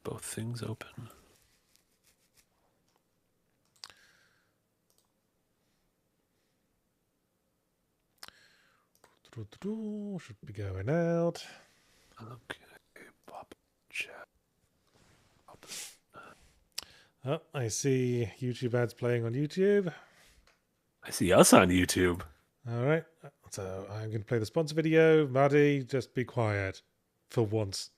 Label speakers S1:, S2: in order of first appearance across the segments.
S1: both things open.
S2: Should be going out.
S1: Okay, pop chat.
S2: Oh, I see YouTube ads playing on YouTube.
S1: I see us on YouTube.
S2: All right, so I'm going to play the sponsor video. Marty, just be quiet for once.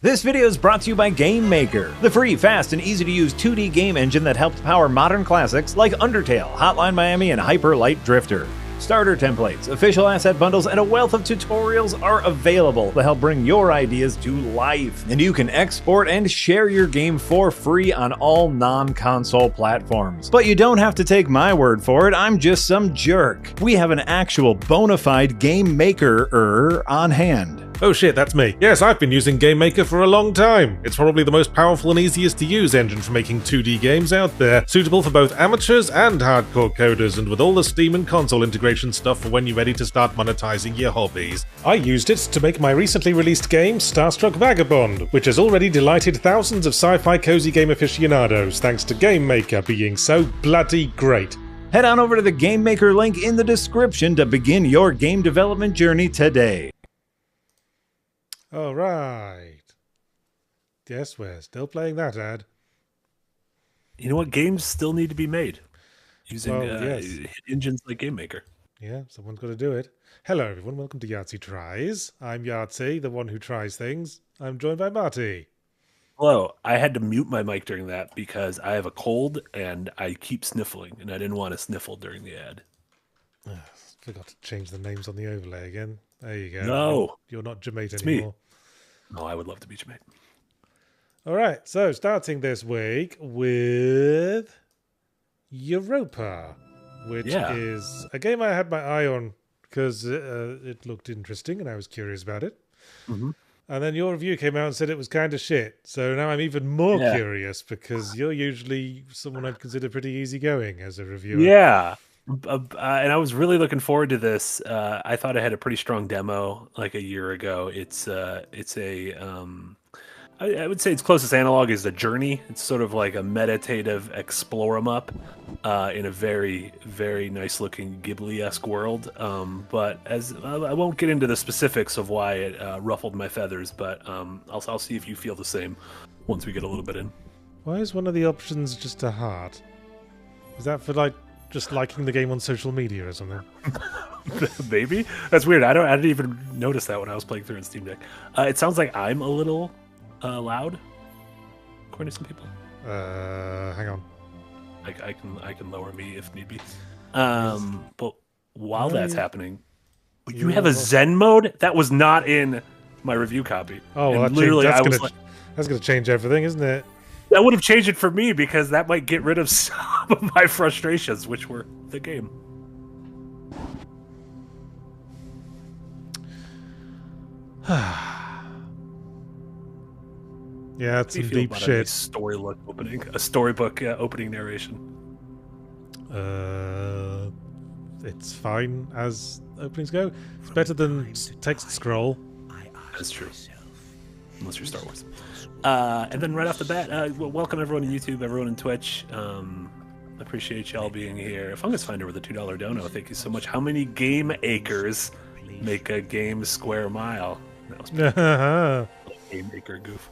S3: This video is brought to you by GameMaker, the free, fast, and easy-to-use 2D game engine that helps power modern classics like Undertale, Hotline Miami, and Hyper Light Drifter. Starter templates, official asset bundles, and a wealth of tutorials are available to help bring your ideas to life. And you can export and share your game for free on all non-console platforms. But you don't have to take my word for it, I'm just some jerk. We have an actual bona fide game maker on hand.
S2: Oh shit, that's me. Yes, I've been using GameMaker for a long time. It's probably the most powerful and easiest to use engine for making 2D games out there, suitable for both amateurs and hardcore coders, and with all the Steam and console integration stuff for when you're ready to start monetizing your hobbies. I used it to make my recently released game, Starstruck Vagabond, which has already delighted thousands of sci-fi cozy game aficionados, thanks to GameMaker being so bloody great.
S3: Head on over to the GameMaker link in the description to begin your game development journey today.
S2: All right. Yes, we're still playing that ad.
S1: You know what? Games still need to be made using
S2: yes.
S1: engines like GameMaker.
S2: Yeah, someone's got to do it. Hello, everyone. Welcome to Yahtzee Tries. I'm Yahtzee, the one who tries things. I'm joined by Marty.
S1: Hello. I had to mute my mic during that because I have a cold and I keep sniffling, and I didn't want to sniffle during the ad.
S2: Forgot to change the names on the overlay again. There you go.
S1: No.
S2: You're not Jamate
S1: It's
S2: anymore.
S1: me. No, I would love to be Jamate.
S2: All right, so starting this week with Europa, which is a game I had my eye on because it looked interesting and I was curious about it.
S1: Mm-hmm.
S2: And then your review came out and said it was kind of shit. So now I'm even more curious because you're usually someone I'd consider pretty easygoing as a reviewer.
S1: Yeah. And I was really looking forward to this. I thought it had a pretty strong demo like a year ago. I would say its closest analog is the Journey. It's sort of like a meditative explore 'em up in a very, very nice looking Ghibli-esque world. But as I won't get into the specifics of why it ruffled my feathers, but I'll see if you feel the same once we get a little bit in.
S2: Why is one of the options just a heart? Is that for like just liking the game on social media or something?
S1: Maybe. That's weird. I didn't even notice that when I was playing through in Steam Deck. It sounds like I'm a little loud, according to some people.
S2: Hang on.
S1: I can lower me if need be. But while that's happening, you have a Zen mode that was not in my review copy.
S2: Oh, well, that's going to change everything, isn't it?
S1: That would have changed it for me because that might get rid of some of my frustrations, which were the game.
S2: Yeah, it's some deep shit.
S1: Storybook opening narration.
S2: It's fine as openings go. It's better than text scroll.
S1: That's true. Unless you're Star Wars. And then right off the bat, welcome everyone to YouTube, everyone in Twitch. Appreciate y'all being here. Fungus Finder with a $2 dono. Thank you so much. How many game acres make a game square mile? That was Game Acre goof.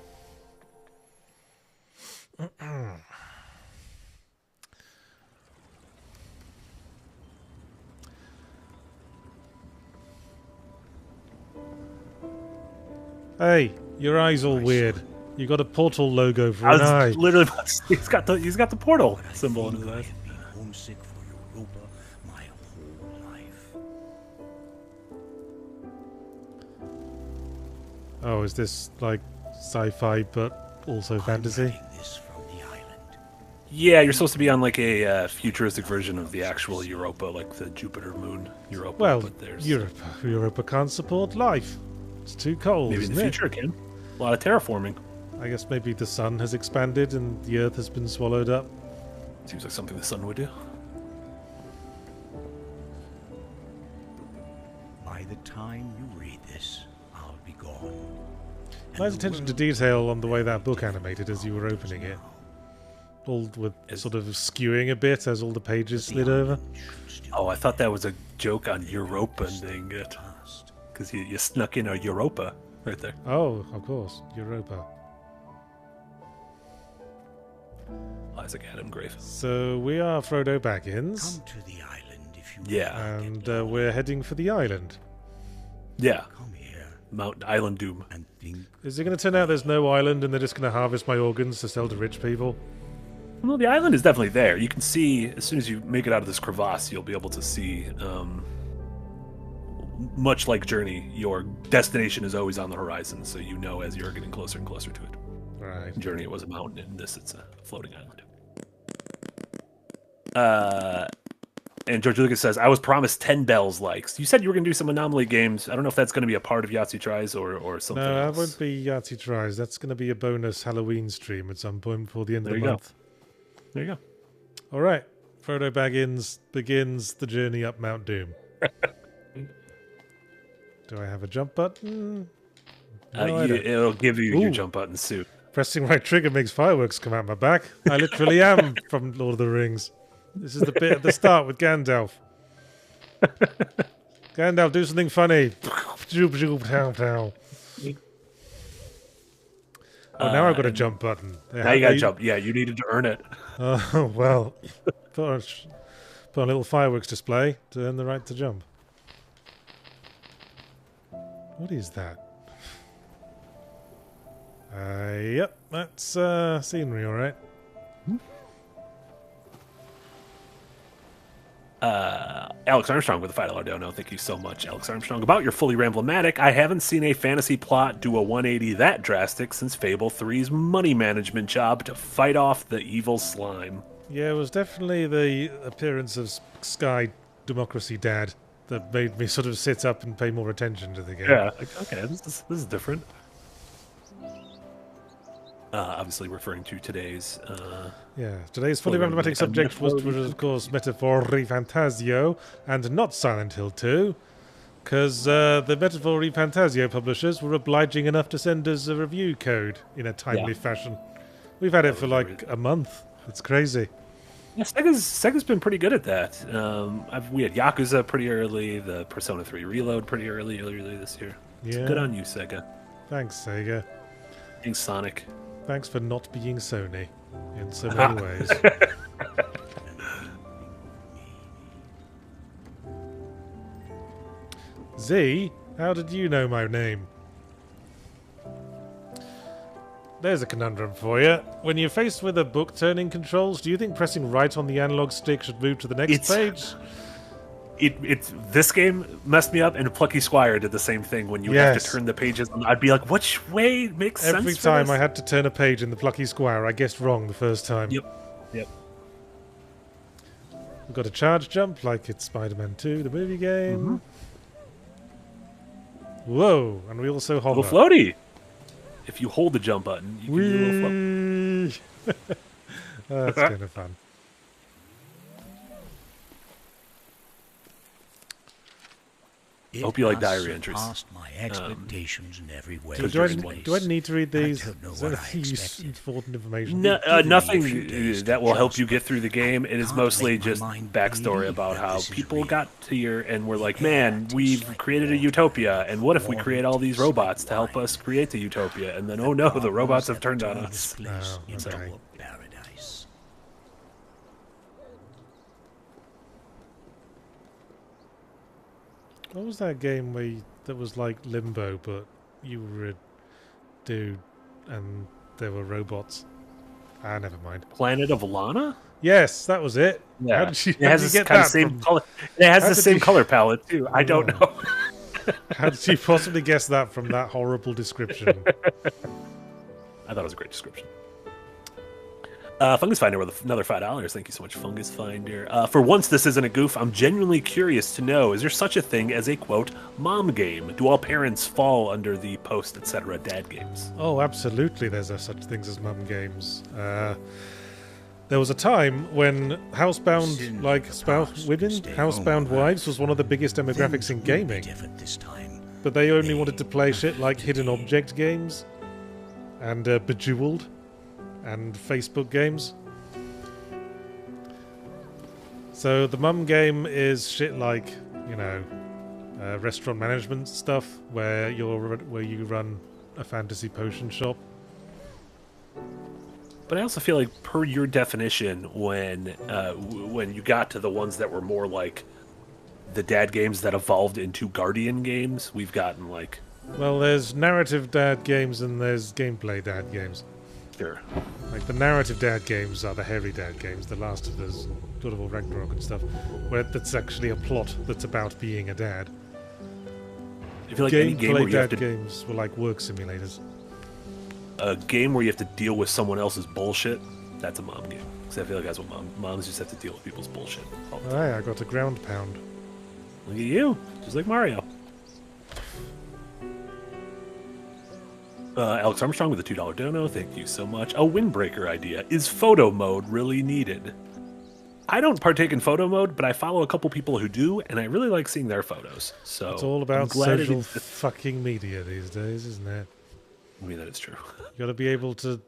S2: Hey, your eye's all weird. You got a portal logo for an eye.
S1: Literally, he's got the portal symbol in his eyes.
S4: Homesick for Europa my whole life.
S2: Oh, is this like sci-fi but also fantasy?
S1: Yeah, you're supposed to be on like a futuristic version of the actual Europa, like the Jupiter moon Europa.
S2: Well,
S1: but there's...
S2: Europa can't support life. It's too cold.
S1: Maybe in the future it can. A lot of terraforming.
S2: I guess maybe the sun has expanded and the Earth has been swallowed up.
S1: Seems like something the sun would do.
S4: By the time you read this, I'll be gone.
S2: Nice attention to detail on the way that book animated as you were opening it. All with sort of skewing a bit as all the pages slid over.
S1: Oh, I thought that was a joke on Europa ending it. Because you snuck in a Europa right there.
S2: Oh, of course. Europa.
S1: Isaac Adam Grave.
S2: So we are Frodo Baggins.
S4: Come to the island if you
S1: Yeah.
S2: And we're heading for the island.
S1: Yeah.
S4: come here
S1: Mount Island Doom.
S4: and think.
S2: Is it going to turn out there's no island and they're just going to harvest my organs to sell to rich people?
S1: Well, the island is definitely there. You can see, as soon as you make it out of this crevasse, you'll be able to see, much like Journey, your destination is always on the horizon, so you know as you're getting closer and closer to it.
S2: Right.
S1: In Journey, it was a mountain, and in this, it's a floating island. And George Lucas says, I was promised 10 bells likes. You said you were going to do some anomaly games. I don't know if that's going to be a part of Yahtzee Tries or something
S2: No,
S1: else.
S2: that won't be Yahtzee Tries. That's going to be a bonus Halloween stream at some point before the end of
S1: There
S2: the
S1: you go.
S2: month.
S1: There you go.
S2: All right. Frodo Baggins begins the journey up Mount Doom. Do I have a jump button? No, I don't.
S1: It'll give you your
S2: Ooh.
S1: jump button suit.
S2: Pressing right trigger makes fireworks come out my back. I literally am from Lord of the Rings. This is the bit at the start with Gandalf. Gandalf, do something funny. Oh, now I've got a jump button.
S1: Now you got to jump. Yeah, you needed to earn it.
S2: Oh, well. Put on a little fireworks display to earn the right to jump. What is that? Yep, that's scenery, all right.
S1: Alex Armstrong with the $5 dono. Thank you so much, Alex Armstrong. About your fully Rambl-o-matic, I haven't seen a fantasy plot do a 180 that drastic since Fable 3's money management job to fight off the evil slime.
S2: Yeah, it was definitely the appearance of Sky Democracy Dad that made me sort of sit up and pay more attention to the game.
S1: Yeah, like, okay, this is different. Obviously referring to today's...
S2: Yeah, today's fully
S1: Fully
S2: Rambl-o-matic
S1: Rambl-o-matic
S2: subject was of course, Metaphor Fantasio, and not Silent Hill 2, because the Metaphor Fantasio publishers were obliging enough to send us a review code in a timely fashion. We've had it for like a month. It's crazy.
S1: Yeah, Sega's been pretty good at that. We had Yakuza pretty early, the Persona 3 Reload pretty earlier this year. It's
S2: Yeah.
S1: good on you, Sega.
S2: Thanks, Sega.
S1: Thanks, Sonic.
S2: Thanks for not being Sony in so many ways. Z, how did you know my name? There's a conundrum for you. When you're faced with a book turning controls, do you think pressing right on the analog stick should move to the next page?
S1: This game messed me up, and Plucky Squire did the same thing. When you have to turn the pages, and I'd be like, "Which way makes sense?"
S2: Every time I had to turn a page in the Plucky Squire, I guessed wrong the first time.
S1: Yep.
S2: We've got a charge jump like it's Spider-Man 2, the movie game. Whoa! And we also hover.
S1: Little floaty. If you hold the jump button, you can do a little float.
S2: That's kind of fun.
S1: I hope you like
S4: It
S1: diary
S4: has
S1: entries.
S4: surpassed my expectations in every way.
S2: So do I need to read these?
S4: don't know
S2: Is
S4: what
S2: there
S4: I
S2: any
S4: expected.
S2: important information?
S1: No,
S4: Give me a
S1: nothing
S4: few days
S1: that
S4: to
S1: will help
S4: adjust,
S1: you get
S4: but
S1: through the game. It is
S4: can't
S1: mostly
S4: make my
S1: just
S4: mind
S1: backstory
S4: believe
S1: about
S4: that
S1: how
S4: this is
S1: people
S4: real.
S1: got to here and were like, man, we've created a utopia, and what if we create all these robots to help us create the utopia? And then, oh no, the robots have turned on us.
S4: Place
S2: Oh,
S4: into
S2: okay.
S4: a paradise.
S2: What was that game that was like Limbo, but you were a dude and there were robots? Ah, never mind.
S1: Planet of Lana?
S2: Yes, that was it.
S1: Yeah,
S2: How did you,
S1: it
S2: how
S1: has
S2: did you
S1: this
S2: get
S1: kind
S2: that
S1: of same
S2: from-
S1: color. It has
S2: How
S1: the
S2: did
S1: same
S2: you-
S1: color palette too. I don't
S2: Oh.
S1: know.
S2: How did you possibly guess that from that horrible description?
S1: I thought it was a great description. Fungus Finder with another $5. Thank you so much, Fungus Finder. For once, this isn't a goof. I'm genuinely curious to know: is there such a thing as a quote mom game? Do all parents fall under the post etc. dad games?
S2: Oh, absolutely. There's such things as mum games. There was a time when housebound, housebound wives was one of the biggest demographics in
S4: Things will be
S2: gaming.
S4: different this time.
S2: But they only wanted to play shit like hidden object games. and Bejeweled, and Facebook games. So the mum game is shit like, you know, restaurant management stuff, where you run a fantasy potion shop.
S1: But I also feel like, per your definition, when you got to the ones that were more like the dad games that evolved into Guardian games, we've gotten like...
S2: Well, there's narrative dad games and there's gameplay dad games.
S1: Sure.
S2: Like, the narrative dad games are the hairy dad games, The Last of Us, God of War Ragnarok and stuff, where that's actually a plot that's about being a dad.
S1: I feel like any game where
S2: Gameplay
S1: you have
S2: dad
S1: to...
S2: games were like work simulators.
S1: A game where you have to deal with someone else's bullshit, that's a mom game. Because I feel like that's what moms just have to deal with people's bullshit all the time.
S2: Hey, I got a ground pound.
S1: Look at you, just like Mario. Alex Armstrong with a $2 dono, thank you so much. A windbreaker idea. Is photo mode really needed? I don't partake in photo mode, but I follow a couple people who do, and I really like seeing their photos. So
S2: It's all about social fucking media these days, isn't it?
S1: I mean, that is true.
S2: You gotta be able to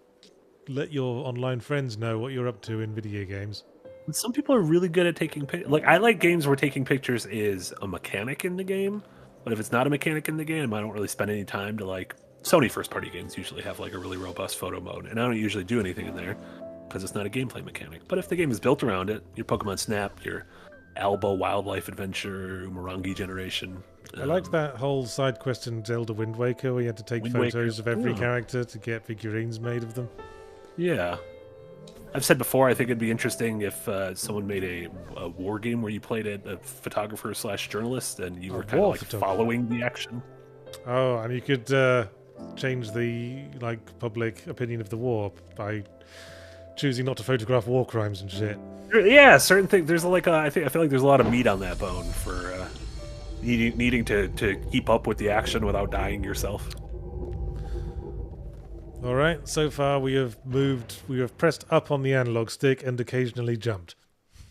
S2: let your online friends know what you're up to in video games.
S1: Some people are really good at taking pictures. Like, I like games where taking pictures is a mechanic in the game, but if it's not a mechanic in the game, I don't really spend any time to, like... Sony first-party games usually have, like, a really robust photo mode, and I don't usually do anything in there, because it's not a gameplay mechanic. But if the game is built around it, your Pokemon Snap, your Alba Wildlife Adventure, Umurangi Generation...
S2: I liked that whole side quest in Zelda Wind Waker where you had to take photos of every character to get figurines made of them.
S1: Yeah. I've said before, I think it'd be interesting if someone made a war game where you played a photographer / journalist and you were kind of like following the action.
S2: Oh, and you could change the public opinion of the war by choosing not to photograph war crimes and shit.
S1: Yeah, certain things. There's like I feel like there's a lot of meat on that bone for needing to keep up with the action without dying yourself.
S2: All right, so far we have pressed up on the analog stick and occasionally jumped.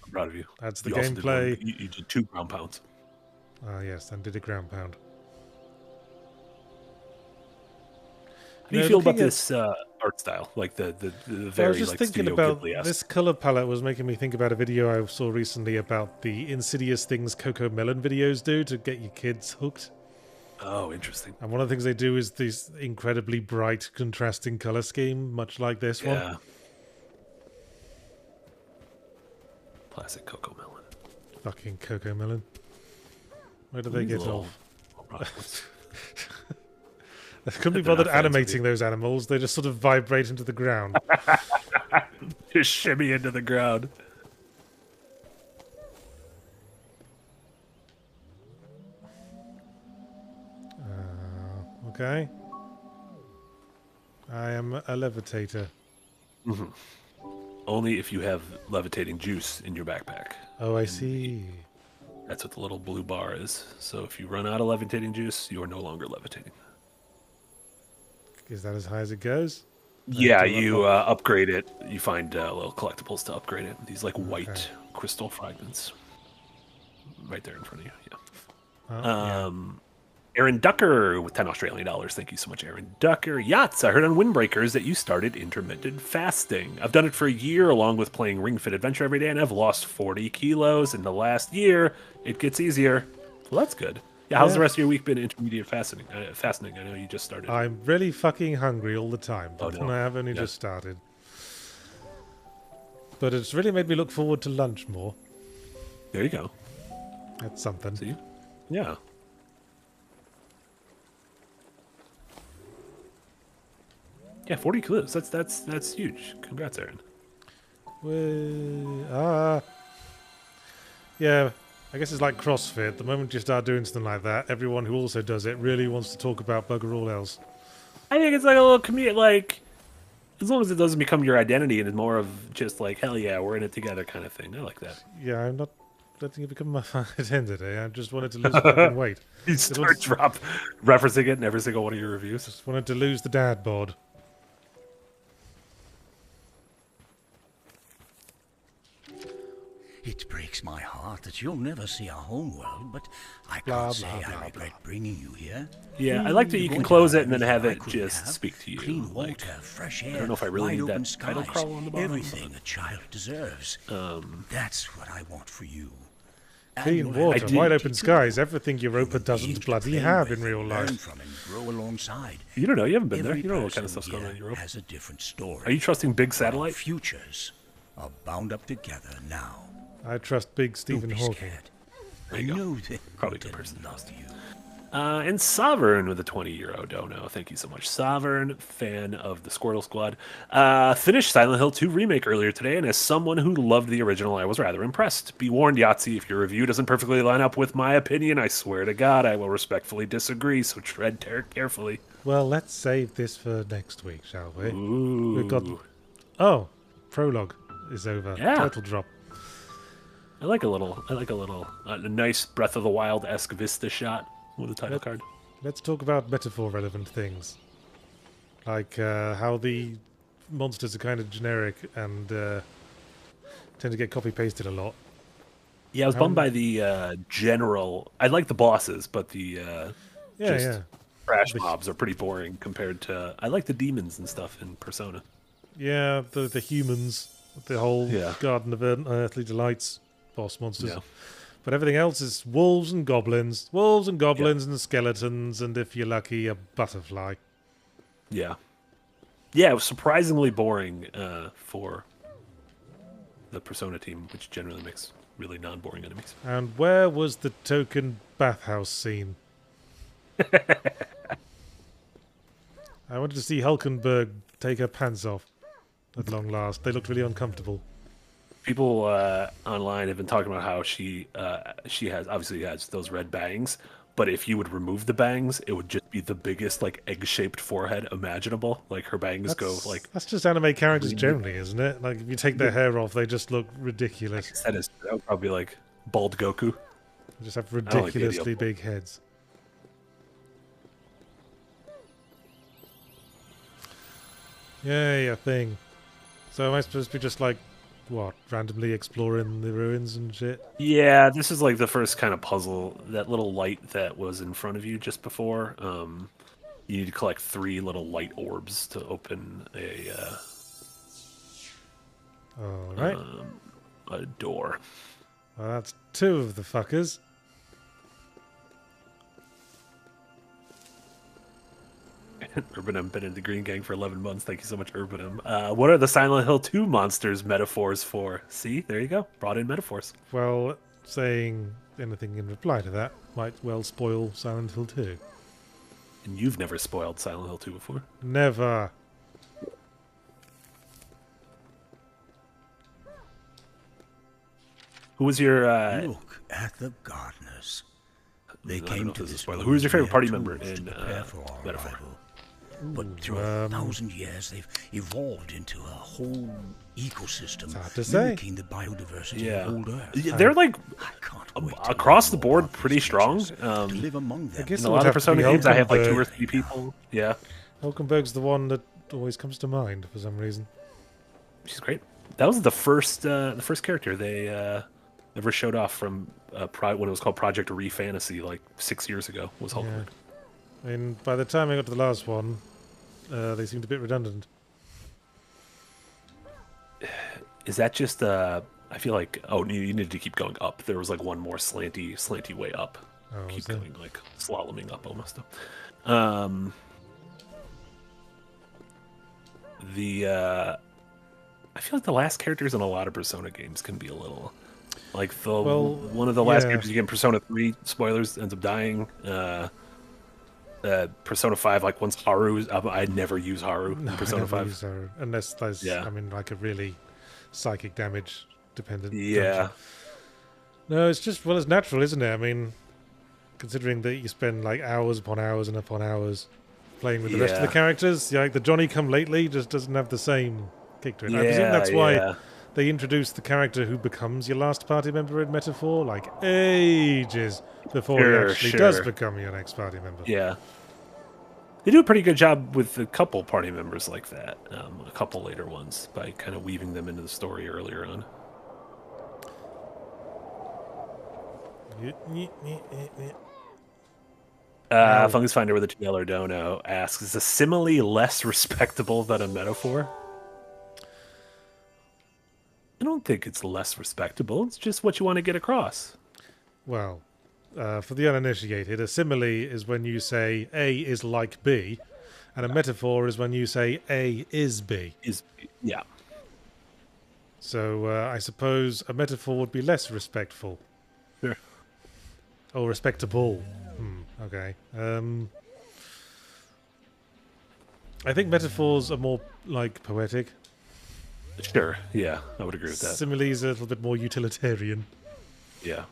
S1: I'm proud of you.
S2: That's the gameplay.
S1: You did 2 ground pounds.
S2: Ah, yes, and did a ground pound.
S1: How do you feel about this art style? Like the very,
S2: I was just thinking
S1: Studio
S2: about
S1: Ghibli-esque?
S2: this color palette was making me think about a video I saw recently about the insidious things Coco Melon videos do to get your kids hooked.
S1: Oh, interesting.
S2: And one of the things they do is this incredibly bright, contrasting color scheme, much like this one.
S1: Yeah. Classic Coco Melon.
S2: Fucking Coco Melon. Where do they get off? They couldn't be bothered animating those animals. They just sort of vibrate into the ground.
S1: Just shimmy into the ground.
S2: Okay. I am a levitator.
S1: Mm-hmm. Only if you have levitating juice in your backpack.
S2: Oh, I see.
S1: That's what the little blue bar is. So if you run out of levitating juice, you are no longer levitating.
S2: Is that as high as it goes?
S1: Yeah, you upgrade it. You find little collectibles to upgrade it. These like white crystal fragments. Right there in front of you, yeah.
S2: Oh,
S1: Aaron Ducker with 10 Australian dollars. Thank you so much, Aaron Ducker. Yachts, I heard on Windbreakers that you started intermittent fasting. I've done it for a year along with playing Ring Fit Adventure every day, and I've lost 40 kilos in the last year. It gets easier. Well, that's good. Yeah, how's the rest of your week been intermediate fasting? I know you just started.
S2: I'm really fucking hungry all the time, but
S1: no.
S2: I have only just started. But it's really made me look forward to lunch more.
S1: There you go.
S2: That's something.
S1: See? Yeah. Yeah, 40 kilos. That's huge. Congrats, Aaron.
S2: Yeah, I guess it's like CrossFit. The moment you start doing something like that, everyone who also does it really wants to talk about bugger all else.
S1: I think it's like a little community, like, as long as it doesn't become your identity and it's more of just like, hell yeah, we're in it together kind of thing. I like that.
S2: Yeah, I'm not letting it become my identity. I just wanted to lose fucking weight.
S1: You start referencing it in every single one of your reviews.
S2: Just wanted to lose the dad bod.
S4: It breaks my heart that you'll never see our home world, but I
S2: Blah,
S4: can't say
S2: blah,
S4: I
S2: blah,
S4: regret bringing you here.
S1: Yeah, I like that you
S4: You're
S1: can
S4: going to
S1: close it and then
S4: everything
S1: have
S4: I
S1: it
S4: couldn't
S1: just
S4: have.
S1: speak to you.
S4: Clean
S1: Like,
S4: water, fresh air,
S1: I don't know if I really
S4: wide
S1: need
S4: open
S1: that title
S4: skies,
S1: crawl on the bottom.
S4: everything a child deserves. That's what I want for you. And
S2: Clean
S4: you'll have
S2: water,
S1: did-
S2: wide
S4: to
S2: open
S4: do.
S2: skies, everything Europa
S4: Human
S2: doesn't
S4: beings to
S2: bloody
S4: play
S2: have
S4: with
S2: in real
S4: and learn
S2: life.
S4: from and grow alongside.
S1: You don't know. You haven't been there.
S4: Every
S1: You don't know what kind of
S4: person
S1: stuff's going on in
S4: here
S1: Europe.
S4: has a different story.
S1: Are you trusting Big
S4: Our
S1: Satellite?
S4: futures are bound up together now.
S2: I trust big
S4: Don't
S2: Stephen
S4: be
S2: Hawking.
S4: scared.
S1: There
S4: I
S1: you go.
S4: know that
S1: Probably a
S4: they
S1: good person to
S4: love
S1: trust.
S4: you.
S1: And Sovereign with a 20 euro dono. Thank you so much, Sovereign, fan of the Squirtle Squad. Finished Silent Hill 2 Remake earlier today, and as someone who loved the original, I was rather impressed. Be warned, Yahtzee, if your review doesn't perfectly line up with my opinion, I swear to God, I will respectfully disagree, so tread carefully.
S2: Well, let's save this for next week, shall we?
S1: Ooh.
S2: We've got... Oh, prologue is over.
S1: Yeah.
S2: Title drop.
S1: I like a nice Breath of the Wild-esque Vista shot with a title card.
S2: Let's talk about metaphor-relevant things. Like how the monsters are kind of generic and tend to get copy-pasted a lot.
S1: Yeah, I was bummed by the general... I like the bosses, but the trash mobs are pretty boring compared to... I like the demons and stuff in Persona.
S2: Yeah, the humans, the whole
S1: Yeah.
S2: Garden of Unearthly Delights boss monsters.
S1: Yeah.
S2: But everything else is wolves and goblins and skeletons, and if you're lucky, a butterfly.
S1: Yeah. Yeah, it was surprisingly boring for the Persona team, which generally makes really non-boring enemies.
S2: And where was the token bathhouse scene? I wanted to see Hulkenberg take her pants off at long last. They looked really uncomfortable.
S1: People online have been talking about how she obviously has those red bangs, but if you would remove the bangs, it would just be the biggest like egg-shaped forehead imaginable. Like her bangs go like
S2: That's just anime characters generally, isn't it? Like if you take their hair off, they just look ridiculous.
S1: that would probably be like bald Goku.
S2: They just have
S1: don't like the idea
S2: ridiculously
S1: of-
S2: big heads. Yay, a thing. So am I supposed to be just like, what, randomly exploring the ruins and shit?
S1: Yeah, this is like the first kind of puzzle. That little light that was in front of you just before. You need to collect 3 little light orbs to open
S2: Alright.
S1: a door.
S2: Well, that's 2 of the fuckers.
S1: Urbanum been in the Green Gang for 11 months. Thank you so much, Urbanum. What are the Silent Hill 2 monsters metaphors for? See, there you go. Brought in metaphors.
S2: Well, saying anything in reply to that might well spoil Silent Hill 2.
S1: And you've never spoiled Silent Hill 2 before.
S2: Never.
S1: Who was your...
S4: Look at the gardeners. They
S1: I don't know
S4: came
S1: if
S4: to
S1: this is a
S4: this
S1: spoiler. Who was your favorite party member
S4: tools to
S1: in
S4: prepare for our
S1: Metaphor?
S4: arrival. But through 1,000 years, they've evolved into a whole ecosystem,
S2: hard to say.
S4: mimicking the biodiversity
S1: Yeah.
S4: of old Earth.
S1: Yeah, they're like
S4: I can't wait to
S1: across
S4: learn
S1: the
S4: more
S1: board
S4: about
S1: pretty
S4: these
S1: strong.
S4: creatures, to live among them.
S2: guess
S1: In
S2: it
S1: a
S2: would
S1: lot of
S2: have to
S1: Persona
S2: be
S1: games, I have like 2 or
S2: Hulkenberg.
S1: 3 people. Yeah,
S2: Hulkenberg's the one that always comes to mind for some reason.
S1: she's great. That was the first character they ever showed off from when it was called Project Re-Fantasy like 6 years ago. Was Hulkenberg.
S2: I mean, by the time I got to the last one, they seemed a bit redundant.
S1: Is that just I feel like you needed to keep going up. There was like one more slanty way up.
S2: Oh,
S1: Keep
S2: was there?
S1: going like slaloming up almost. I feel like the last characters in a lot of Persona games can be a little like one of the last
S2: yeah.
S1: characters you get in Persona 3, spoilers, ends up dying. Persona 5, like once Haru, I never use Haru in
S2: No, I
S1: Persona
S2: never
S1: 5.
S2: use her, unless there's,
S1: Yeah.
S2: I mean, like a really psychic damage dependent.
S1: Yeah.
S2: dungeon. No, it's just, well, it's natural, isn't it? I mean, considering that you spend like hours upon hours and upon hours playing with the rest of the
S1: Yeah.
S2: characters, like the Johnny Come Lately just doesn't have the same kick to it. I presume that's why they introduced the character who becomes your last party member in Metaphor, like ages before
S1: Sure,
S2: he actually does
S1: sure.
S2: become your next party member.
S1: Yeah. They do a pretty good job with a couple party members like that. A couple later ones by kind of weaving them into the story earlier on. Fungus Finder with a $2 dono asks, is a simile less respectable than a metaphor? I don't think it's less respectable. It's just what you want to get across.
S2: Well, for the uninitiated, a simile is when you say A is like B, and a metaphor is when you say A is B.
S1: Yeah.
S2: So I suppose a metaphor would be less respectful.
S1: Sure.
S2: Oh, respectable. Okay. I think metaphors are more, like, poetic.
S1: Sure, yeah, I would agree with that.
S2: Similes are a little bit more utilitarian.
S1: Yeah.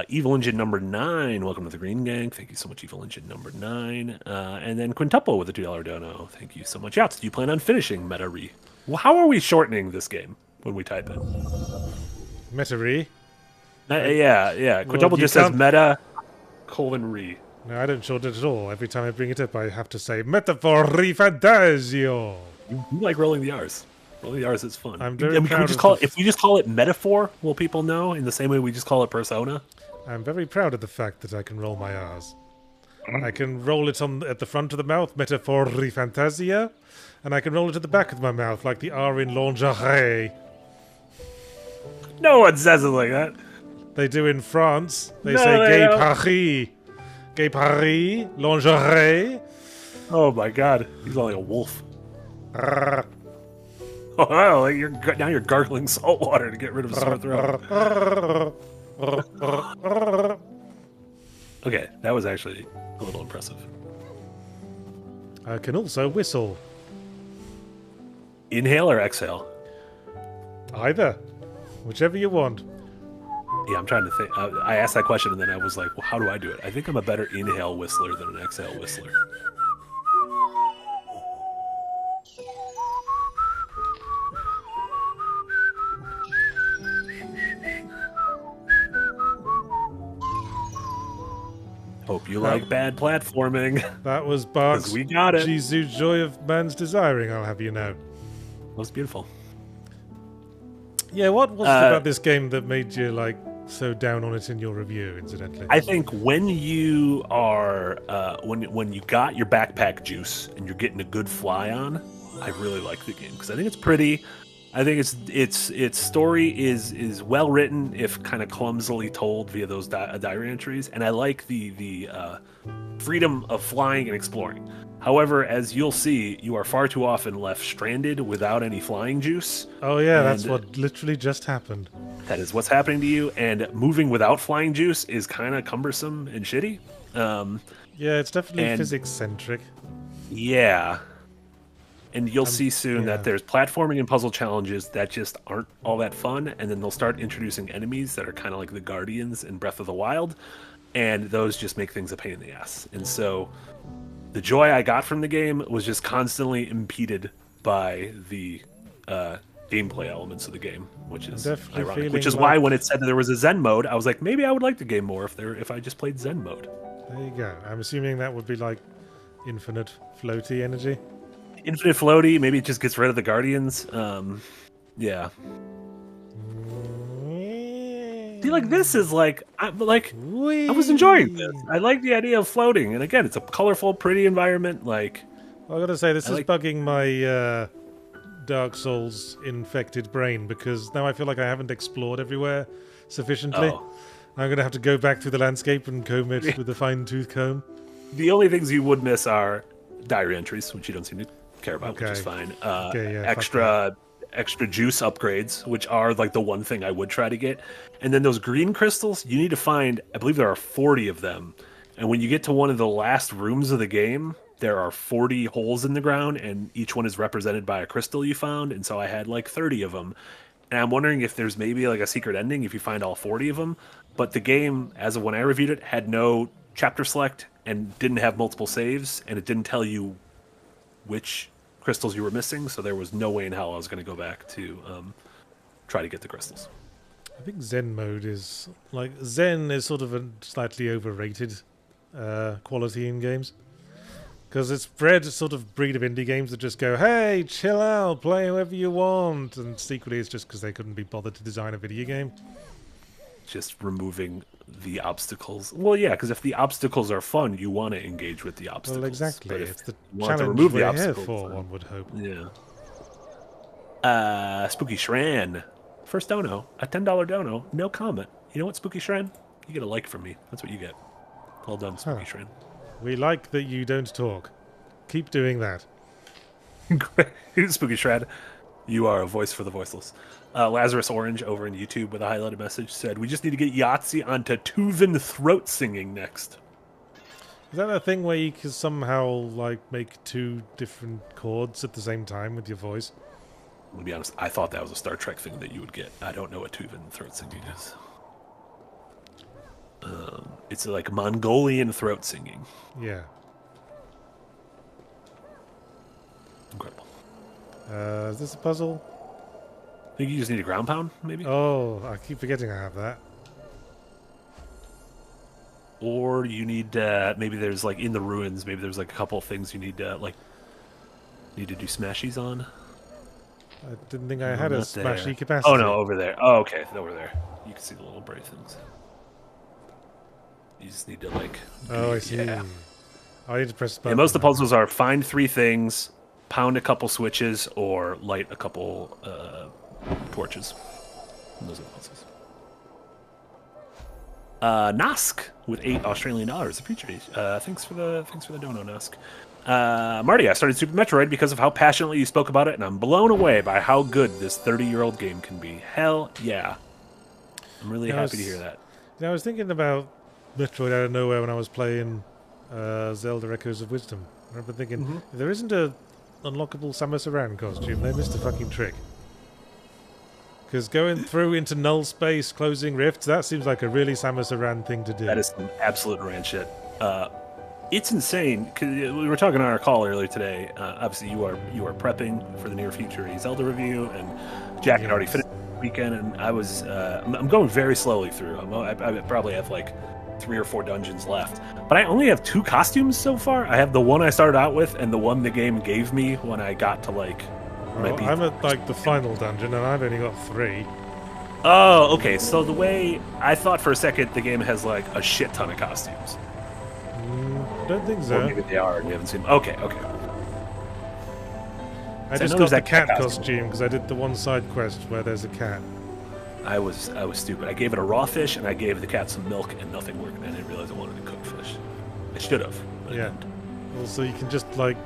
S1: Evil Engine number 9, welcome to the Green Gang. Thank you so much, Evil Engine number 9. And then Quintuple with a $2 dono. Thank you so much. Yahtzee, do you plan on finishing Meta-Re? Well, how are we shortening this game when we type it?
S2: Meta-Re?
S1: Yeah. Quintuple just says Meta:re.
S2: No, I don't short it at all. Every time I bring it up, I have to say Metaphor Fantasio.
S1: You like rolling the R's. Rolling the R's is fun.
S2: I'm very proud
S1: if we just call it metaphor, will people know in the same way we just call it persona?
S2: I'm very proud of the fact that I can roll my R's. I can roll it at the front of the mouth, Metaphor Fantasia, and I can roll it at the back of my mouth, like the R in lingerie.
S1: No one says it like that.
S2: They do in France. They say Gay Paris. Gay Paris, lingerie.
S1: Oh my god, he's like a wolf. Oh, wow, now you're gargling salt water to get rid of a sore throat. Okay, that was actually a little impressive.
S2: I can also whistle.
S1: Inhale or exhale?
S2: Either. Whichever you want.
S1: Yeah, I'm trying to think. I asked that question and then I was like, well, how do I do it? I think I'm a better inhale whistler than an exhale whistler. Hope you like bad platforming.
S2: That was Bark's
S1: we got it.
S2: Jisu Joy of Man's Desiring, I'll have you know.
S1: That was beautiful.
S2: Yeah, what was it about this game that made you, like, so down on it in your review, incidentally?
S1: I think when you are, when you got your backpack juice and you're getting a good fly on, I really like the game because I think it's pretty. I think its story is well written, if kind of clumsily told via those diary entries, and I like the freedom of flying and exploring. However, as you'll see, you are far too often left stranded without any flying juice.
S2: Oh yeah, that's what literally just happened.
S1: That is what's happening to you, and moving without flying juice is kind of cumbersome and shitty.
S2: Yeah, it's definitely physics-centric.
S1: Yeah. And you'll see soon that there's platforming and puzzle challenges that just aren't all that fun, and then they'll start introducing enemies that are kind of like the Guardians in Breath of the Wild, and those just make things a pain in the ass. And so the joy I got from the game was just constantly impeded by the gameplay elements of the game, which is ironic. Which is why when it said that there was a Zen mode, I was like, maybe I would like the game more if I just played Zen mode.
S2: There you go. I'm assuming that would be like infinite floaty energy.
S1: Infinite floaty, maybe it just gets rid of the Guardians. Yeah. See, like this is like I was enjoying this. I like the idea of floating, and again, it's a colorful, pretty environment. Like,
S2: well, I gotta say, this is bugging my Dark Souls infected brain because now I feel like I haven't explored everywhere sufficiently.
S1: Oh.
S2: I'm gonna have to go back through the landscape and comb it with a fine-tooth comb.
S1: The only things you would miss are diary entries, which you don't seem to care about, which is fine. Extra juice upgrades, which are like the one thing I would try to get. And then those green crystals, you need to find, I believe there are 40 of them. And when you get to one of the last rooms of the game, there are 40 holes in the ground, and each one is represented by a crystal you found. And so I had like 30 of them. And I'm wondering if there's maybe like a secret ending if you find all 40 of them. But the game, as of when I reviewed it, had no chapter select and didn't have multiple saves, and it didn't tell you which crystals you were missing, so there was no way in hell I was going to go back to try to get the crystals.
S2: I think Zen mode is Zen is sort of a slightly overrated quality in games. Because it's bred a sort of breed of indie games that just go, hey, chill out, play whoever you want. And secretly it's just because they couldn't be bothered to design a video game.
S1: Just removing the obstacles. Well, yeah, because if the obstacles are fun, you want to engage with the obstacles.
S2: Well, exactly.
S1: But if
S2: It's the
S1: you want to
S2: challenge
S1: remove the
S2: we're here
S1: obstacles,
S2: for,
S1: then-
S2: one would hope.
S1: Yeah. Spooky Shran. First dono. A $10 dono. No comment. You know what, Spooky Shran? You get a like from me. That's what you get. Well done, Spooky Shran.
S2: We like that you don't talk. Keep doing that.
S1: Spooky Shred, you are a voice for the voiceless. Lazarus Orange over in YouTube with a highlighted message said, we just need to get Yahtzee onto Tuvan throat singing next.
S2: Is that a thing where you can somehow, like, make two different chords at the same time with your voice?
S1: I'm gonna be honest, I thought that was a Star Trek thing that you would get. I don't know what Tuvan throat singing is. It's like Mongolian throat singing.
S2: Yeah.
S1: Incredible.
S2: Is this a puzzle?
S1: I think you just need a ground pound, maybe?
S2: Oh, I keep forgetting I have that.
S1: Or you need, maybe there's like in the ruins, maybe there's like a couple of things you need to, need to do smashies on.
S2: I didn't think I had
S1: No,
S2: a
S1: not there.
S2: smashy capacity.
S1: Oh, no, over there. Oh, okay, over there. You can see the little bright things. You just need to, like...
S2: Oh, I see.
S1: Yeah.
S2: I need to press the button.
S1: And most of the puzzles are find 3 things, pound a couple switches, or light a couple torches. And those are the puzzles. Nosk with $8 Appreciate. Thanks for the dono, Nosk. Marty, I started Super Metroid because of how passionately you spoke about it, and I'm blown away by how good this 30-year-old game can be. Hell yeah. I'm really happy to hear that.
S2: I was thinking about Metroid out of nowhere when I was playing Zelda Echoes of Wisdom. I remember thinking, if there isn't a unlockable Samus Aran costume, they missed a fucking trick. Because going through into null space, closing rifts, that seems like a really Samus Aran thing to do.
S1: That is some absolute ran shit. It's insane. 'Cause we were talking on our call earlier today. Obviously, you are prepping for the near future Zelda review, and Jack had already finished the weekend, and I was I'm going very slowly through. I probably have like 3 or 4 dungeons left, but I only have 2 costumes so far. I have the one I started out with, and the one the game gave me when I got to like.
S2: Well, I'm at like the final dungeon, and I've only got 3.
S1: Oh, okay. So the way I thought for a second, the game has like a shit ton of costumes.
S2: I don't think
S1: Or
S2: so.
S1: maybe they are, and you haven't seen. Okay.
S2: I
S1: So I
S2: just
S1: know
S2: got
S1: there's
S2: the
S1: that cat
S2: cat
S1: costume.
S2: costume because I did the one side quest where there's a cat.
S1: I was stupid. I gave it a raw fish, and I gave the cat some milk, and nothing worked. And I didn't realize I wanted to cook fish. I should have. But I
S2: Yeah.
S1: didn't.
S2: Also, you can just like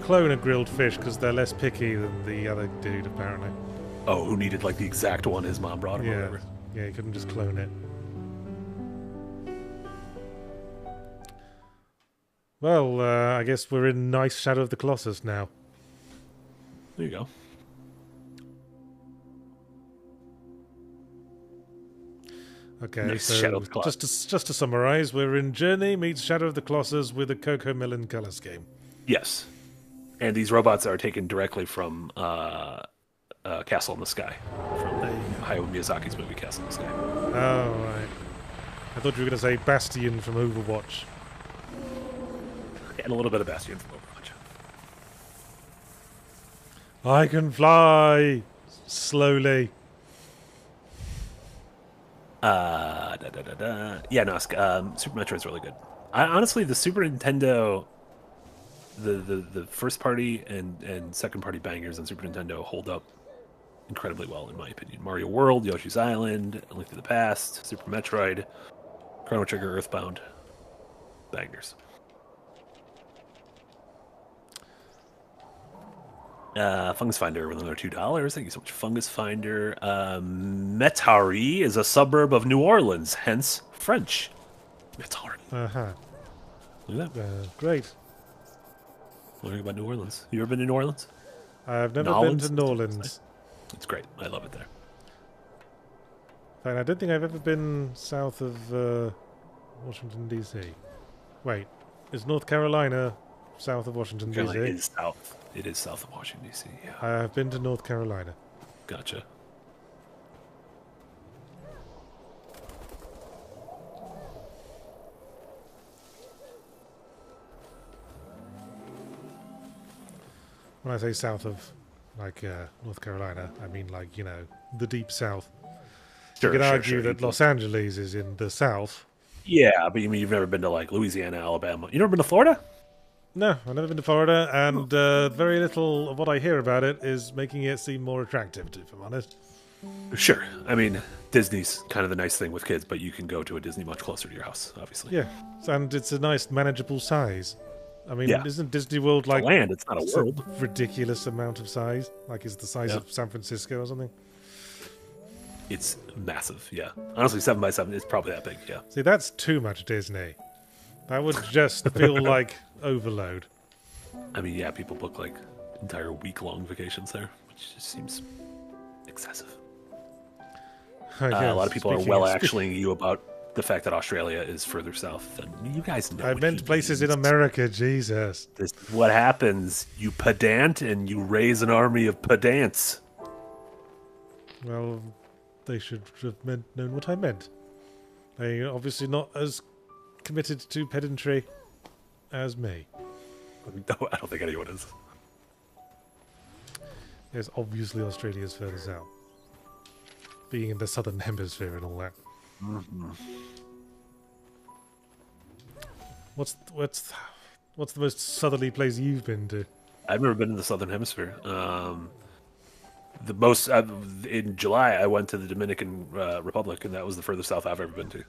S2: clone a grilled fish because they're less picky than the other dude, apparently.
S1: Oh, who needed like the exact one his mom brought him? Or
S2: Yeah,
S1: whatever.
S2: yeah, you couldn't just clone it. Well, I guess we're in nice Shadow of the Colossus now.
S1: There you go.
S2: Okay,
S1: Nice
S2: so
S1: Shadow of the Colossus.
S2: just to summarize, we're in Journey meets Shadow of the Colossus with a Coco Melon color scheme.
S1: Yes, and these robots are taken directly from Castle in the Sky, from Hayao Miyazaki's movie Castle in the Sky.
S2: Oh, right. I thought you were going to say Bastion from Overwatch.
S1: And a little bit of Bastion from Overwatch.
S2: I can fly slowly.
S1: Yeah, no, Super Metroid's really good. Honestly, the Super Nintendo, the first party and second party bangers on Super Nintendo hold up incredibly well, in my opinion. Mario World, Yoshi's Island, A Link to the Past, Super Metroid, Chrono Trigger, Earthbound, bangers. Fungus Finder with another $2. Thank you so much, Fungus Finder. Metairie is a suburb of New Orleans, hence French. Metairie.
S2: Uh-huh.
S1: Look at that.
S2: Great.
S1: Learning about New Orleans. You ever been to New Orleans?
S2: I've never
S1: Nolans?
S2: been to Norlands.
S1: It's great. I love it there.
S2: In fact, I don't think I've ever been south of Washington, D.C. Wait, is North Carolina south of Washington, D.C.?
S1: Carolina is south. It is south of Washington, D.C. Yeah.
S2: I have been to North Carolina.
S1: Gotcha.
S2: When I say south of, like, North Carolina, I mean, like, you know, the deep south.
S1: Sure,
S2: You could
S1: sure,
S2: argue
S1: sure.
S2: that Los Angeles is in the south.
S1: Yeah, but you mean you've never been to like Louisiana, Alabama? You never been to Florida?
S2: No, I've never been to Florida, and very little of what I hear about it is making it seem more attractive, if I'm honest.
S1: Sure. I mean, Disney's kind of the nice thing with kids, but you can go to a Disney much closer to your house, obviously.
S2: Yeah, and it's a nice, manageable size. I mean,
S1: Yeah.
S2: isn't Disney World like
S1: Land, it's not a world.
S2: ridiculous amount of size? Like, it's the size of San Francisco or something?
S1: It's massive, yeah. Honestly, 7x7 is probably that big, yeah.
S2: See, that's too much Disney. That would just feel like overload.
S1: I mean, yeah, people book like entire week-long vacations there, which just seems excessive. A lot of people are actually you about the fact that Australia is further south than you guys know.
S2: I meant places in America, Jesus.
S1: This is what happens. You pedant and you raise an army of pedants.
S2: Well, they should have known what I meant. They're obviously not as committed to pedantry as me.
S1: No, I don't think anyone is.
S2: Yes, obviously Australia's further south. Being in the southern hemisphere and all that.
S1: Mm-hmm.
S2: What's the most southerly place you've been to?
S1: I've never been in the southern hemisphere. The most in July, I went to the Dominican Republic, and that was the furthest south I've ever been to.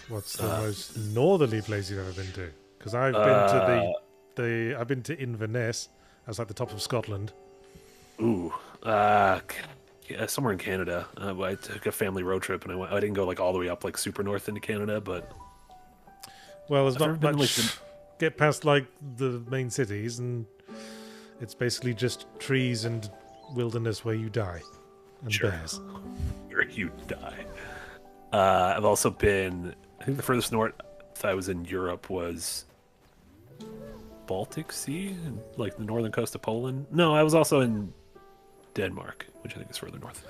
S2: What's the most northerly place you've ever been to? Because I've been to I've been to Inverness. That's like the top of Scotland.
S1: Ooh, somewhere in Canada. I took a family road trip, and I didn't go like all the way up like super north into Canada, but
S2: well, there's
S1: I've
S2: not
S1: never been,
S2: much.
S1: like,
S2: Get past like the main cities, and it's basically just trees and wilderness where you die, and
S1: Sure.
S2: bears.
S1: where you die. I've also been. I think the furthest north I was in Europe was Baltic Sea, like the northern coast of Poland. No, I was also in Denmark, which I think is further north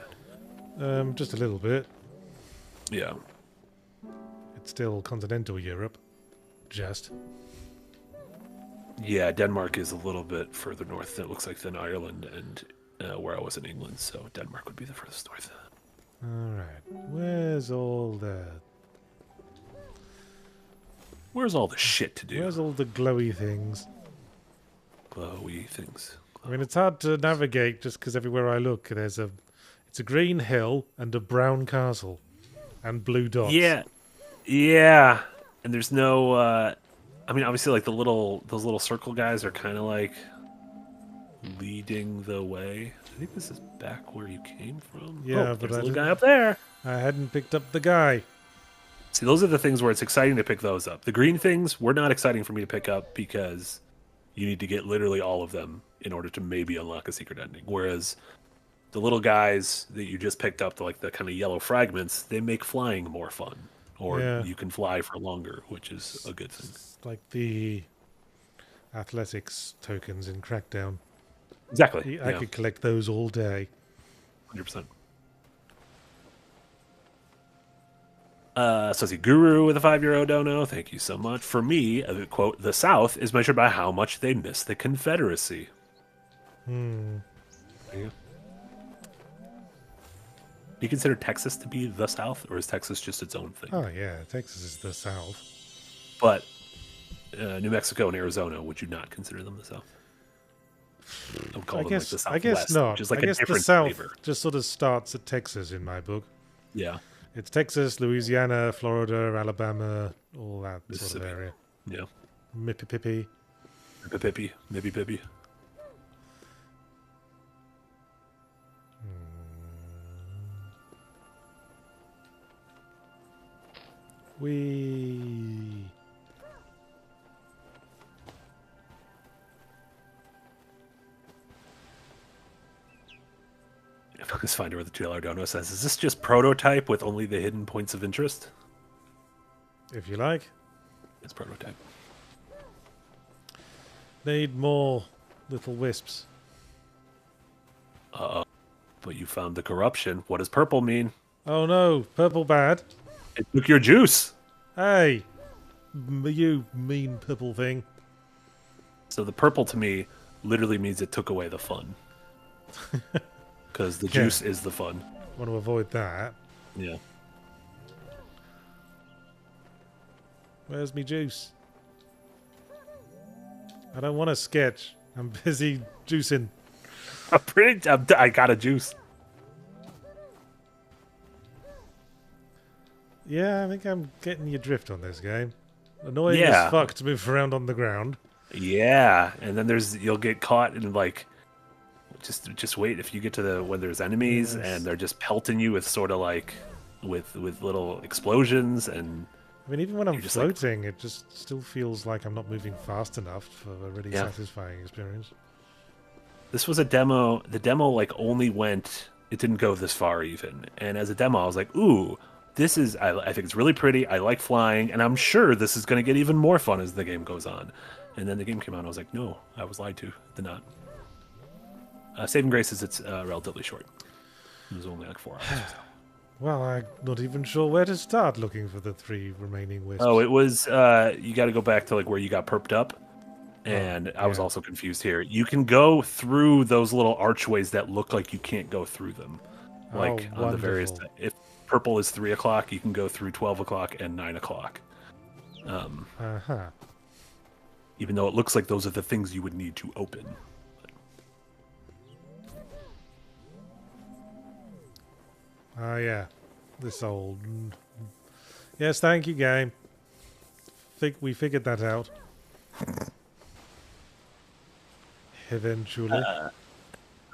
S1: than that.
S2: Just a little bit.
S1: Yeah.
S2: It's still continental Europe. Just.
S1: Yeah, Denmark is a little bit further north, it looks like, than Ireland and where I was in England, so Denmark would be the furthest north.
S2: Alright. Where's all the
S1: Where's all the shit to do?
S2: Where's all the glowy things?
S1: Glowy things.
S2: I mean, it's hard to navigate just because everywhere I look, it's a green hill and a brown castle and blue dots.
S1: Yeah. And there's no. I mean, obviously, like those little circle guys are kind of like leading the way. I think this is back where you came from.
S2: Yeah,
S1: but
S2: but
S1: there's a
S2: I
S1: little guy up there.
S2: I hadn't picked up the guy.
S1: See, those are the things where it's exciting to pick those up. The green things were not exciting for me to pick up because you need to get literally all of them in order to maybe unlock a secret ending. Whereas the little guys that you just picked up, like the kind of yellow fragments, they make flying more fun. Or
S2: Yeah.
S1: you can fly for longer, which is a good thing.
S2: It's like the athletics tokens in Crackdown.
S1: Exactly.
S2: I could collect those all day.
S1: 100%. So it's a Guru with a €5 dono. Thank you so much. For me, quote, the South is measured by how much they miss the Confederacy.
S2: Hmm.
S1: There you go. Do you consider Texas to be the South, or is Texas just its own thing?
S2: Oh, yeah. Texas is the South.
S1: But New Mexico and Arizona, would you not consider them the South? I would call them like the Southwest.
S2: I guess not.
S1: Which is like
S2: I
S1: a
S2: guess the
S1: different
S2: South
S1: flavor.
S2: just sort of starts at Texas in my book.
S1: Yeah.
S2: It's Texas, Louisiana, Florida, Alabama, all that sort of
S1: Mississippi.
S2: area.
S1: Yeah.
S2: Mississippi.
S1: Pippi. Maybe Pippi.
S2: We.
S1: Focus Finder with the $2 dono says, is this just prototype with only the hidden points of interest?
S2: If you like.
S1: It's prototype.
S2: Need more little wisps.
S1: But you found the corruption. What does purple mean?
S2: Oh no, purple bad.
S1: It took your juice.
S2: Hey, you mean purple thing.
S1: So the purple to me literally means it took away the fun. Because the juice is the fun.
S2: Want to avoid that.
S1: Yeah.
S2: Where's me juice? I don't want to sketch. I'm busy juicing.
S1: I got a juice.
S2: Yeah, I think I'm getting your drift on this game. Annoying
S1: Yeah.
S2: as fuck to move around on the ground.
S1: Yeah, and then you'll get caught in like just wait if you get to when there's enemies and they're just pelting you with sort of like with little explosions. And
S2: I mean, even when I'm
S1: just like-
S2: floating, it just still feels like I'm not moving fast enough for a really satisfying experience.
S1: this was a demo. The demo like only went, it didn't go this far even. And as a demo, I was like, ooh, this is, I think it's really pretty. I like flying, and I'm sure this is going to get even more fun as the game goes on. And then the game came out, and I was like, no, I was lied to. It did not. Saving grace is it's relatively short. It was only like 4 hours.
S2: Well, I'm not even sure where to start looking for the 3 remaining wisps.
S1: Oh, it was, you got to go back to like where you got perped up. And I was also confused here. You can go through those little archways that look like you can't go through them. Like on the various, if purple is 3 o'clock, you can go through 12 o'clock and 9 o'clock. Even though it looks like those are the things you would need to open.
S2: Yeah. This old... Yes, thank you, game. We figured that out. Eventually.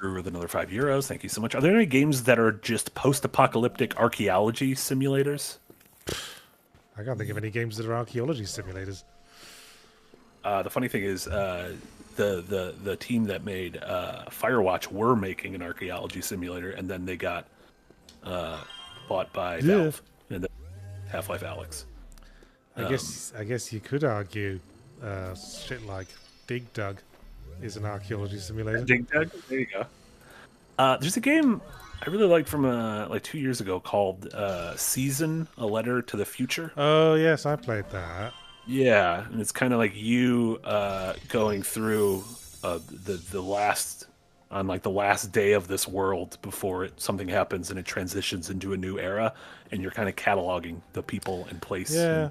S1: With another €5. Thank you so much. Are there any games that are just post-apocalyptic archaeology simulators?
S2: I can't think of any games that are archaeology simulators.
S1: The funny thing is, the team that made Firewatch were making an archaeology simulator, and then they got bought by Valve and then Half-Life Alyx.
S2: I guess you could argue shit like Dig Dug is an archaeology simulator.
S1: Dig Dug? There you go. There's a game I really liked from like 2 years ago called Season: A Letter to the Future.
S2: Oh yes, I played that.
S1: Yeah, and it's kind of like you going through the last on like the last day of this world before something happens and it transitions into a new era, and you're kind of cataloging the people and place.
S2: Yeah,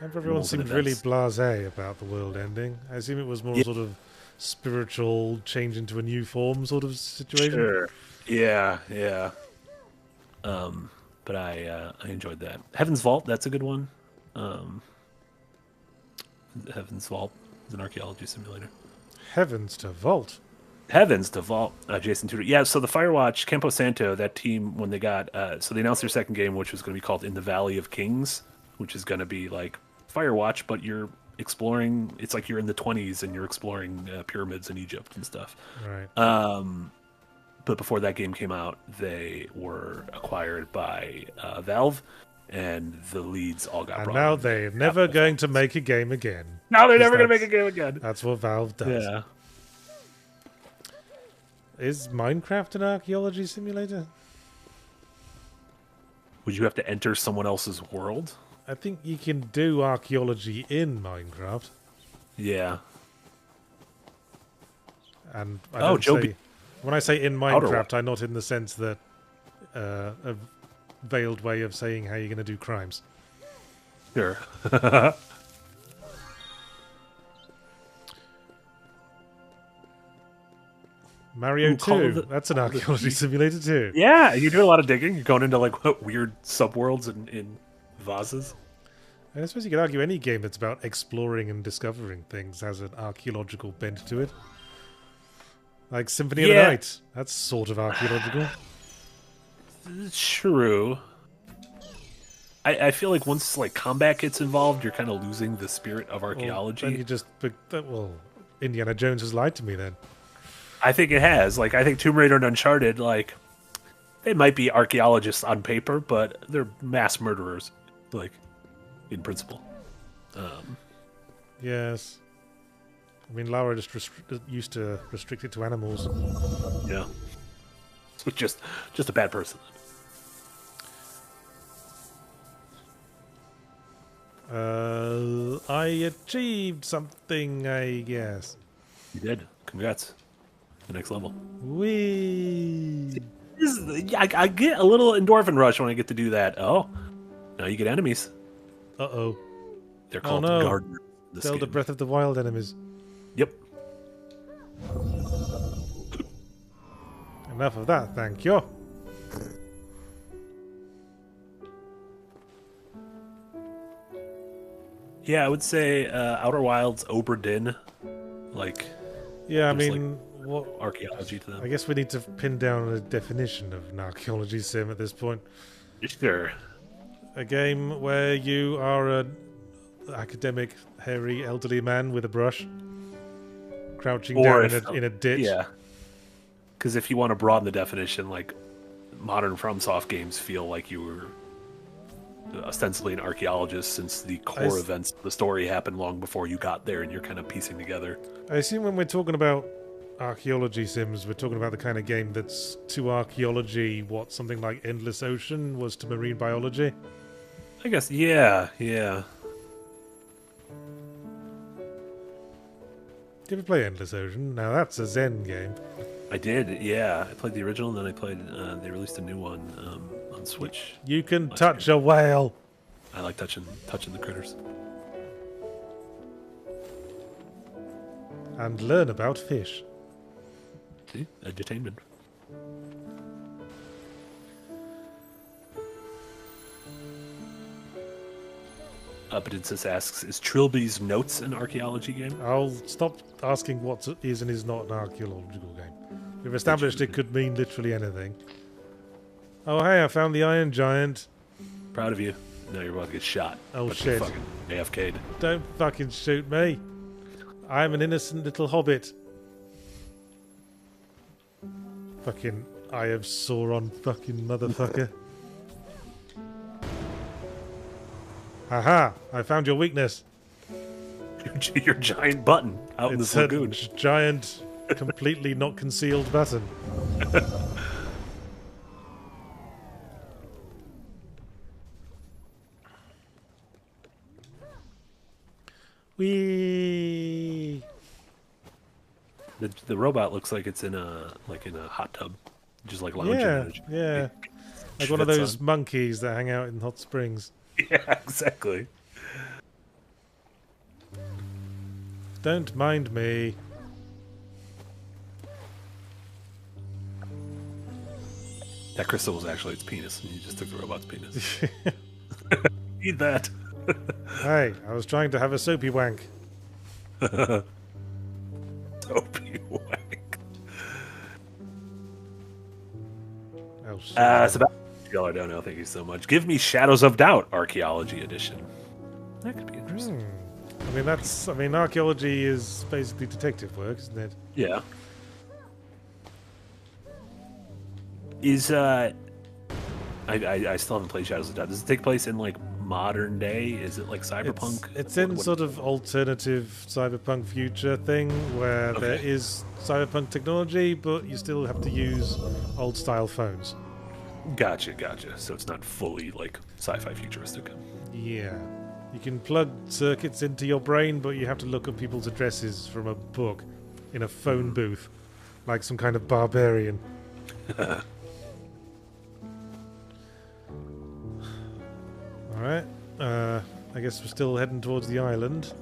S1: and
S2: everyone seemed really blasé about the world ending. I assume it was more sort of spiritual change into a new form sort of situation.
S1: Sure. Yeah, yeah. But I enjoyed that. Heaven's Vault, that's a good one. Heaven's Vault is an archaeology simulator.
S2: Heavens to Vault.
S1: Heavens to Vault, Jason Tudor. Yeah, so the Firewatch, Campo Santo, that team, when they got... so they announced their second game, which was going to be called In the Valley of Kings, which is going to be like Firewatch, but you're exploring... It's like you're in the 20s and you're exploring pyramids in Egypt and stuff.
S2: Right.
S1: But before that game came out, they were acquired by Valve, and the leads all got
S2: And
S1: brought
S2: now
S1: in.
S2: they're never going to make a game again.
S1: Now they're
S2: Because
S1: never going to make a game again.
S2: That's what Valve does.
S1: Yeah.
S2: Is Minecraft an archaeology simulator?
S1: Would you have to enter someone else's world?
S2: I think you can do archaeology in Minecraft.
S1: Yeah.
S2: And I
S1: Oh,
S2: don't
S1: Joe
S2: say, when I say in
S1: Outer
S2: Minecraft, I'm not in the sense that a veiled way of saying how you're going to do crimes.
S1: Sure.
S2: Mario
S1: Ooh, Call
S2: 2,
S1: of the-
S2: that's an archaeology simulator too.
S1: Yeah, you're doing a lot of digging. You're going into like what weird subworlds in vases.
S2: And I suppose you could argue any game that's about exploring and discovering things has an archaeological bent to it. Like Symphony of the
S1: Yeah.
S2: Night, that's sort of archaeological.
S1: True. I feel like once like combat gets involved, you're kind of losing the spirit of archaeology.
S2: Then you just, well, Indiana Jones has lied to me then.
S1: I think it has. Like, I think Tomb Raider and Uncharted, like, they might be archaeologists on paper, but they're mass murderers, like, in principle.
S2: Yes. I mean, Lara just used to restrict it to animals.
S1: Yeah. So just a bad person.
S2: I achieved something, I guess.
S1: You did. Congrats. The next level.
S2: Whee!
S1: I get a little endorphin rush when I get to do that. Oh, now you get enemies.
S2: Uh-oh.
S1: They're called
S2: no.
S1: gardeners.
S2: Zelda Breath of the Wild enemies.
S1: Yep.
S2: Enough of that, thank you.
S1: Yeah, I would say Outer Wilds, Obra Dinn, like.
S2: Yeah, I
S1: there's,
S2: mean, what
S1: archaeology to them.
S2: I guess we need to pin down a definition of an archaeology sim at this point.
S1: Sure.
S2: A game where you are an academic, hairy, elderly man with a brush, crouching down in a ditch.
S1: Yeah. Because if you want to broaden the definition, like modern FromSoft games feel like you were ostensibly an archaeologist, since the core events of the story happened long before you got there, and you're kind of piecing together.
S2: I assume when we're talking about archaeology sims, we're talking about the kind of game that's to archaeology what something like Endless Ocean was to marine biology.
S1: I guess, yeah.
S2: Did you ever play Endless Ocean? Now that's a Zen game.
S1: I did, yeah. I played the original, and then I played, they released a new one on Switch.
S2: You can touch a whale.
S1: I like touching the critters.
S2: And learn about fish.
S1: See? Edutainment. Upidinsis asks, is Trilby's Notes an archaeology game?
S2: I'll stop asking what is and is not an archaeological game. We've established it could mean literally anything. Oh, hey, I found the Iron Giant.
S1: Proud of you. No, you're about to get shot.
S2: Oh,
S1: but you're
S2: shit.
S1: fucking AFK'd.
S2: Don't fucking shoot me. I'm an innocent little hobbit. Fucking Eye of Sauron fucking motherfucker. Haha, I found your weakness.
S1: Your giant button out in
S2: It's
S1: the lagoon.
S2: a giant, completely not concealed button. Whee!
S1: The robot looks like it's in a hot tub, just like lounging. in it.
S2: Yeah. Like one of those monkeys that hang out in hot springs.
S1: Yeah, exactly.
S2: Don't mind me.
S1: That crystal was actually its penis, and you just took the robot's penis. Eat that.
S2: Hey, I was trying to have a soapy wank.
S1: Soapy wank.
S2: Oh, shit.
S1: It's about $2 dono. Thank you so much. Give me Shadows of Doubt Archaeology Edition. That could be interesting.
S2: I mean, archaeology is basically detective work, isn't it?
S1: Yeah. Is I still haven't played Shadows of Doubt. Does it take place in like modern day? Is it like cyberpunk?
S2: It's in sort of alternative cyberpunk future thing where there is cyberpunk technology, but you still have to use old style phones.
S1: Gotcha. So it's not fully like sci-fi futuristic.
S2: Yeah. You can plug circuits into your brain, but you have to look up people's addresses from a book in a phone booth, like some kind of barbarian. Alright, I guess we're still heading towards the island.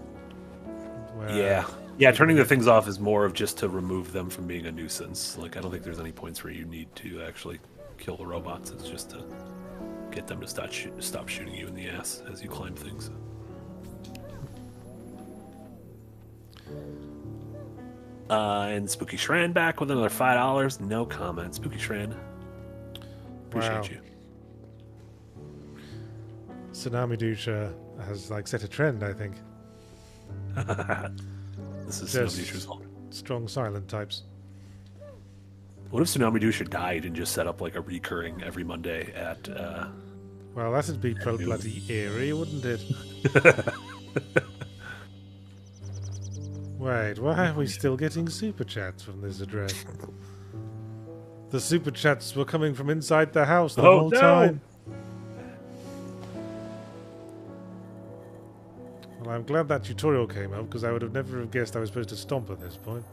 S1: Yeah, turning the things off is more of just to remove them from being a nuisance. Like, I don't think there's any points where you need to actually kill the robots. It's just to get them to stop shooting you in the ass as you climb things. And Spooky Shran back with another $5. No comment. Spooky Shran. Appreciate you.
S2: Tsunami Dusha has like set a trend, I think.
S1: This is
S2: Just
S1: Tsunami Dusha's fault.
S2: strong silent types.
S1: What if Tsunami Dusha died and just set up like a recurring every Monday at
S2: Well, that'd be bloody eerie, wouldn't it? Wait, why are we still getting super chats from this address? The super chats were coming from inside the house the whole time. Well, I'm glad that tutorial came up, because I would have never have guessed I was supposed to stomp at this point.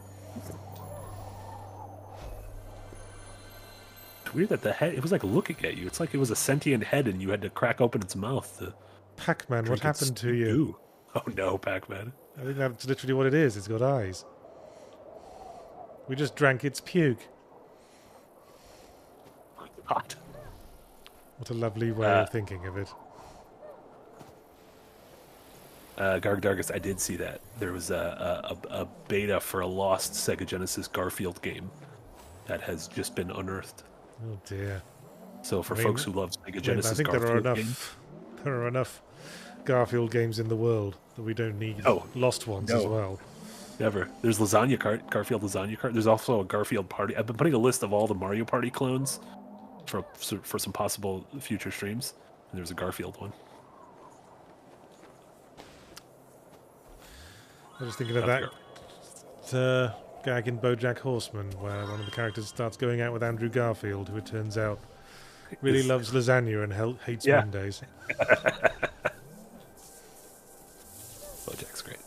S1: It's weird that the head, it was like looking at you. It's like it was a sentient head and you had to crack open its mouth to
S2: Pac-Man, what
S1: drink its
S2: happened to you?
S1: goo. Oh no, Pac-Man.
S2: I think that's literally what it is. It's got eyes. We just drank its puke.
S1: God.
S2: What a lovely way of thinking of it.
S1: Garg Dargus, I did see that. There was a beta for a lost Sega Genesis Garfield game that has just been unearthed.
S2: Oh dear.
S1: So for folks who love Sega
S2: I
S1: Genesis
S2: think
S1: Garfield
S2: there are enough Garfield games in the world that we don't need lost ones as well.
S1: Never. There's Lasagna Cart, Garfield Lasagna Cart. There's also a Garfield Party. I've been putting a list of all the Mario Party clones for some possible future streams. And there's a Garfield one.
S2: I was thinking of that gag in BoJack Horseman, where one of the characters starts going out with Andrew Garfield, who it turns out really loves lasagna and hates Mondays.
S1: BoJack's great.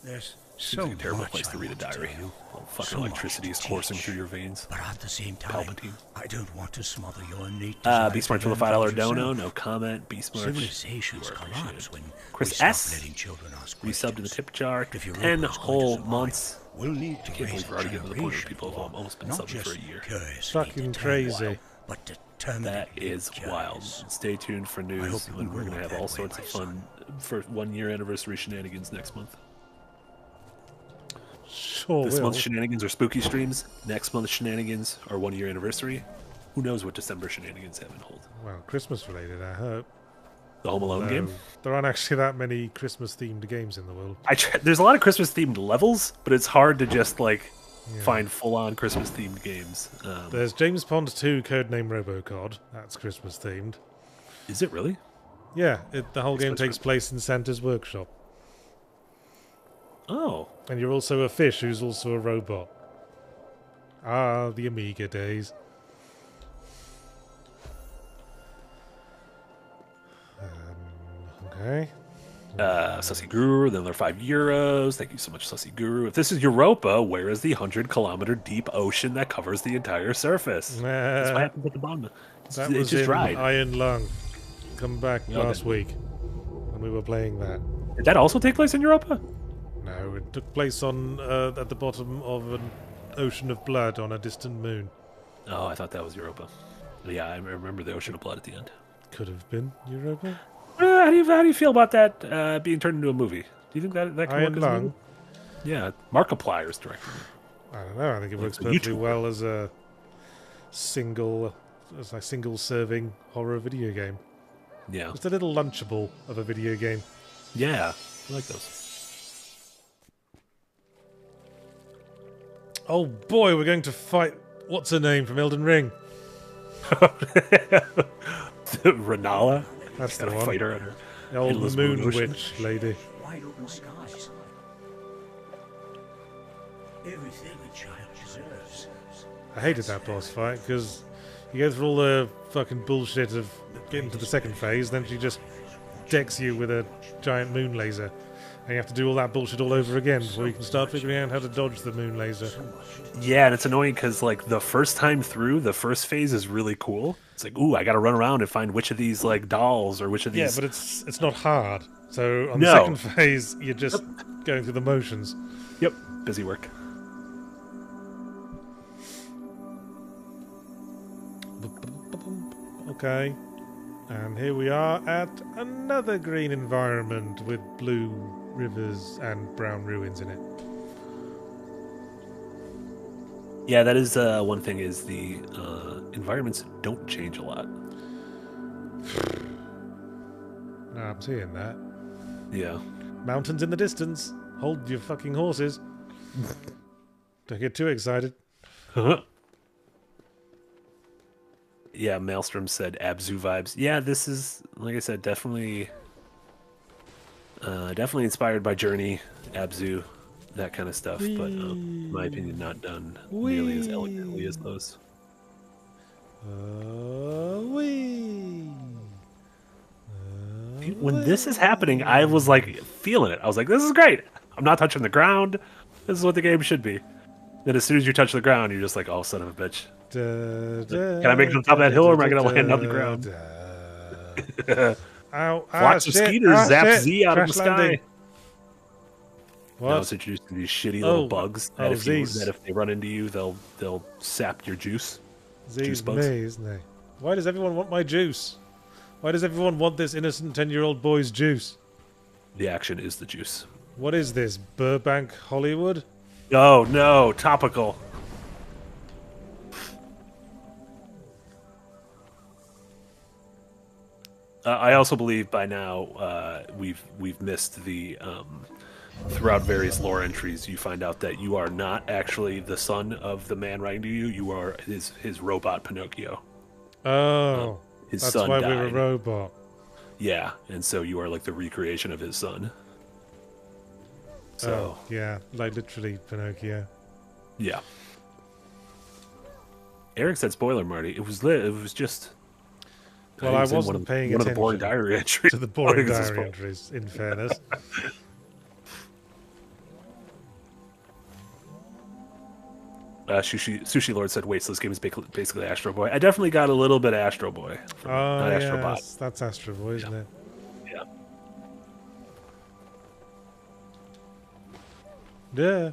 S4: There's
S1: Seems
S4: so
S1: like a terrible
S4: much
S1: place to
S4: I
S1: read a
S4: want to
S1: diary.
S4: tell you.
S1: Fucking
S4: So much
S1: electricity is
S4: to
S1: coursing
S4: teach.
S1: through your veins.
S4: But at the same time,
S1: Palpatine.
S4: I don't want to smother your innate
S1: Be smart for the $5 dono. No comment. Be smart.
S4: Civilizations
S1: You are
S4: collapse
S1: appreciated.
S4: when
S1: Chris
S4: we stop
S1: S.
S4: letting children ask
S1: Resub to the
S4: questions.
S1: tip jar.
S4: If Europa
S1: 10
S4: is going to
S1: whole
S4: survive,
S1: months.
S4: we'll need to
S1: I can't
S4: raise
S1: believe we're already getting to the point where
S4: generation
S1: people have
S4: full,
S1: almost been
S4: not
S1: subbing for
S4: just
S1: a year.
S4: curiously
S2: Fucking
S4: determined,
S2: crazy.
S4: But determined
S1: That is wild.
S4: curious.
S1: Stay tuned for
S4: hope
S1: news
S4: you
S1: when we're
S4: grow
S1: going to
S4: up
S1: have all
S4: that way,
S1: sorts of
S4: my
S1: fun for 1 year anniversary shenanigans next month.
S2: Sure
S1: This
S2: will.
S1: month's shenanigans are spooky streams. Next month's shenanigans are 1 year anniversary. Who knows what December shenanigans have in hold?
S2: Well, Christmas related, I hope.
S1: The Home Alone game?
S2: There aren't actually that many Christmas-themed games in the world.
S1: There's a lot of Christmas themed levels, but it's hard to just find full on Christmas themed games.
S2: There's James Pond 2 Codename Robocod. That's Christmas-themed.
S1: Is it really?
S2: Yeah, the whole game
S1: sounds
S2: takes
S1: good.
S2: place in Santa's workshop.
S1: Oh.
S2: And you're also a fish who's also a robot. Ah, the Amiga days. Okay.
S1: Sussy Guru, then they're €5. Thank you so much, Sussy Guru. If this is Europa, where is the 100-kilometer deep ocean that covers the entire surface? That's what happened at the bottom.
S2: That
S1: It
S2: was
S1: just
S2: in
S1: dried.
S2: Iron Lung. Come back
S1: Yeah,
S2: last
S1: okay.
S2: week when we were playing that.
S1: Did that also take place in Europa?
S2: No, it took place on at the bottom of an ocean of blood on a distant moon.
S1: Oh, I thought that was Europa. Yeah, I remember the Ocean of Blood at the end.
S2: Could have been Europa.
S1: How do you feel about that being turned into a movie? Do you think that can
S2: Iron
S1: work as a
S2: Lung.
S1: movie? Yeah, Markiplier's directing it.
S2: I don't know. I think it works
S1: a
S2: perfectly
S1: YouTuber.
S2: well as a single serving horror video game.
S1: Yeah,
S2: Just a little lunchable of a video game.
S1: yeah, I like those.
S2: Oh boy, we're going to fight. What's her name from Elden Ring?
S1: Renala,
S2: That's the
S1: got a
S2: one.
S1: fighter on her.
S2: The old
S1: Endless
S2: moon
S1: Moon Ocean.
S2: witch lady.
S4: Wide open skies. Everything a child deserves.
S2: I hated that boss fight because you go through all the fucking bullshit of getting to the second phase, then she just decks you with a giant moon laser. And you have to do all that bullshit all over again before you can start figuring out how to dodge the moon laser.
S1: Yeah, and it's annoying because the first time through, the first phase is really cool. It's like, ooh, I got to run around and find which of these dolls or which of
S2: Yeah,
S1: these.
S2: but it's not hard. So on the
S1: No.
S2: second phase, you're just going through the motions.
S1: Yep, busy work.
S2: Okay. And here we are at another green environment with blue rivers and brown ruins in it.
S1: Yeah, that is one thing. Is the environments don't change a lot.
S2: I'm seeing that.
S1: Yeah.
S2: Mountains in the distance. Hold your fucking horses. Don't get too excited.
S1: Yeah, Maelstrom said Abzu vibes. Yeah, this is, like I said, definitely inspired by Journey, Abzu, that kind of stuff. But in my opinion, not done nearly as elegantly as those.
S2: Wee.
S1: When this is happening, I was feeling it. I was like, this is great. I'm not touching the ground. This is what the game should be. Then as soon as you touch the ground, you're just like, oh, son of a bitch. Can I make it on top of that hill, or am I going to land on the ground?
S2: Ow,
S1: Flocks of skeeters zap Z out of the sky.
S2: What?
S1: Now it's introduced to these shitty little bugs that, if they run into you, they'll sap your juice.
S2: Z's me, isn't he? Why does everyone want my juice? Why does everyone want this innocent 10-year-old boy's juice?
S1: The action is the juice.
S2: What is this, Burbank, Hollywood?
S1: Oh, no, topical. I also believe by now we've missed the throughout various lore entries. You find out that you are not actually the son of the man writing to you. You are his robot Pinocchio.
S2: Oh,
S1: his
S2: that's
S1: son
S2: why
S1: died.
S2: we're a robot.
S1: Yeah, and so you are like the recreation of his son. So
S2: yeah, like literally Pinocchio.
S1: Yeah. Eric said spoiler, Marty. It was lit. It was just.
S2: Well, I wasn't paying attention
S1: to the boring diary entries.
S2: To the boring diary entries, in fairness.
S1: Sushi Lord said, wait, so this game is basically Astro Boy. I definitely got a little bit of Astro Boy. Not Astro Bot.
S2: That's Astro Boy, isn't it?
S1: Yeah.
S2: Yeah.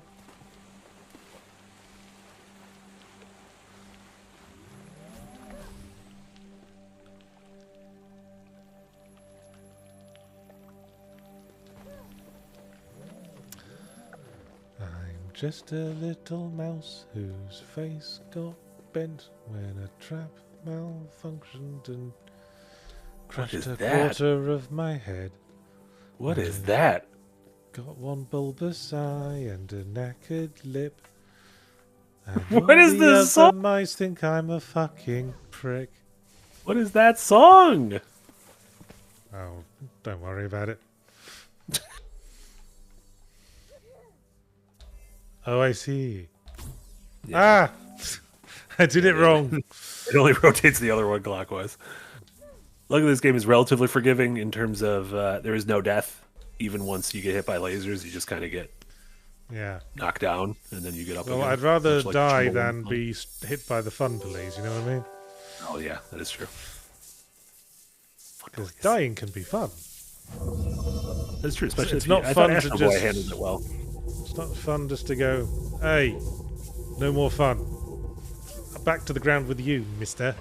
S2: Just a little mouse whose face got bent when a trap malfunctioned and crushed a quarter of my head.
S1: What is that?
S2: Got one bulbous eye and a knackered lip. And
S1: what is this
S2: song?
S1: song?
S2: Mice think I'm a fucking prick.
S1: What is that song?
S2: Oh, don't worry about it. Oh, I see. Yeah. Ah! I did it wrong.
S1: It only rotates the other one clockwise. Luckily, this game is relatively forgiving in terms of there is no death. Even once you get hit by lasers, you just kind of get knocked down, and then you get up again.
S2: Well, I'd rather die than be hit by the fun police, you know what I mean?
S1: Oh, yeah, that is true.
S2: Because dying can be fun.
S1: That's true, especially
S2: it's not fun to just...
S1: Boy handled it well.
S2: It's not fun just to go, hey, no more fun. Back to the ground with you, mister.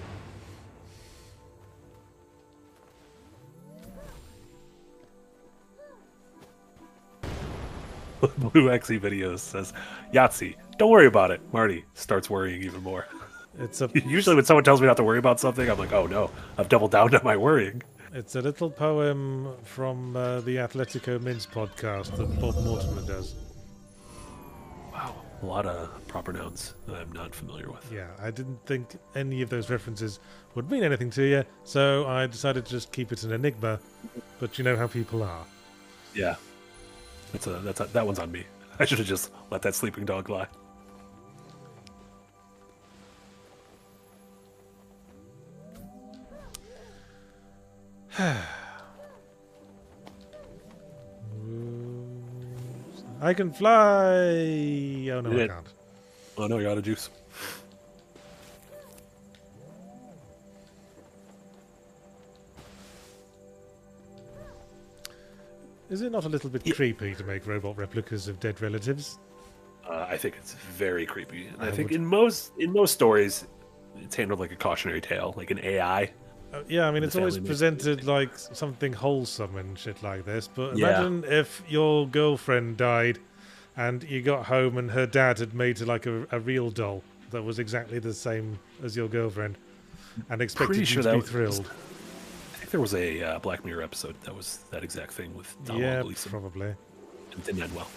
S1: Blue XE Videos says, Yahtzee, don't worry about it. Marty starts worrying even more. Usually when someone tells me not to worry about something, I'm like, oh no, I've doubled down on my worrying.
S2: It's a little poem from the Atletico Mints podcast that Bob Mortimer does.
S1: Wow, a lot of proper nouns that I'm not familiar with.
S2: Yeah, I didn't think any of those references would mean anything to you, so I decided to just keep it an enigma. But you know how people are.
S1: Yeah, that one's on me. I should have just let that sleeping dog lie.
S2: I can fly! Oh no, I can't.
S1: Oh no, you're out of juice.
S2: Is it not a little bit creepy to make robot replicas of dead relatives?
S1: I think it's very creepy. And I think in most stories, it's handled like a cautionary tale, like an AI.
S2: Yeah, I mean, it's always presented like something wholesome and shit like this, but imagine if your girlfriend died and you got home and her dad had made like a real doll that was exactly the same as your girlfriend and expected you to be thrilled.
S1: I think there was a Black Mirror episode that was that exact thing with Tom and Lisa.
S2: Probably.
S1: It didn't end well.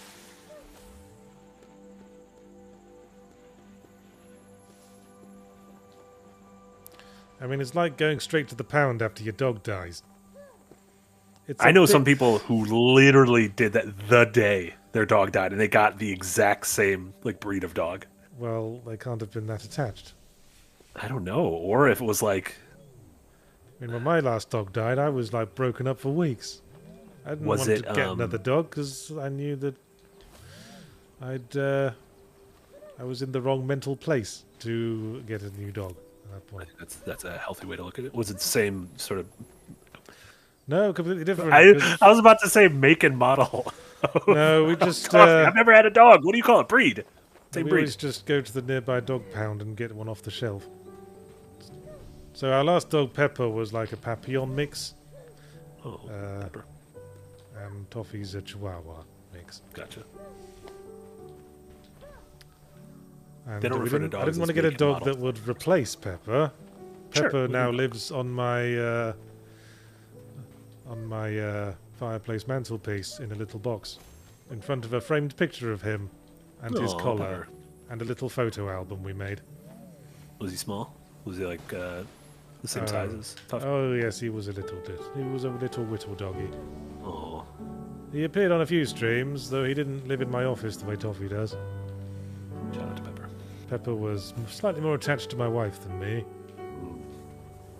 S2: I mean, it's like going straight to the pound after your dog dies.
S1: I know some people who literally did that the day their dog died, and they got the exact same like breed of dog.
S2: Well, they can't have been that attached.
S1: I don't know, or if it was like.
S2: I mean, when my last dog died, I was like broken up for weeks. I didn't want to get another dog because I knew that I was in the wrong mental place to get a new dog at that point.
S1: That's a healthy way to look at it. Was it the same sort of?
S2: No, completely different.
S1: I was about to say make and model.
S2: No, we just.
S1: I've never had a dog. What do you call it? Breed. Same
S2: We
S1: breed.
S2: always just go to the nearby dog pound and get one off the shelf. So our last dog, Pepper, was like a Papillon mix.
S1: Oh, Pepper.
S2: And Toffee's a Chihuahua mix.
S1: Gotcha.
S2: And
S1: They don't refer to
S2: I
S1: dogs
S2: didn't want to
S1: as
S2: get a
S1: make and
S2: dog
S1: model.
S2: that would replace Pepper.
S1: Sure,
S2: Pepper
S1: we
S2: now
S1: can-
S2: lives on my fireplace mantelpiece in a little box, in front of a framed picture of him and his
S1: Aw,
S2: collar,
S1: Pepper.
S2: and a little photo album we made.
S1: Was he small? Was he like the same size as Tuffy?
S2: Oh yes, he was a little bit. He was a little whittle doggy.
S1: Oh,
S2: He appeared on a few streams, though he didn't live in my office the way Toffee does.
S1: shout out to Pepper.
S2: Pepper was slightly more attached to my wife than me.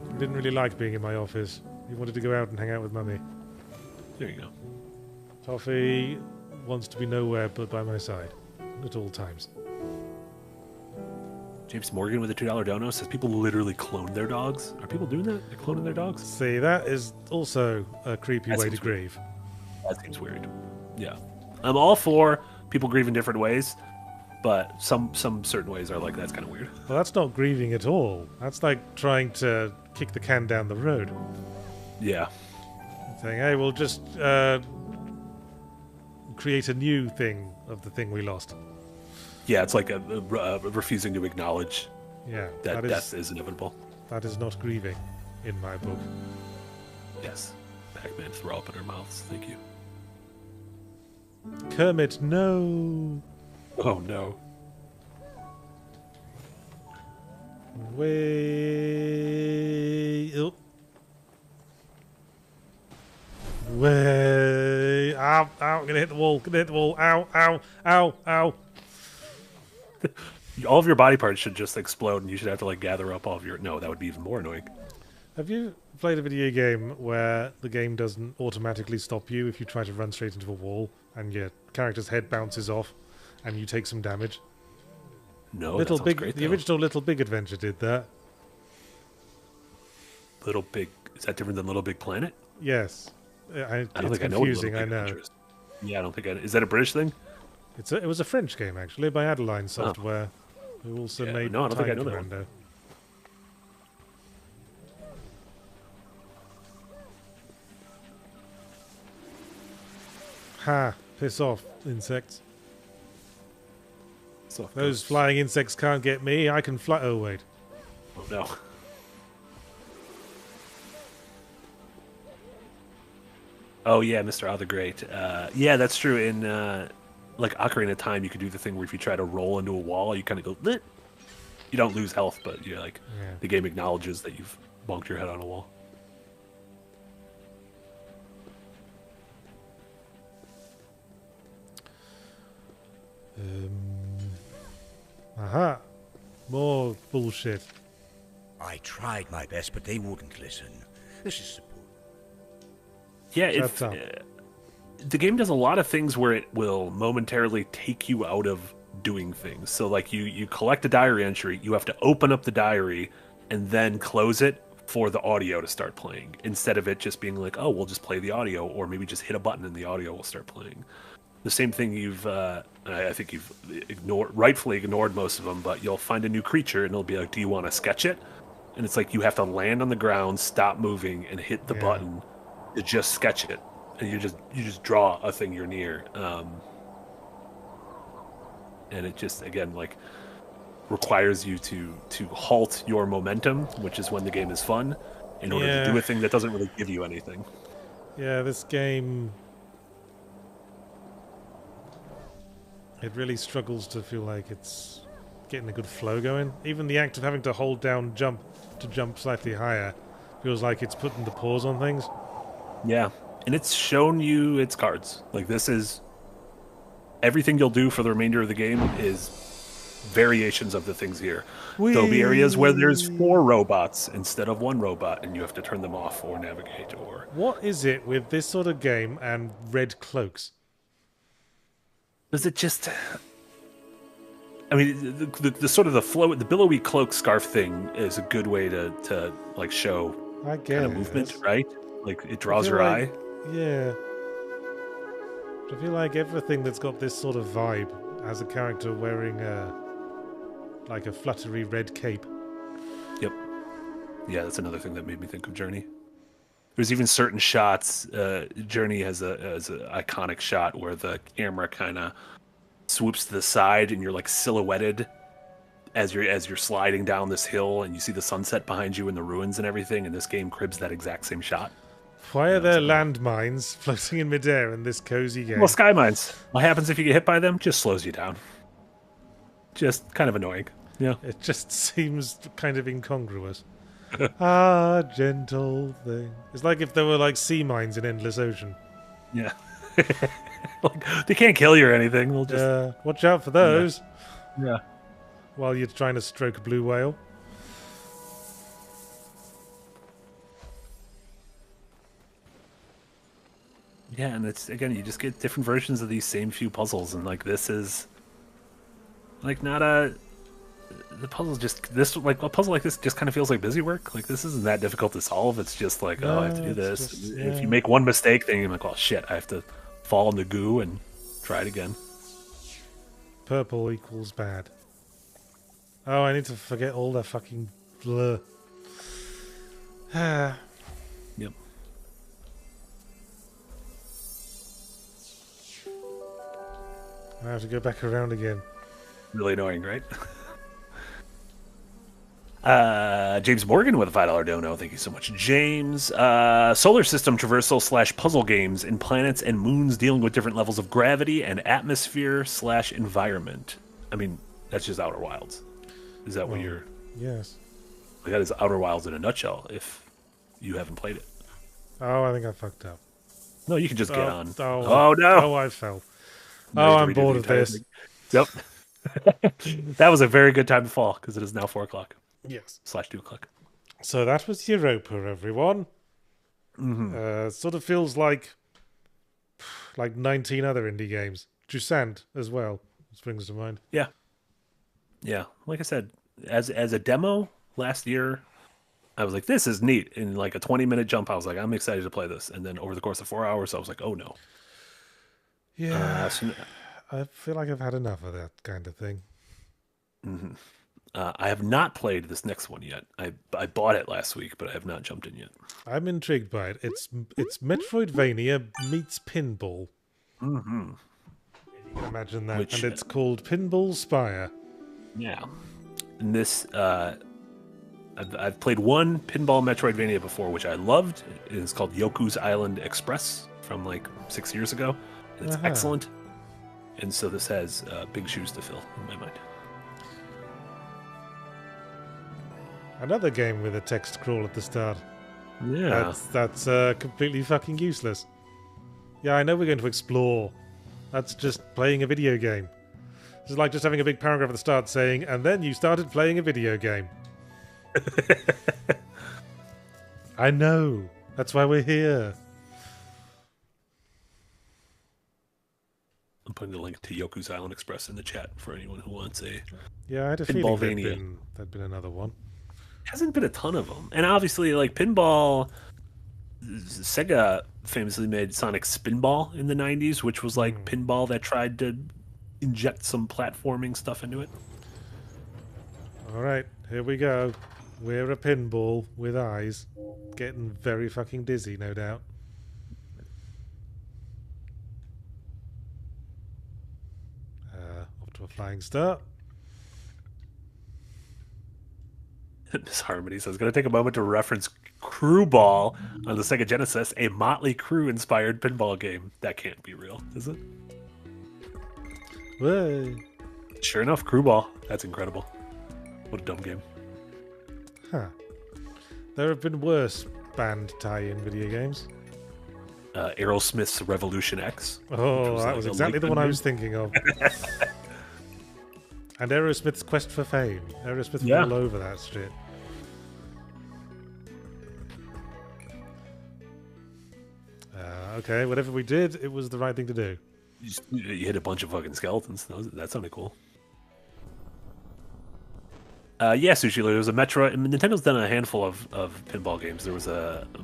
S2: He didn't really like being in my office. He wanted to go out and hang out with Mummy.
S1: There you go.
S2: Toffee wants to be nowhere but by my side at all times.
S1: James Morgan with a $2 dono says people literally clone their dogs. Are people doing that? They're cloning their dogs?
S2: See, that is also a creepy
S1: That
S2: way to
S1: seems weird.
S2: grieve.
S1: That seems weird. Yeah, I'm all for people grieve in different ways, but some certain ways are like that's kind of weird.
S2: Well, that's not grieving at all. That's like trying to kick the can down the road.
S1: Yeah,
S2: Saying, hey, we'll just create a new thing of the thing we lost.
S1: yeah, it's like refusing to acknowledge
S2: Yeah,
S1: that death is inevitable.
S2: that is not grieving in my book.
S1: Yes, Pac-Man throw up in our mouths. Thank you.
S2: Kermit, no!
S1: Oh no.
S2: Way... Oh. Way... Ow, ow, I'm gonna hit the wall, ow, ow, ow, ow.
S1: All of your body parts should just explode, and you should have to like gather up all of your. No, that would be even more annoying.
S2: Have you played a video game where the game doesn't automatically stop you if you try to run straight into a wall and your character's head bounces off and you take some damage?
S1: No,
S2: Little
S1: that sounds
S2: Big,
S1: great,
S2: the
S1: though.
S2: original Little Big Adventure did that.
S1: Little Big. Is that different than Little Big Planet?
S2: Yes,
S1: I don't
S2: it's
S1: think I know. What Little
S2: confusing.
S1: Big
S2: I know.
S1: Adventure is. Yeah, I don't think I. Is that a British thing?
S2: It was a French game actually by Adeline Software, who also
S1: Yeah,
S2: made
S1: no, I don't think I
S2: Time
S1: know that one.
S2: Commando. Ha! Piss off, insects.
S1: So
S2: Those flying insects can't get me. I can fly. Oh wait.
S1: Oh no. Oh yeah, Mr. Ah the Great. Yeah, that's true. In like Ocarina of Time, you could do the thing where if you try to roll into a wall, you kind of go. Bleh. You don't lose health, but you're like
S2: Yeah.
S1: the game acknowledges that you've bonked your head on a wall.
S2: Aha! More bullshit.
S4: I tried my best, but they wouldn't listen. This is support.
S1: Yeah,
S2: Shut up.
S1: The game does a lot of things where it will momentarily take you out of doing things. So, like, you collect a diary entry, you have to open up the diary and then close it for the audio to start playing, instead of it just being like, oh, we'll just play the audio, or maybe just hit a button and the audio will start playing. The same thing I think you've rightfully ignored most of them, but you'll find a new creature and it'll be like, do you want to sketch it? And it's like you have to land on the ground, stop moving, and hit the
S2: Yeah.
S1: button to just sketch it. And you just draw a thing you're near. And it just, again, like, requires you to halt your momentum, which is when the game is fun, in order
S2: Yeah.
S1: to do a thing that doesn't really give you anything.
S2: Yeah, this game... It really struggles to feel like it's getting a good flow going. Even the act of having to hold down jump to jump slightly higher feels like it's putting the pause on things.
S1: Yeah, and it's shown you its cards. Like, this is... Everything you'll do for the remainder of the game is variations of the things here. There'll be areas where there's 4 robots instead of 1 robot, and you have to turn them off or navigate, or...
S2: What is it with this sort of game and red cloaks?
S1: Does it just... I mean, the sort of the flow, the billowy cloak scarf thing is a good way to like show
S2: I
S1: kind
S2: guess.
S1: of movement, right? Like it draws
S2: I
S1: your
S2: feel
S1: eye.
S2: like, yeah. I feel like everything that's got this sort of vibe has a character wearing like a fluttery red cape.
S1: Yep. Yeah, that's another thing that made me think of Journey. There's even certain shots. Journey has an iconic shot where the camera kind of swoops to the side, and you're like silhouetted as you're sliding down this hill, and you see the sunset behind you and the ruins and everything. And this game cribs that exact same shot.
S2: Why are there landmines floating in midair in this cozy game?
S1: Well, sky mines. What happens if you get hit by them? Just slows you down. Just kind of annoying. Yeah.
S2: It just seems kind of incongruous. Ah, gentle thing. It's like if there were like sea mines in Endless Ocean.
S1: Yeah. Like, they can't kill you or anything. They'll just
S2: Watch out for those.
S1: Yeah.
S2: While you're trying to stroke a blue whale.
S1: Yeah, and it's again, you just get different versions of these same few puzzles, and like this is like not the puzzle just this like a puzzle like this just kind of feels like busy work. Like this isn't that difficult to solve. It's just like, oh, I have to do this.
S2: Just,
S1: If you make one mistake, then you're like, oh shit, I have to fall in the goo and try it again.
S2: Purple equals bad. Oh, I need to forget all the fucking blur.
S1: Yep.
S2: I have to go back around again.
S1: Really annoying, right? James Morgan with a $5 dono. Thank you so much, James. Solar system traversal / puzzle games in planets and moons dealing with different levels of gravity and atmosphere / environment. I mean, that's just Outer Wilds. Is that what you're...
S2: Yes.
S1: Like, that is Outer Wilds in a nutshell, if you haven't played it.
S2: Oh, I think I fucked up.
S1: No, you can just get on.
S2: Oh,
S1: no!
S2: Oh, I fell. Oh, I'm bored of this.
S1: Yep. That was a very good time to fall, because it is now 4 o'clock.
S2: Yes.
S1: / 2 o'clock.
S2: So that was Europa, everyone. Sort of feels like 19 other indie games. Jusant as well, springs to mind.
S1: Yeah. Yeah. Like I said, as a demo last year, I was like, this is neat. In like a 20-minute jump, I was like, I'm excited to play this. And then over the course of 4 hours, I was like, oh no.
S2: Yeah. I feel like I've had enough of that kind of thing.
S1: I have not played this next one yet. I bought it last week, but I have not jumped in yet.
S2: I'm intrigued by it. It's Metroidvania meets pinball.
S1: Mm-hmm.
S2: You can imagine that. And it's called Pinball Spire.
S1: Yeah. And this, I've played one pinball Metroidvania before, which I loved. It's called Yoku's Island Express from like 6 years ago. And it's excellent. And so this has big shoes to fill in my mind.
S2: Another game with a text scroll at the start.
S1: Yeah.
S2: That's completely fucking useless. Yeah, I know we're going to explore. That's just playing a video game. It's like just having a big paragraph at the start saying, and then you started playing a video game. I know. That's why we're here.
S1: I'm putting the link to Yoku's Island Express in the chat for anyone who wants a...
S2: Yeah, I had a feeling there'd been another one.
S1: Hasn't been a ton of them. And obviously, like, pinball... Sega famously made Sonic Spinball in the 90s, which was like pinball that tried to inject some platforming stuff into it.
S2: Alright, here we go. We're a pinball with eyes. Getting very fucking dizzy, no doubt. Off to a flying start.
S1: Miss Harmony says, going to take a moment to reference Crew Ball on the Sega Genesis, a Motley Crue-inspired pinball game. That can't be real, is it?
S2: Whoa.
S1: Sure enough, Crew Ball. That's incredible. What a dumb game.
S2: Huh. There have been worse band tie-in video games.
S1: Aerosmith's Revolution X.
S2: Oh, that was exactly the one I was thinking of. And Aerosmith's Quest for Fame. Aerosmith was all over that shit. Okay, whatever we did, it was the right thing to do.
S1: You hit a bunch of fucking skeletons. That sounded cool. Yeah, Sushi. There was a Metroid. Nintendo's done a handful of pinball games. There was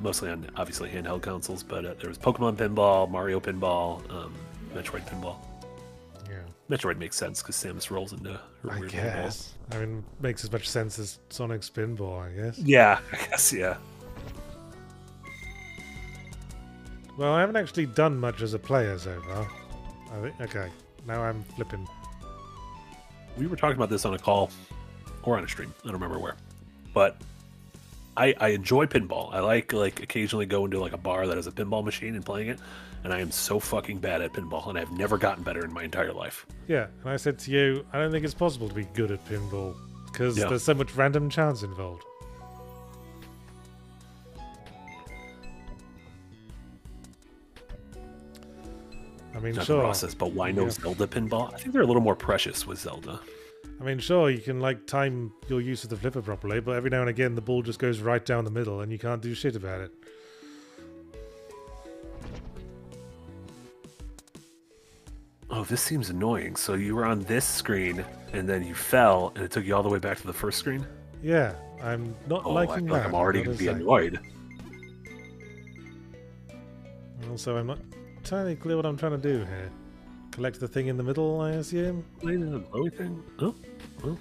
S1: mostly on obviously handheld consoles, but there was Pokemon Pinball, Mario Pinball, Metroid Pinball.
S2: Yeah.
S1: Metroid makes sense because Samus rolls into her
S2: I
S1: weird
S2: guess. I mean, makes as much sense as Sonic's Pinball, I guess.
S1: Yeah, I guess, yeah.
S2: Well, I haven't actually done much as a player so far. Okay, now I'm flipping.
S1: We were talking about this on a call or on a stream. I don't remember where. But I enjoy pinball. I like occasionally going to like a bar that has a pinball machine and playing it. And I am so fucking bad at pinball, and I've never gotten better in my entire life.
S2: Yeah, and I said to you, I don't think it's possible to be good at pinball because there's so much random chance involved. I mean,
S1: Not
S2: sure.
S1: process, but why no Zelda pinball? I think they're a little more precious with Zelda.
S2: I mean, sure, you can like time your use of the flipper properly, but every now and again the ball just goes right down the middle, and you can't do shit about it.
S1: Oh, this seems annoying. So you were on this screen, and then you fell, and it took you all the way back to the first screen?
S2: Yeah, I'm not liking
S1: I feel
S2: that.
S1: like I'm already going to be annoyed.
S2: Also, I'm not entirely clear what I'm trying to do here. Collect the thing in the middle, I assume?
S1: Thing? Oh, well.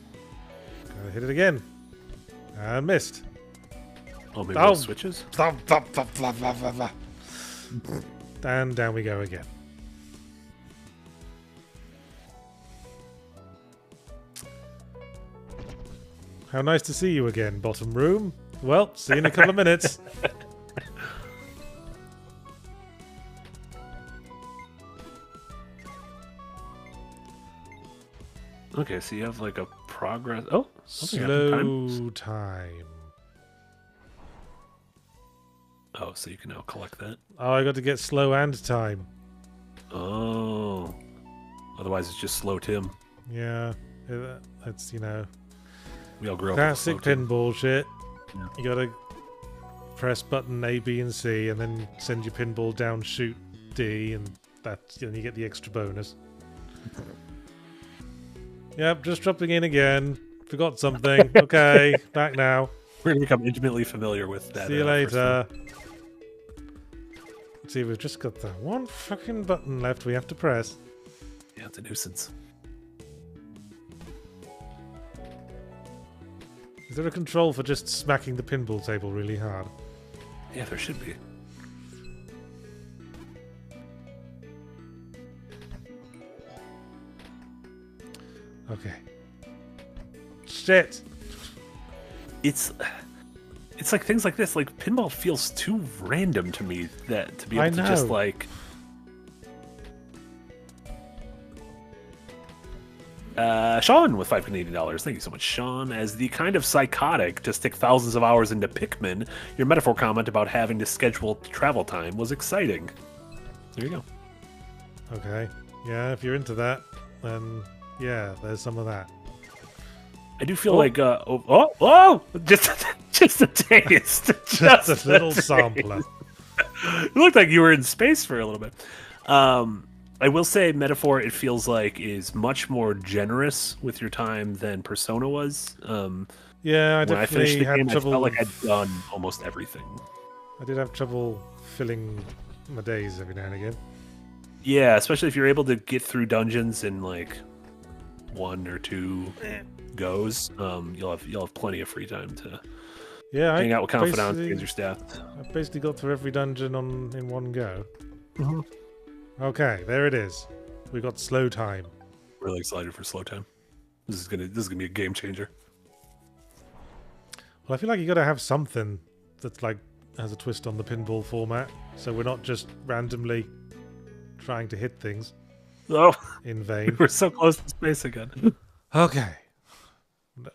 S2: Gotta hit it again. And missed.
S1: Oh, maybe those switches?
S2: And down we go again. How nice to see you again, bottom room. Well, see you in a couple of minutes.
S1: Okay, so you have like a progress. Oh,
S2: slow time.
S1: Oh, so you can now collect that.
S2: Oh, I got to get slow and time.
S1: Oh, otherwise it's just slow Tim.
S2: Yeah, that's
S1: we all grew up.
S2: Classic
S1: with slow
S2: pinball shit.
S1: Yeah.
S2: You gotta press button A, B, and C, and then send your pinball down, shoot D, and then you get the extra bonus. Yep, just dropping in again. Forgot something. Okay, back now.
S1: We're gonna become intimately familiar with that.
S2: See you later. See, we've just got the one fucking button left we have to press.
S1: Yeah, it's a nuisance.
S2: Is there a control for just smacking the pinball table really hard?
S1: Yeah, there should be.
S2: Okay. Shit.
S1: It's like things like this. Like pinball feels too random to me that to be able to just like. Sean with $5 Thank you so much, Sean. As the kind of psychotic to stick thousands of hours into Pikmin, your metaphor comment about having to schedule travel time was exciting. There you go.
S2: Okay. Yeah, if you're into that, then yeah, there's some of that.
S1: I do feel like just a taste,
S2: just a little sampler.
S1: It looked like you were in space for a little bit. I will say, Metaphor, it feels like is much more generous with your time than Persona was.
S2: Yeah, I definitely
S1: finished the
S2: had
S1: game,
S2: trouble.
S1: I felt like I'd done almost everything.
S2: I did have trouble filling my days every now and again.
S1: Yeah, especially if you're able to get through dungeons in like 1 or 2 goes. You'll have plenty of free time to hang out with confidants against your staff.
S2: I basically got through every dungeon in one go.
S1: Mm-hmm.
S2: Okay, there it is. We got slow time.
S1: Really excited for slow time. This is gonna be a game changer.
S2: Well, I feel like you got to have something that's like has a twist on the pinball format, so we're not just randomly trying to hit things.
S1: Oh,
S2: in vain.
S1: We're so close to space again.
S2: Okay.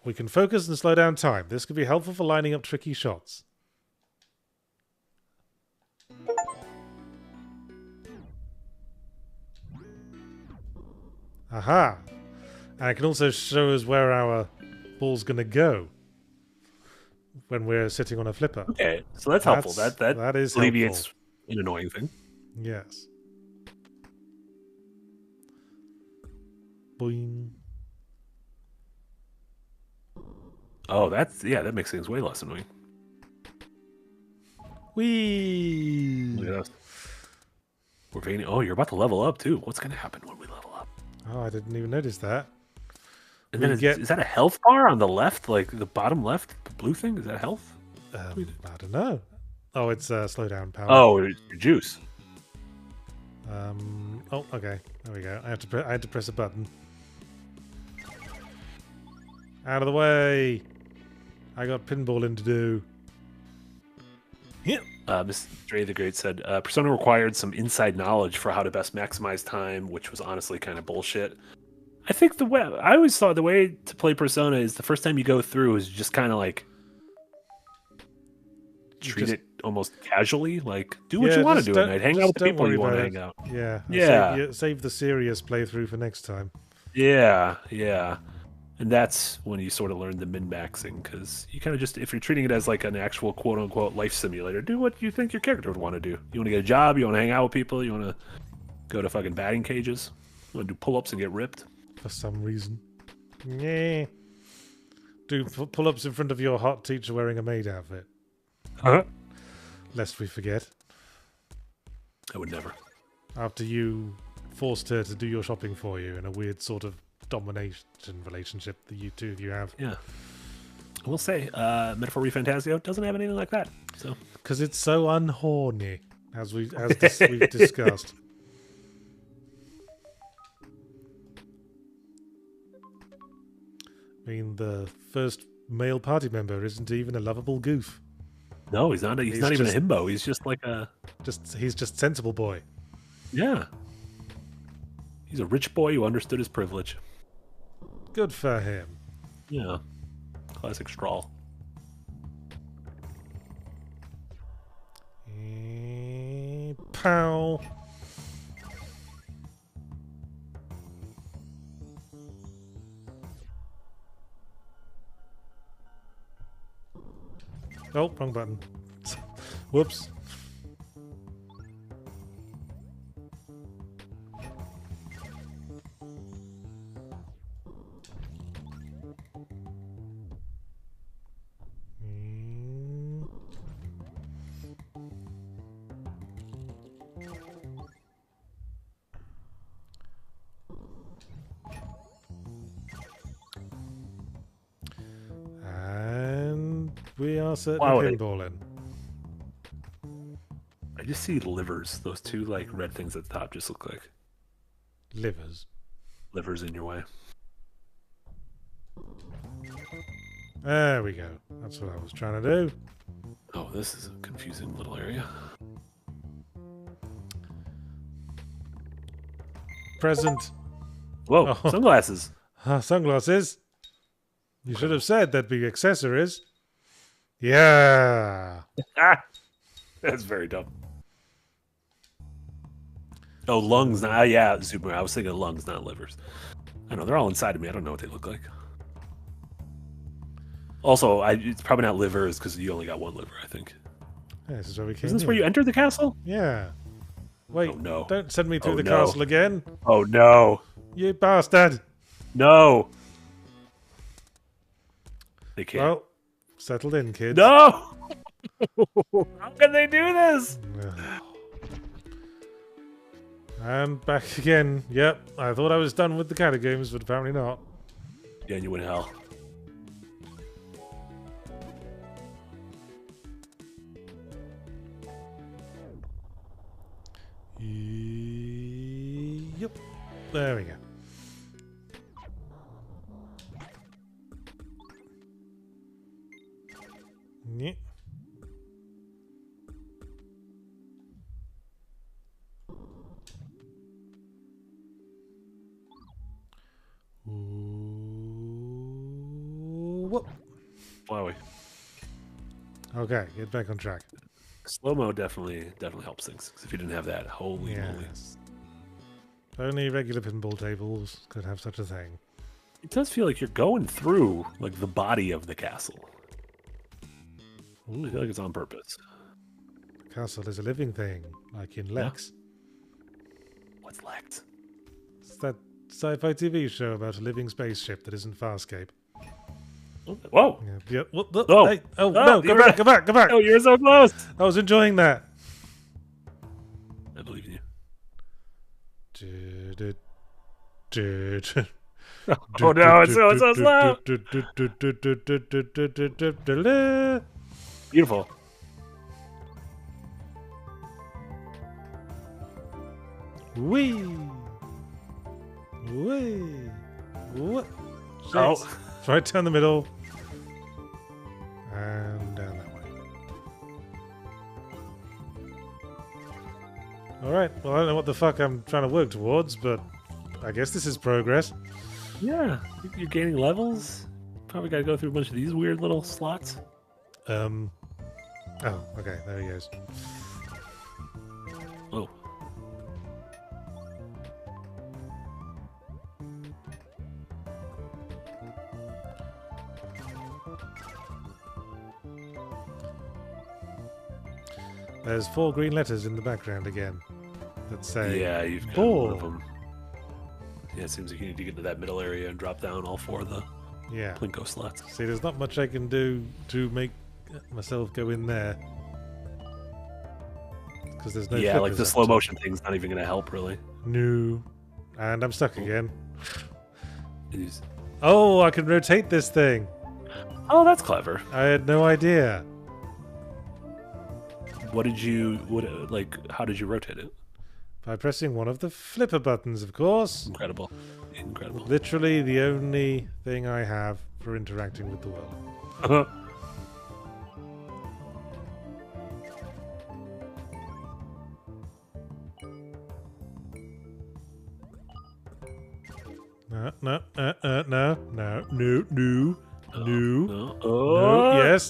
S2: We can focus and slow down time. This could be helpful for lining up tricky shots. Aha! And it can also show us where our ball's going to go when we're sitting on a flipper.
S1: Okay, so that's helpful. That
S2: is
S1: alleviates
S2: helpful.
S1: An annoying thing.
S2: Yes. Boing.
S1: Oh, that makes things way less annoying.
S2: Whee!
S1: Look at us. We're gaining. Oh, you're about to level up too. What's gonna happen when we level up?
S2: Oh, I didn't even notice that.
S1: And then is that a health bar on the left, like the bottom left, the blue thing? Is that health?
S2: I don't know. Oh, it's slow down power.
S1: Oh, it's your juice.
S2: Oh, okay. There we go. I had to press a button. Out of the way. I got pinballing to do.
S1: Yeah. Miss Dre the Great said, Persona required some inside knowledge for how to best maximize time, which was honestly kind of bullshit. I think I always thought the way to play Persona is the first time you go through is just kind of like treat it almost casually, like do what you want to do at night, hang out with the people you want to hang out.
S2: Yeah. Save the serious playthrough for next time.
S1: Yeah. And that's when you sort of learn the min-maxing, because you kind of just, if you're treating it as like an actual quote-unquote life simulator, do what you think your character would want to do. You want to get a job, you want to hang out with people, you want to go to fucking batting cages, you want to do pull-ups and get ripped.
S2: For some reason. Yeah. Do pull-ups in front of your hot teacher wearing a maid outfit. Lest we forget.
S1: I would never.
S2: After you forced her to do your shopping for you in a weird sort of domination relationship that you two of you have.
S1: Yeah. I will say, Metaphor Refantasio doesn't have anything like that. So
S2: because it's so unhorny, as we've discussed. I mean, the first male party member isn't even a lovable goof.
S1: No, he's not. He's not even a himbo. He's just like a.
S2: He's just sensible boy.
S1: Yeah. He's a rich boy who understood his privilege.
S2: Good for him.
S1: Yeah. Classic Strahl.
S2: Pow. Oh, wrong button. Whoops. We are certainly pinballing.
S1: I just see livers. Those two like red things at the top just look like
S2: livers.
S1: Livers in your way.
S2: There we go. That's what I was trying to do.
S1: Oh, this is a confusing little area.
S2: Present.
S1: Whoa, oh. Sunglasses.
S2: Sunglasses. You should have said that'd be accessories. Yeah.
S1: That's very dumb. Oh, lungs. Yeah, super. I was thinking lungs, not livers. I know, they're all inside of me. I don't know what they look like. Also, it's probably not livers because you only got one liver, I think.
S2: Yeah, this is where we came.
S1: Isn't this where you entered the castle?
S2: Yeah. Wait,
S1: oh, no.
S2: Don't send me through the castle again.
S1: Oh, no.
S2: You bastard.
S1: No. They can't.
S2: Well, settled in, kids.
S1: No! How can they do this?
S2: And back again. Yep, I thought I was done with the catacombs, but apparently not.
S1: Yeah, you went to hell.
S2: Yep. There we go. Yeah. Whoop.
S1: Wowie.
S2: Okay, get back on track.
S1: Slow-mo definitely helps things. Because if you didn't have that, holy moly.
S2: Only regular pinball tables could have such a thing.
S1: It does feel like you're going through like the body of the castle. Ooh, I feel like it's on purpose.
S2: The castle is a living thing, like in Lex.
S1: Yeah. What's Lex?
S2: It's that sci-fi TV show about a living spaceship that isn't Farscape.
S1: Whoa!
S2: Yeah. What the?
S1: Oh.
S2: Hey, oh,
S1: Oh,
S2: no! Go
S1: you're
S2: back!
S1: right.
S2: Go back! Go back!
S1: Oh, you're so close.
S2: I was enjoying that.
S1: I believe in you. Oh no, it's so slow. Beautiful.
S2: Wee! Wee! What?
S1: Oh.
S2: It's right down the middle. And down that way. Alright, well, I don't know what the fuck I'm trying to work towards, but I guess this is progress.
S1: Yeah, you're gaining levels. Probably got to go through a bunch of these weird little slots.
S2: Oh, okay, there he goes.
S1: Oh.
S2: There's 4 green letters in the background again that say
S1: Yeah, you've got
S2: ball.
S1: one of them. Yeah, it seems like you need to get into that middle area and drop down all 4 of the
S2: Yeah.
S1: Plinko slots.
S2: See, there's not much I can do to make myself go in there. Because there's no
S1: Yeah, like
S2: flippers
S1: the
S2: up
S1: slow
S2: top.
S1: motion thing's not even going to help, really.
S2: No. And I'm stuck again.
S1: It's-
S2: Oh, I can rotate this thing.
S1: Oh, that's clever.
S2: I had no idea.
S1: How did you rotate it?
S2: By pressing one of the flipper buttons, of course.
S1: Incredible. Incredible.
S2: Literally the only thing I have for interacting with the world. No.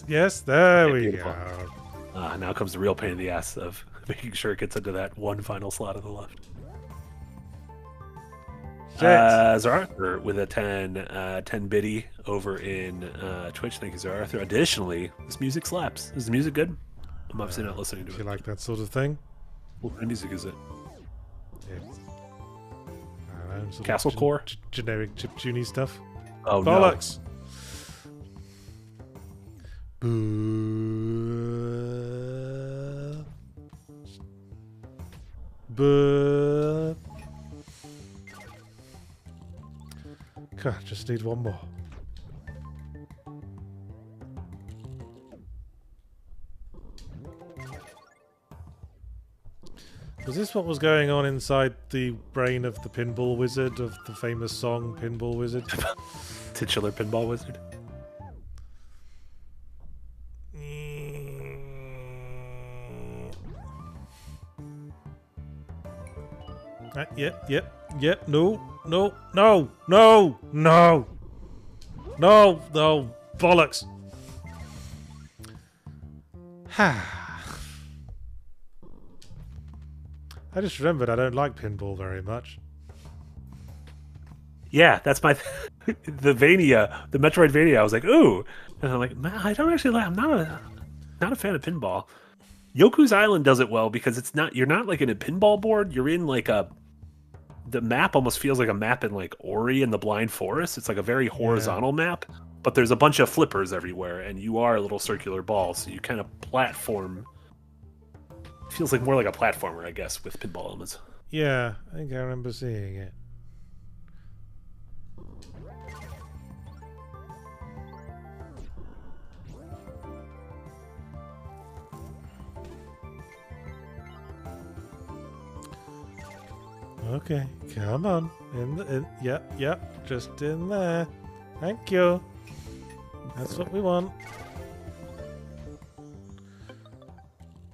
S2: Yes, there we
S1: beautiful.
S2: go.
S1: Now comes the real pain in the ass of making sure it gets into that one final slot on the left. Zararthur with a 10 biddy over in Twitch. Thank you, Zararthur. Additionally, this music slaps. Is the music good? I'm obviously not listening to
S2: Do
S1: it.
S2: you like that sort of thing?
S1: What kind of music is it?
S2: It's, I don't know, sort of
S1: Castle Core?
S2: generic chiptune stuff.
S1: Oh,
S2: Bollocks! God, just need one more. Was this what was going on inside the brain of the pinball wizard of the famous song Pinball Wizard?
S1: Titular Pinball Wizard?
S2: Yep. No, bollocks. I just remembered I don't like pinball very much.
S1: Yeah, that's my the Metroidvania. I was like, ooh, and I'm like, man, I don't actually like. I'm not a fan of pinball. Yoku's Island does it well because you're not like in a pinball board. You're in like the map almost feels like a map in like Ori and the Blind Forest. It's like a very horizontal map, but there's a bunch of flippers everywhere, and you are a little circular ball, so you kind of platform. It feels like more like a platformer, I guess, with pinball elements.
S2: Yeah, I think I remember seeing it. Okay, come on. Yep, just in there. Thank you. That's what we want.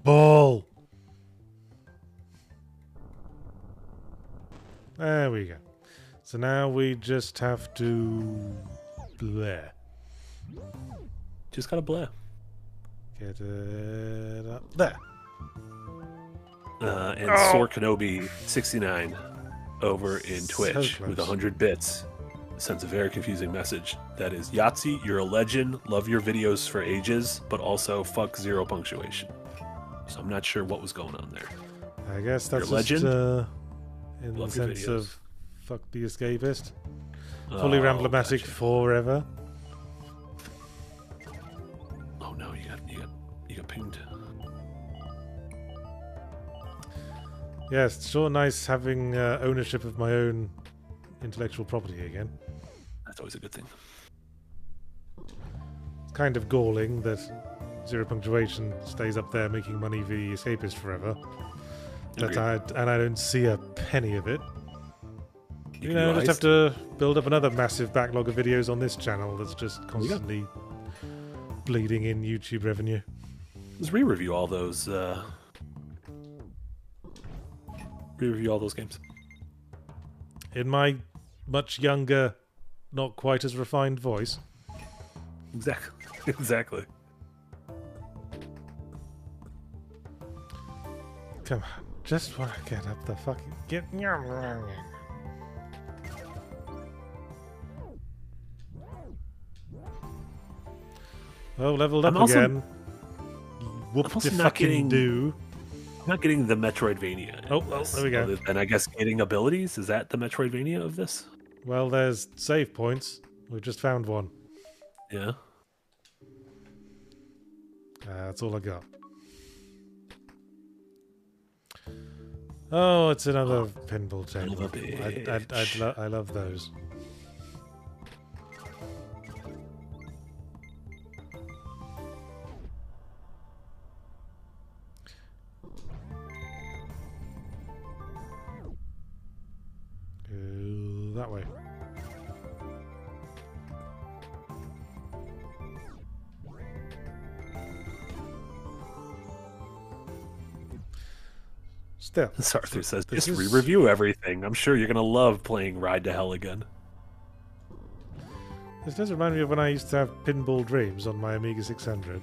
S2: Ball. There we go. So now we just have to bleh.
S1: Just gotta bleh.
S2: Get it up there.
S1: And Sor Kenobi 69 over in Twitch
S2: close.
S1: with 100 bits sends a very confusing message. That is, Yahtzee, you're a legend. Love your videos for ages, but also fuck 0 punctuation. So I'm not sure what was going on there.
S2: I guess that's
S1: You're a
S2: just
S1: legend.
S2: in the
S1: Love your
S2: sense
S1: videos.
S2: of fuck the escapist. Fully Rambl-o-matic
S1: gotcha.
S2: forever.
S1: pinged.
S2: Yeah, it's sure nice having ownership of my own intellectual property again.
S1: That's always a good thing.
S2: It's kind of galling that Zero Punctuation stays up there making money for the escapist forever. And I don't see a penny of it. You know, I just have to build up another massive backlog of videos on this channel that's just constantly bleeding in YouTube revenue.
S1: Let's re-review all those. Re-review all those games.
S2: In my much younger, not quite as refined voice.
S1: Exactly. Exactly.
S2: Come on, just want to get up the fucking get. Oh, leveled up again. Whoop the fucking do.
S1: Not getting the Metroidvania.
S2: Oh, there we go.
S1: And I guess getting abilities, is that the Metroidvania of this?
S2: Well, there's save points. We've just found one.
S1: Yeah.
S2: That's all I got. Oh, it's another pinball table. I love those. That way. Still.
S1: Arthur says, just re-review everything. I'm sure you're going to love playing Ride to Hell again.
S2: This does remind me of when I used to have Pinball Dreams on my Amiga 600.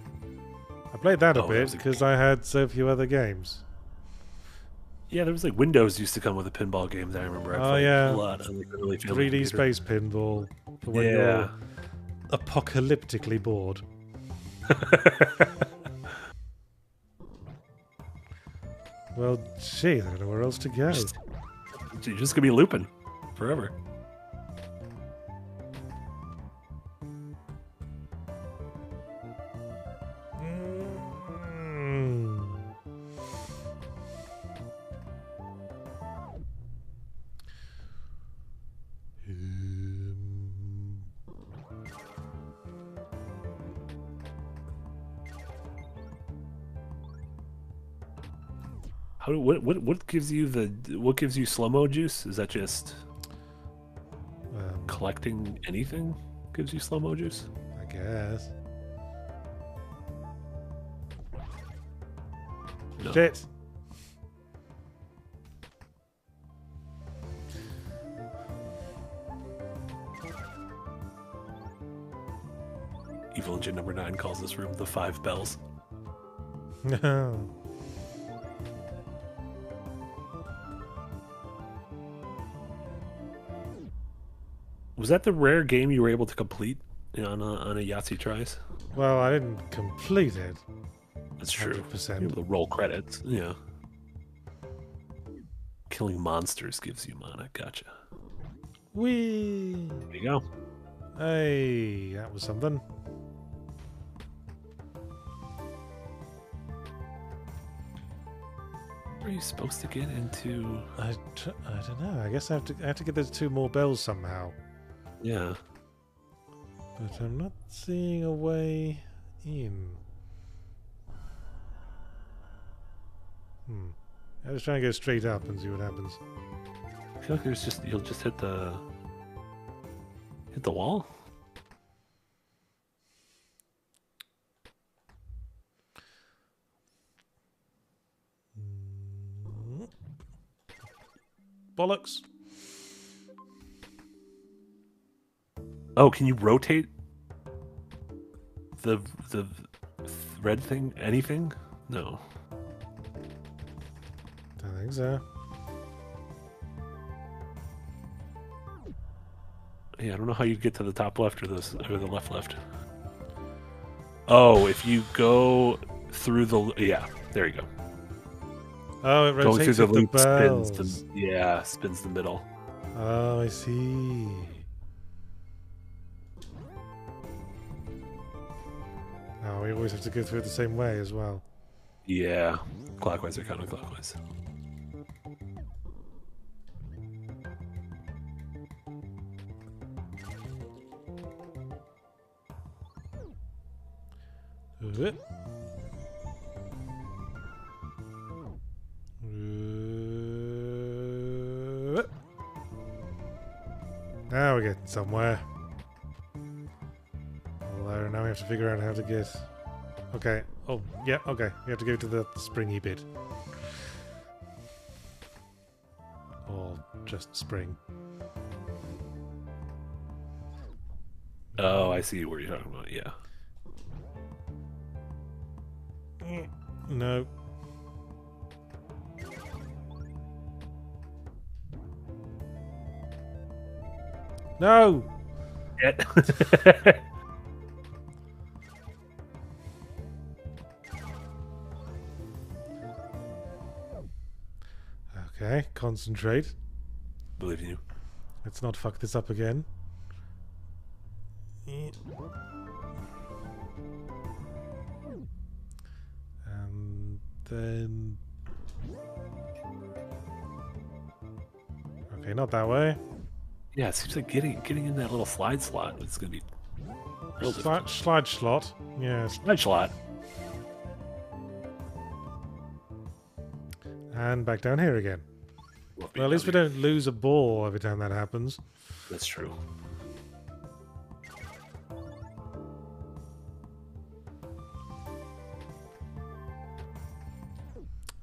S2: I played that a bit because I had so few other games.
S1: Yeah, there was like Windows used to come with the pinball games. I remember. I played a lot. I really
S2: 3D Space Pinball. For when you're apocalyptically bored. Well, gee, I don't know where else to go.
S1: You're just gonna be looping forever. What gives you slow-mo juice? Is that just collecting anything gives you slow-mo juice?
S2: I guess. No. Shit.
S1: Evil Engine number 9 calls this room the 5 bells.
S2: No.
S1: Was that the rare game you were able to complete on a Yahtzee tries?
S2: Well, I didn't complete it.
S1: That's true.
S2: 100%.
S1: You're able to roll credits. Yeah. Killing monsters gives you mana. Gotcha.
S2: Whee!
S1: There you go.
S2: Hey, that was something.
S1: Are you supposed to get into?
S2: I don't know. I guess I have to get those 2 more bells somehow.
S1: Yeah.
S2: But I'm not seeing a way in. I was trying to go straight up and see what happens.
S1: I feel like you'll just hit the wall.
S2: Bollocks.
S1: Oh, can you rotate the red thing? Anything? No.
S2: Don't think so.
S1: Yeah, I don't know how you get to the top left or the left. Oh, if you go through the there you go.
S2: Oh, it rotates
S1: going through the loop
S2: bells.
S1: spins the middle.
S2: Oh, I see. Now Oh, we always have to go through it the same way as well.
S1: Yeah, clockwise or counterclockwise.
S2: Now we're getting somewhere. Although now we have to figure out how to get... Okay. Oh, yeah, okay. We have to go to the springy bit. Or just spring.
S1: Oh, I see what you're talking about, yeah.
S2: No. No! Okay, concentrate.
S1: Believe in you.
S2: Let's not fuck this up again. And then... Okay, not that way.
S1: Yeah, it seems like getting in that little slide slot is going to be real difficult.
S2: Slide slot. Yes.
S1: Slide slot.
S2: And back down here again. Well, at least we don't lose a ball every time that happens.
S1: That's true.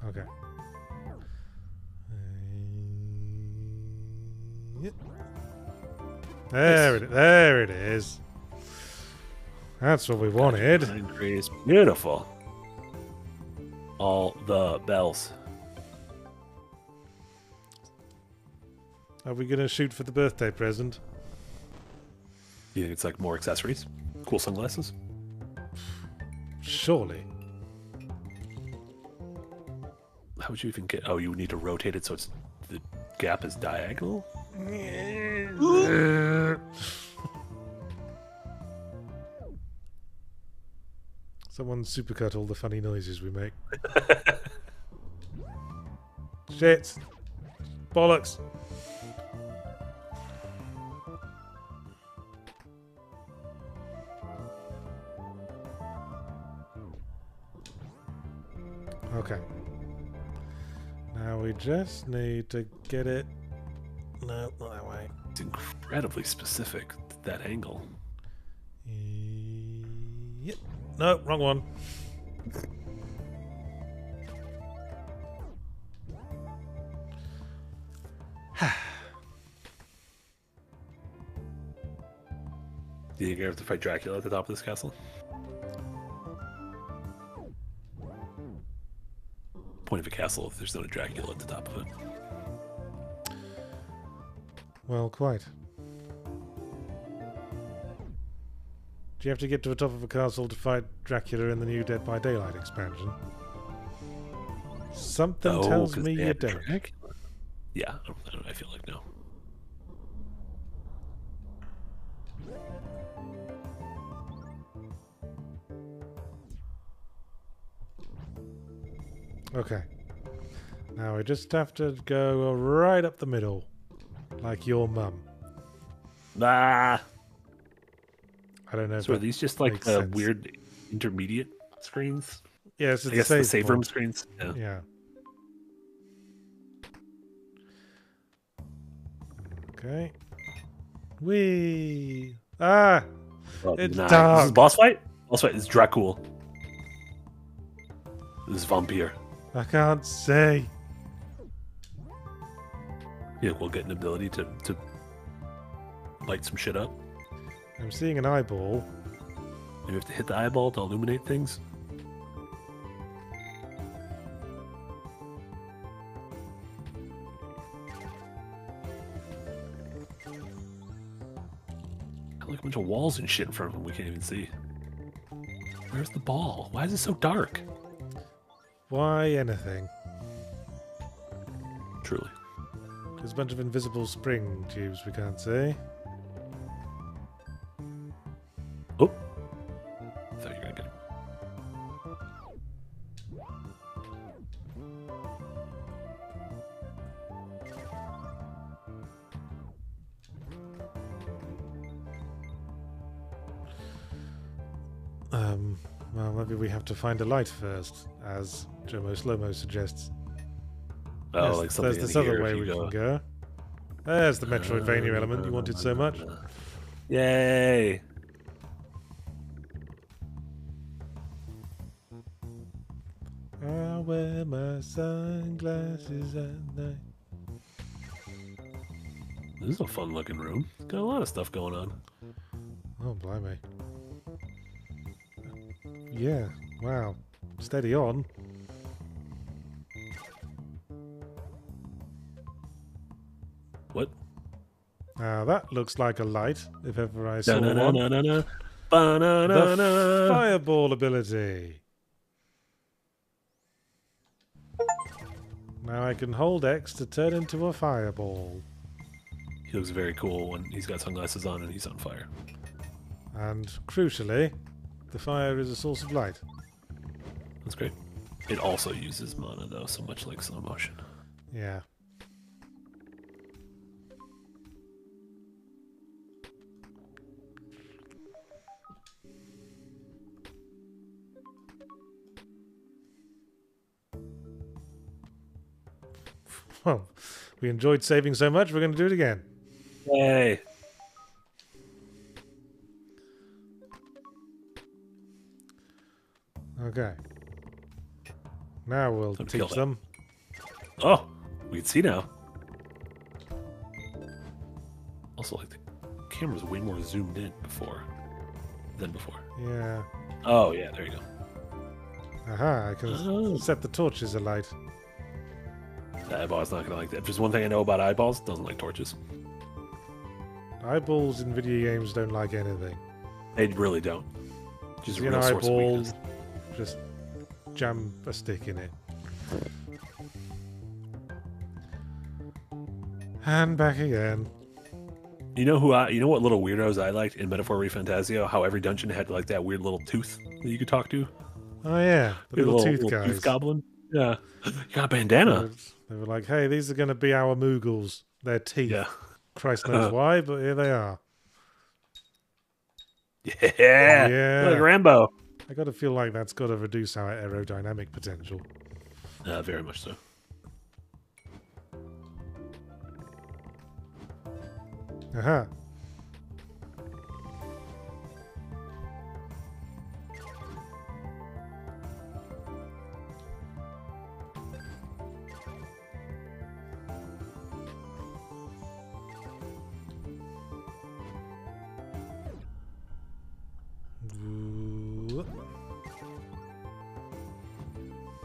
S2: Okay. There it is. That's what we wanted.
S1: Increase. Beautiful. All the bells.
S2: Are we going to shoot for the birthday present?
S1: You think it's like more accessories? Cool sunglasses?
S2: Surely.
S1: How would you even get... Oh, you would need to rotate it so it's the gap is diagonal?
S2: Someone supercut all the funny noises we make. Shit. Bollocks. Okay. Now we just need to get it... No, not that way.
S1: It's incredibly specific, that angle.
S2: Yep. No, wrong one.
S1: Do you think you have to fight Dracula at the top of this castle? Point of a castle if there's not a Dracula at the top of it.
S2: Well, quite. Do you have to get to the top of a castle to fight Dracula in the new Dead by Daylight expansion? Something tells me you don't.
S1: Dracula? Yeah, I feel like no.
S2: Okay. Now we just have to go right up the middle. Like your mum.
S1: Ah!
S2: I don't know.
S1: So are these just like weird intermediate screens?
S2: Yeah, it's
S1: I guess the save room screens. Yeah.
S2: Yeah. Okay. Whee! Ah!
S1: Well,
S2: It's
S1: nice.
S2: dark.
S1: This is boss fight? Boss fight is Dracul. This is Vampire.
S2: I can't say.
S1: Yeah, we'll get an ability to light some shit up.
S2: I'm seeing an eyeball.
S1: You have to hit the eyeball to illuminate things. Got like a bunch of walls and shit in front of them we can't even see. Where's the ball? Why is it so dark?
S2: Why anything?
S1: Truly.
S2: There's a bunch of invisible spring tubes we can't see.
S1: Oh! I thought you were gonna get
S2: Well, maybe we have to find a light first, as Jomo Slomo suggests.
S1: Oh,
S2: Yes,
S1: like something
S2: there's
S1: in
S2: this
S1: here
S2: other
S1: if
S2: way
S1: you
S2: we
S1: go.
S2: can go. There's the Metroidvania element you wanted so much.
S1: Yay!
S2: I wear my sunglasses at night.
S1: This is a fun looking room. It's got a lot of stuff going on.
S2: Oh, blimey. Yeah, wow. Steady on.
S1: What?
S2: Now that looks like a light, if ever I saw one.
S1: Da-na-na-na-na-na.
S2: The
S1: Ba-na-na-na.
S2: fireball ability. Now I can hold X to turn into a fireball.
S1: He looks very cool when he's got sunglasses on and he's on fire.
S2: And crucially, the fire is a source of light.
S1: That's great. It also uses mana though, so much like slow motion.
S2: Yeah. Well, we enjoyed saving so much, we're going to do it again.
S1: Yay!
S2: Okay. Now we'll
S1: Time to kill
S2: teach
S1: that.
S2: them.
S1: Oh, we can see now. Also, like the camera's way more zoomed in than before.
S2: Yeah.
S1: Oh yeah, there you go.
S2: Aha, I can
S1: Oh.
S2: set the torches alight.
S1: The eyeball's not gonna like that. If there's one thing I know about eyeballs, doesn't like torches.
S2: Eyeballs in video games don't like anything.
S1: They really don't. Just a
S2: See an
S1: real source of
S2: eyeball,
S1: weakness.
S2: just jam a stick in it. And back again.
S1: You know what little weirdos I liked in Metaphor Refantasio? How every dungeon had like that weird little tooth that you could talk to.
S2: Oh yeah, the little tooth guys.
S1: Tooth goblin. Yeah, you got a bandana.
S2: They were like, hey, these are going to be our Moogles. Their teeth.
S1: Yeah,
S2: Christ knows why, but here they are.
S1: yeah,
S2: Yeah.
S1: like Rambo.
S2: I got to feel like that's got to reduce our aerodynamic potential.
S1: Very much so.
S2: Aha.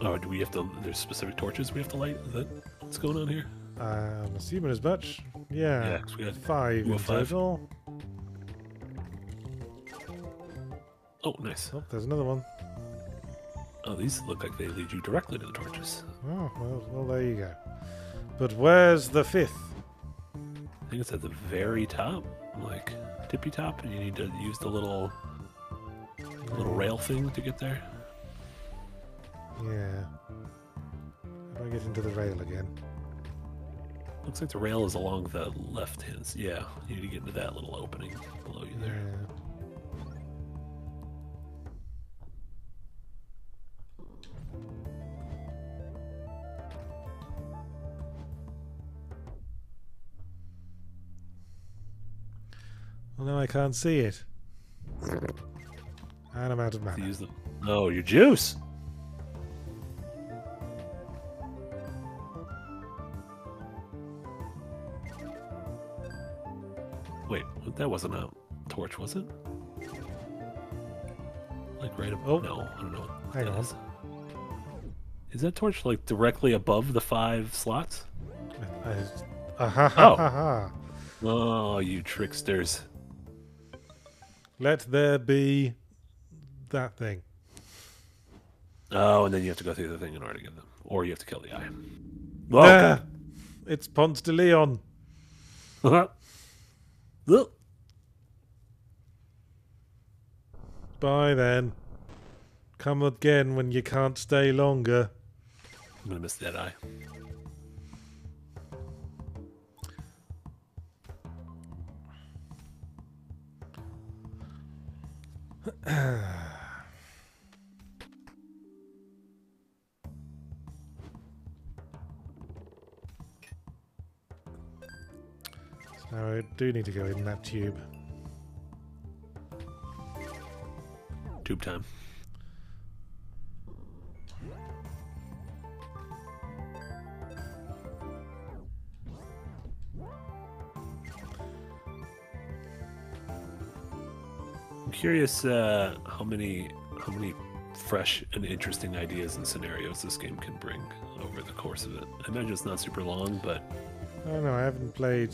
S1: Oh, do we have to? There's specific torches we have to light. Is that what's going on here?
S2: I'm assuming as much. Yeah.
S1: Yeah, 'cause we had
S2: 5
S1: we
S2: in
S1: have 5.
S2: total.
S1: Oh, nice.
S2: Oh, there's another one.
S1: Oh, these look like they lead you directly to the torches.
S2: Oh, well, there you go. But where's the 5th?
S1: I think it's at the very top, like tippy top, and you need to use the little rail thing to get there.
S2: Yeah. How do I get into the rail again?
S1: Looks like the rail is along the left hand. Yeah, you need to get into that little opening below you there.
S2: Yeah. Well, now I can't see it. And I'm out of
S1: To
S2: mana.
S1: use the your juice. Wait, that wasn't a torch, was it? Like right above?
S2: Oh.
S1: No, I don't know. What
S2: Hang
S1: that
S2: on.
S1: Is that torch like directly above the 5 slots?
S2: Ha ha ha
S1: Oh.
S2: ha.
S1: Oh, you tricksters.
S2: Let there be that thing.
S1: Oh, and then you have to go through the thing in order to get them. Or you have to kill the eye.
S2: Ah, it's Ponce de Leon.
S1: Oh, Look.
S2: Bye then. Come again when you can't stay longer.
S1: I'm gonna miss that eye.
S2: Now I do need to go in that tube.
S1: Tube time. I'm curious how many fresh and interesting ideas and scenarios this game can bring over the course of it. I imagine it's not super long, but
S2: I don't know, I haven't played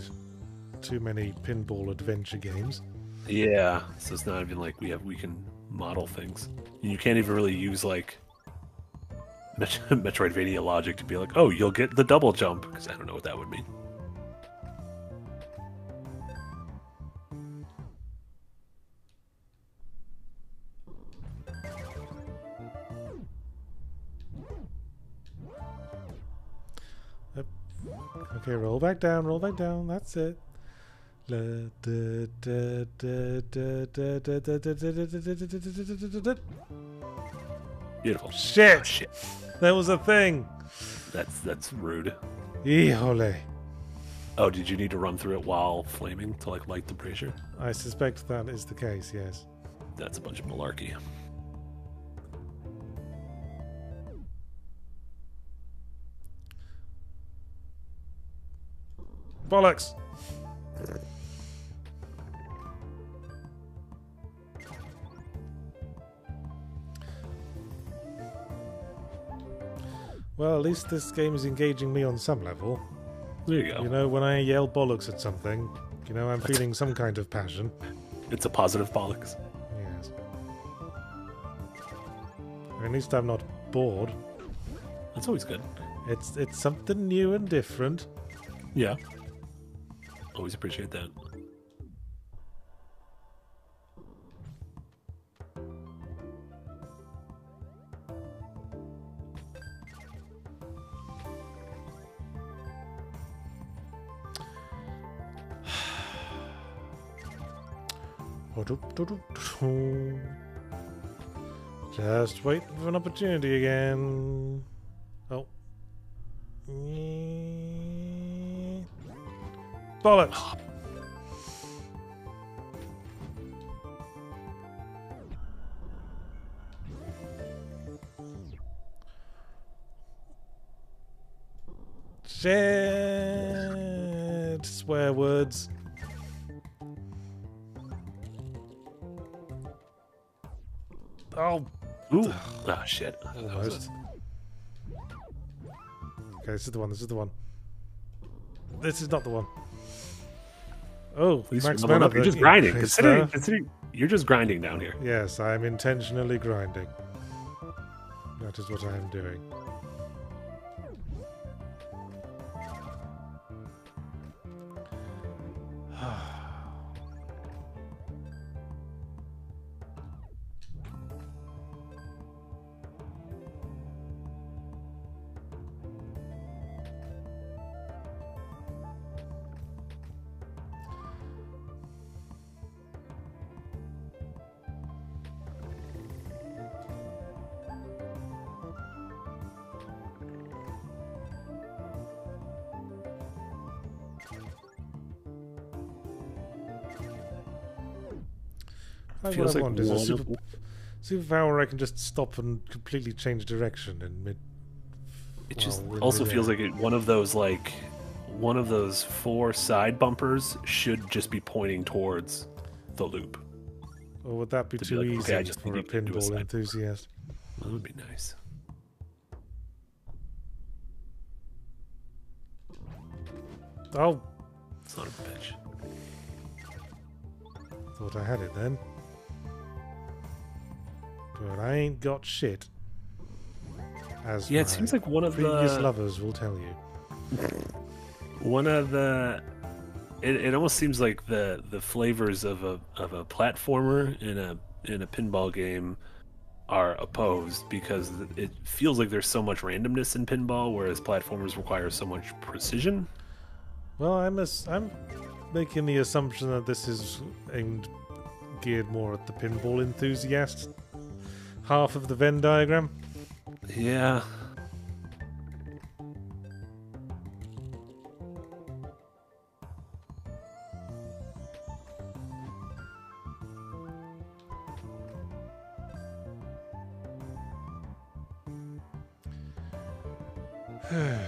S2: too many pinball adventure games.
S1: yeah, so it's not even like we can model things. You can't even really use like Metroidvania logic to be like, oh, you'll get the double jump, because I don't know what that would mean.
S2: Okay, roll back down, that's it.
S1: Beautiful.
S2: Shit!
S1: Oh, shit.
S2: That was a thing!
S1: That's rude.
S2: Híjole.
S1: Oh, did you need to run through it while flaming to like light the brazier?
S2: I suspect that is the case, yes.
S1: That's a bunch of malarkey.
S2: Bollocks! Well, at least this game is engaging me on some level.
S1: There you go.
S2: You know, when I yell bollocks at something, you know, I'm feeling some kind of passion.
S1: It's a positive bollocks.
S2: Yes. At least I'm not bored.
S1: That's always good.
S2: It's something new and different.
S1: Yeah. Always appreciate that.
S2: Just waiting for an opportunity again. Oh. Bollocks! Shit! Swear words. Oh!
S1: Ooh. Ah, shit.
S2: Almost. Okay, this is the one, this is the one. This is not the one. Oh,
S1: At least
S2: Max
S1: you're leveling up.
S2: Mann,
S1: You're just grinding.
S2: is,
S1: Considering you're just grinding down here.
S2: Yes, I am intentionally grinding. That is what I am doing.
S1: Feels
S2: What I
S1: like
S2: want is a
S1: one of-
S2: superpower where I can just stop and completely change direction in mid.
S1: It just
S2: well, in
S1: also
S2: midair.
S1: feels like one of those four side bumpers should just be pointing towards the loop.
S2: Or would that be
S1: to be
S2: too
S1: like,
S2: easy
S1: okay, I just
S2: for a
S1: need to do a
S2: pinball
S1: side
S2: enthusiast?
S1: That would be nice.
S2: Oh,
S1: Son of a bitch.
S2: thought I had it then. But I ain't got shit. As
S1: Yeah, it
S2: my
S1: seems like one of
S2: previous
S1: the
S2: lovers will tell you.
S1: It almost seems like the flavors of a platformer in a pinball game are opposed, because it feels like there's so much randomness in pinball, whereas platformers require so much precision.
S2: Well, I'm making the assumption that this is geared more at the pinball enthusiast half of the Venn diagram.
S1: Yeah.
S2: I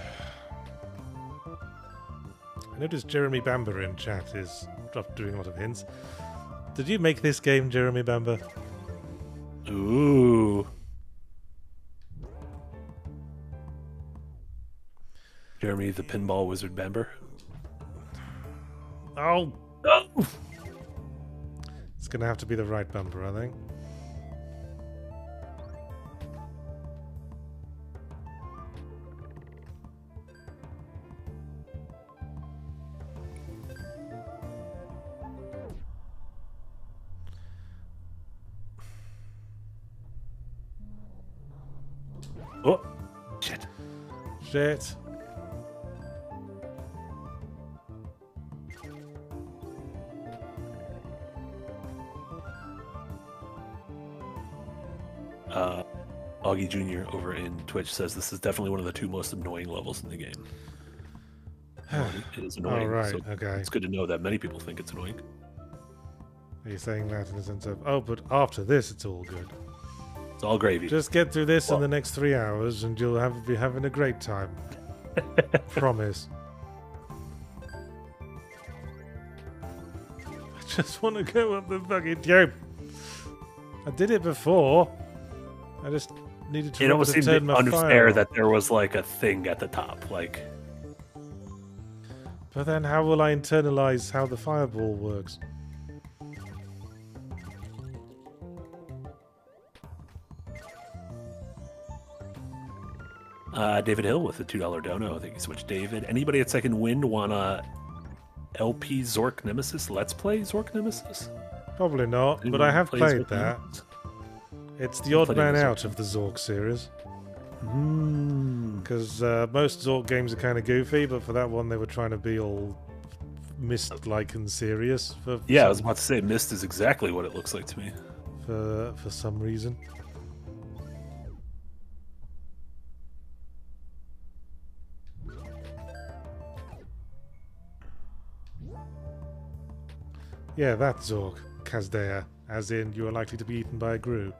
S2: noticed Jeremy Bamber in chat is doing a lot of hints. Did you make this game, Jeremy Bamber?
S1: Ooh. Jeremy the Pinball Wizard Bamber.
S2: Oh!
S1: Oh!
S2: It's going to have to be the right bumper, I think.
S1: Oh! Shit.
S2: Shit.
S1: Augie Jr. over in Twitch says this is definitely one of the 2 most annoying levels in the game. It is annoying.
S2: Oh, right,
S1: so
S2: okay.
S1: It's good to know that many people think it's annoying.
S2: Are you saying that in the sense of, oh, but after this it's all good?
S1: It's all gravy.
S2: Just get through this in the next 3 hours and you'll be having a great time. Promise. I just want to go up the fucking tube. I did it before. I just needed to.
S1: It almost seemed
S2: turn my
S1: unfair
S2: fire
S1: that there was like a thing at the top, like.
S2: But then, how will I internalize how the fireball works?
S1: David Hill with a $2 dono. Thank you so much, David. Anybody at Second Wind want a LP Zork Nemesis Let's Play Zork Nemesis?
S2: Probably not,
S1: Anyone
S2: but I have
S1: play
S2: played
S1: Zork
S2: that.
S1: Nemesis?
S2: It's the odd
S1: Played
S2: man
S1: Zork.
S2: out of the Zork series.
S1: Mm.
S2: Because most Zork games are kind of goofy, but for that one they were trying to be all Myst-like and serious.
S1: Yeah, I was about to say Myst is exactly what it looks like to me.
S2: For some reason. Yeah, that's Zork, Kazdea, as in you are likely to be eaten by a grue.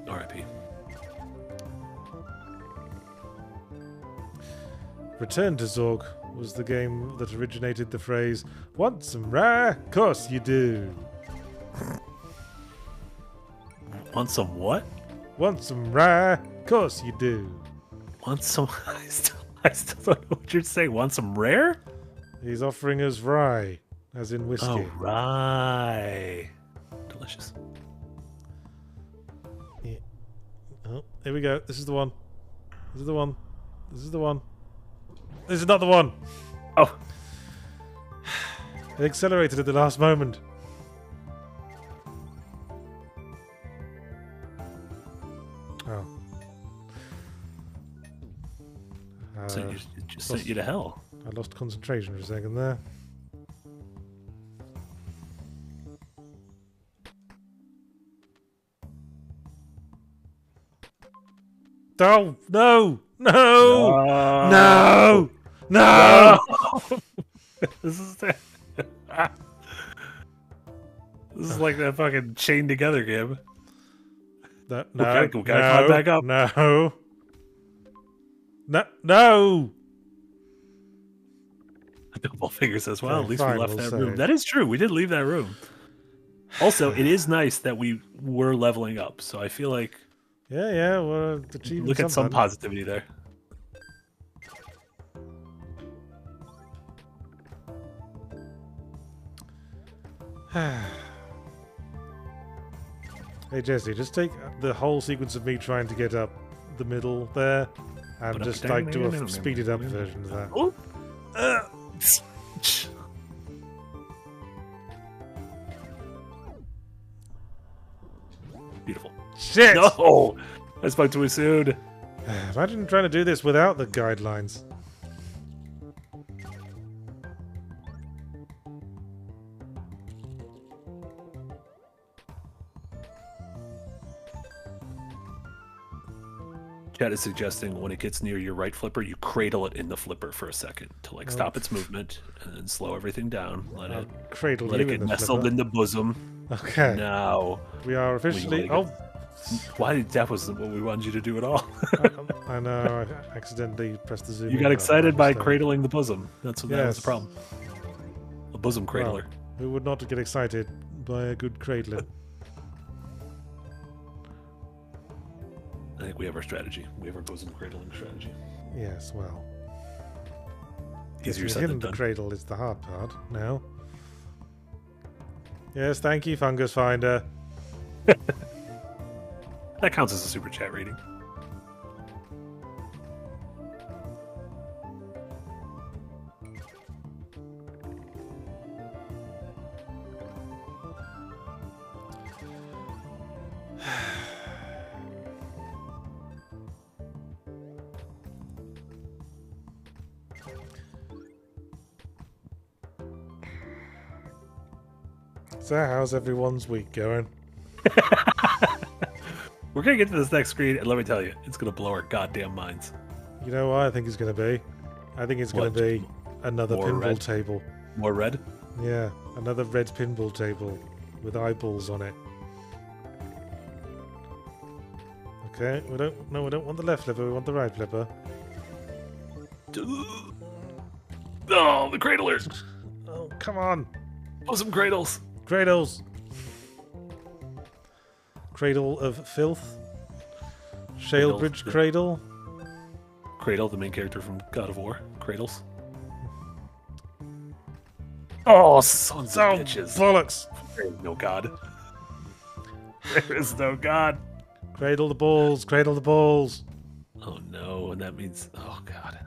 S1: R.I.P.
S2: Return to Zork was the game that originated the phrase, "Want some rye? Course you do."
S1: Want some what?
S2: Want some rye? Course you do.
S1: Want some... I still don't know what you're saying. Want some rare?
S2: He's offering us rye, as in whiskey.
S1: Oh, rye. Delicious.
S2: Yeah. Oh, here we go. This is the one. This is the one. This is the one. This is not the one.
S1: Oh.
S2: It accelerated at the last moment. Oh.
S1: So it just sent you to hell.
S2: I lost concentration for a second there. Oh, no! No! No! No!
S1: This is this is like that fucking chain together game.
S2: No!
S1: We gotta climb back up.
S2: No! No! No!
S1: Double Finger says, well,
S2: Okay,
S1: at least
S2: fine,
S1: we left
S2: we'll
S1: that room.
S2: save.
S1: That is true. We did leave that room. Also, it is nice that we were leveling up. So I feel like
S2: Yeah, we're achieving
S1: look at some
S2: something.
S1: positivity there.
S2: Hey Jesse, just take the whole sequence of me trying to get up the middle there and just like do a speeded up version of that.
S1: Oh. Beautiful.
S2: Shit!
S1: No! I spoke too soon.
S2: Imagine trying to do this without the guidelines.
S1: Chat is suggesting when it gets near your right flipper, you cradle it in the flipper for a second to like stop its movement and then slow everything down. Let
S2: Cradle
S1: it
S2: you
S1: get
S2: in the
S1: nestled
S2: flipper.
S1: in the bosom.
S2: Okay.
S1: Now
S2: We are officially...
S1: let it
S2: Oh,
S1: Why that wasn't what we wanted you to do at all.
S2: I know, I accidentally pressed the zoom.
S1: You
S2: in
S1: got
S2: button
S1: excited by
S2: mistake.
S1: cradling the bosom. That was
S2: Yes.
S1: the problem. A bosom cradler.
S2: Well, who would not get excited by a good cradling?
S1: I think we have our strategy. We have our bosom cradling strategy.
S2: Yes, well.
S1: Easier
S2: Getting
S1: said than
S2: in the
S1: done.
S2: cradle is the hard part now. Yes, thank you, Fungus Finder.
S1: That counts as a super chat reading.
S2: So, how's everyone's week going?
S1: We're gonna get to this next screen, and let me tell you, it's gonna blow our goddamn minds.
S2: You know what I think it's going to be? I think it's going
S1: What?
S2: to be another
S1: More
S2: pinball
S1: red?
S2: table.
S1: More red?
S2: Yeah, another red pinball table with eyeballs on it. Okay, we don't want the left flipper, we want the right flipper.
S1: Oh, the cradlers!
S2: Oh, come on!
S1: Bosom cradles!
S2: Cradles! Cradle of Filth. Shalebridge Cradle.
S1: Cradle, the main character from God of War. Cradles. Oh, sons
S2: Oh,
S1: of bitches.
S2: bollocks!
S1: There is no God. There is no God.
S2: Cradle the balls, cradle the balls.
S1: Oh no, and that means, oh God.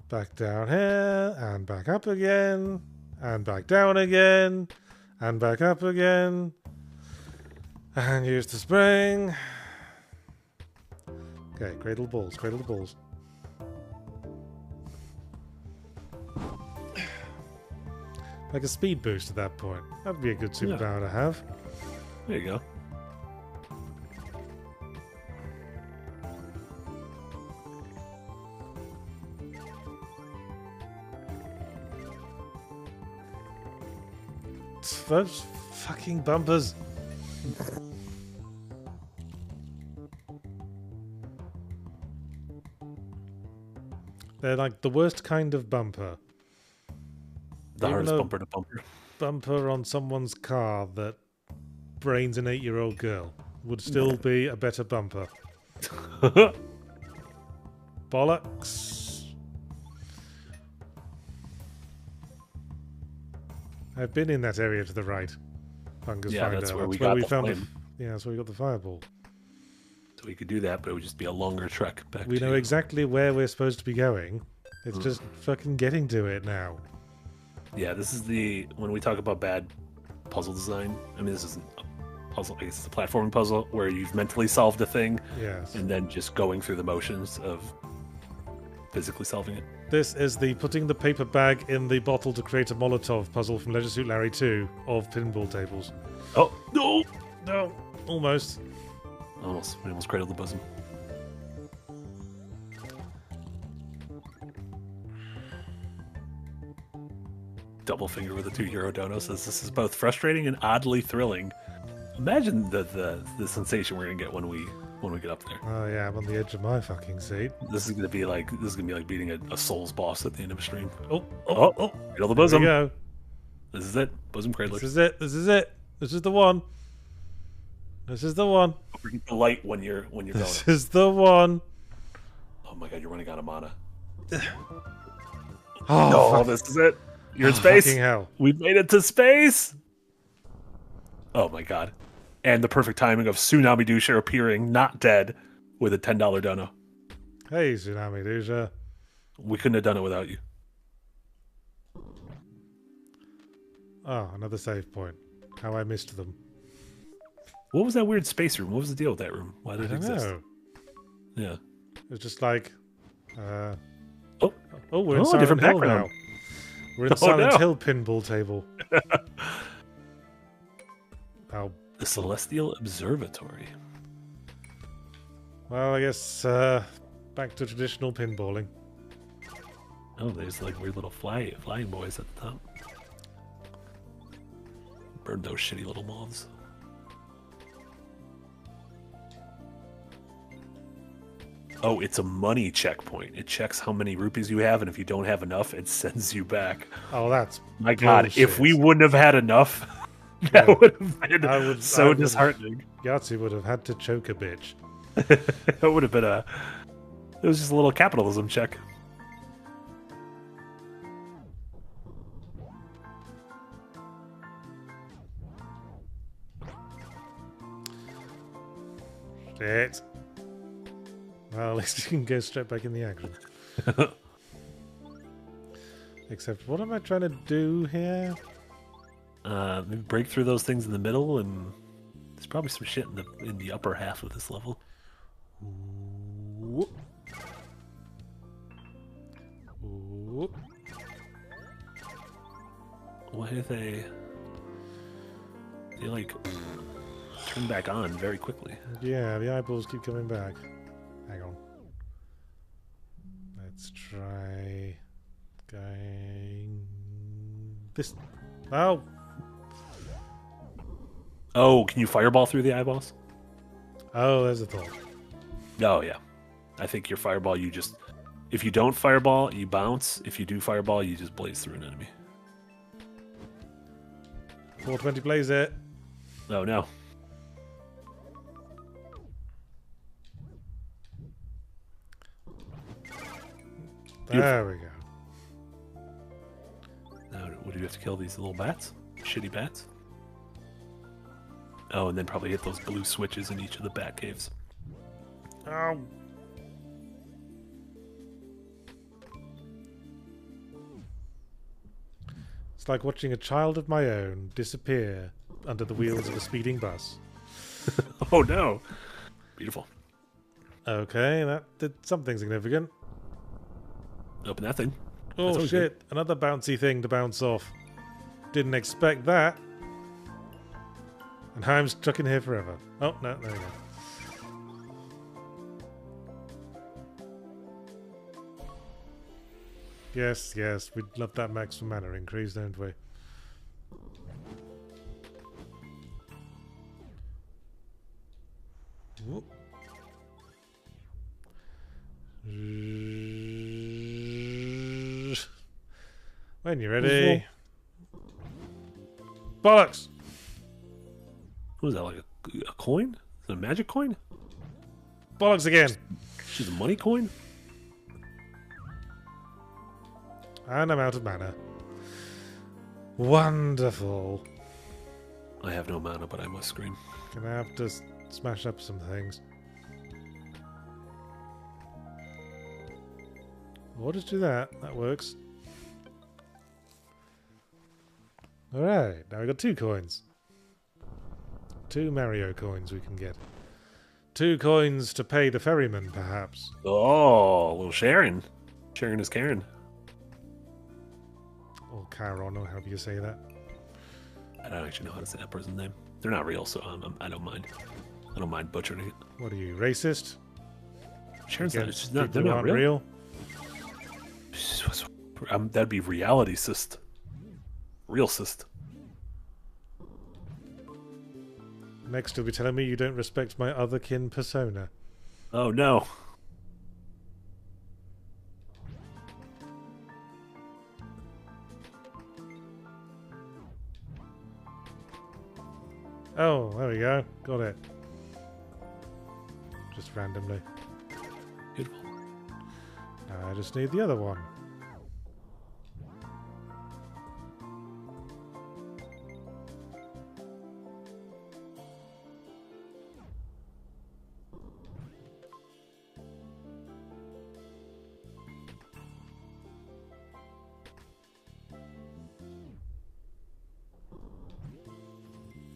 S2: Back down here, and back up again, and back down again, and back up again. And use the spring. Okay, cradle the balls, cradle the balls. Like a speed boost at that point. That'd be a good superpower to have.
S1: There you go.
S2: Those fucking bumpers. They're like the worst kind of bumper.
S1: The
S2: Even
S1: hardest
S2: though-
S1: bumper to bumper.
S2: Bumper on someone's car that brains an 8-year-old girl would still be a better bumper. Bollocks. I've been in that area to the right. Fungus
S1: Yeah,
S2: Finder.
S1: that's where we got
S2: we
S1: the
S2: found
S1: flame.
S2: yeah, that's where we got the fireball.
S1: So we could do that, but it would just be a longer trek back
S2: We
S1: to...
S2: know exactly where we're supposed to be going. It's
S1: Mm.
S2: just fucking getting to it now.
S1: Yeah, this is the... When we talk about bad puzzle design, I mean, this isn't a puzzle. I guess it's a platforming puzzle where you've mentally solved a thing
S2: Yes.
S1: and then just going through the motions of physically solving it.
S2: This is the putting the paper bag in the bottle to create a Molotov puzzle from Leisure Suit Larry 2 of pinball tables.
S1: Oh, no!
S2: No, almost.
S1: We almost cradled the bosom. Double finger with a €2 dono says this is both frustrating and oddly thrilling. Imagine the sensation we're gonna get when we get up there.
S2: Oh yeah, I'm on the edge of my fucking seat.
S1: This is gonna be like beating a Souls boss at the end of a stream.
S2: Oh,
S1: Oh,
S2: oh,
S1: cradle the
S2: there we
S1: bosom.
S2: go.
S1: This is it. Bosom cradler.
S2: This is it. This is it. This is the one. This is the one.
S1: Don't forget the light when you're going.
S2: This is the one.
S1: Oh my god, you're running out of mana.
S2: Oh,
S1: No,
S2: fuck.
S1: this is it. You're in space.
S2: Fucking hell.
S1: We've made it to space. Oh my god. And the perfect timing of Tsunami Dusha appearing, not dead, with a $10 dono.
S2: Hey, Tsunami Dusha.
S1: We couldn't have done it without you.
S2: Oh, another save point. How I missed them.
S1: What was that weird space room? What was the deal with that room? Why
S2: I
S1: did it
S2: don't
S1: exist?
S2: know.
S1: Yeah.
S2: It was just like...
S1: Oh.
S2: Oh, we're in
S1: Oh,
S2: Silent
S1: different
S2: Hill
S1: background.
S2: now. We're in
S1: Oh,
S2: Silent
S1: no.
S2: Hill pinball table. Oh,
S1: The Celestial Observatory.
S2: well, I guess back to traditional pinballing.
S1: Oh, there's like weird little flying boys at the top. Burn those shitty little moths. Oh, it's a money checkpoint. It checks how many rupees you have, and if you don't have enough, it sends you back.
S2: Oh, that's
S1: My God,
S2: bullshit.
S1: if we wouldn't have had enough, that
S2: Yeah.
S1: would have been so disheartening.
S2: Yahtzee would have had to choke a bitch.
S1: It would have been it was just a little capitalism check.
S2: Shit. Well, at least you can go straight back in the action. Except, what am I trying to do here?
S1: Maybe break through those things in the middle, and there's probably some shit in the upper half of this level.
S2: Whoop. Whoop.
S1: Why do they like turn back on very quickly?
S2: Yeah, the eyeballs keep coming back. Hang on. Let's try going this. Oh,
S1: Oh, can you fireball through the eyeballs?
S2: oh, there's a thought.
S1: Oh yeah, I think your fireball, if you don't fireball, you bounce. If you do fireball, you just blaze through an enemy.
S2: 420 blaze it.
S1: Oh no.
S2: There we go.
S1: Now, what do you have to kill these little bats? Shitty bats? Oh, and then probably hit those blue switches in each of the bat caves.
S2: Oh. It's like watching a child of my own disappear under the wheels of a speeding bus.
S1: Oh no. Beautiful.
S2: Okay, that did something significant.
S1: Open that thing.
S2: Oh
S1: That's always
S2: shit, another bouncy thing to bounce off. Didn't expect that. And I'm stuck in here forever. Oh, no, there we go. Yes, yes, we'd love that maximum mana increase, don't we? Whoop. When you're ready. Bollocks!
S1: What was that, like a coin? Is it a magic coin?
S2: Bollocks again!
S1: She's a money coin?
S2: And I'm out of mana. Wonderful.
S1: I have no mana, but I must scream.
S2: Gonna have to smash up some things. We'll just do that. That works. Alright, now we've got 2 coins. 2 Mario coins we can get. 2 coins to pay the ferryman, perhaps.
S1: Oh, a little sharing. Sharing is caring.
S2: Or Charon, or however you say that.
S1: I don't actually know how to say that person's name. They're not real, so I don't mind. I don't mind butchering it.
S2: What are you, racist?
S1: Sharon's not,
S2: Against
S1: she's not, they're
S2: people
S1: not
S2: who aren't
S1: real. That'd be reality cyst. Real cyst.
S2: Next you'll be telling me you don't respect my otherkin persona.
S1: Oh no.
S2: Oh, there we go. Got it. Just randomly.
S1: Beautiful.
S2: Now I just need the other one.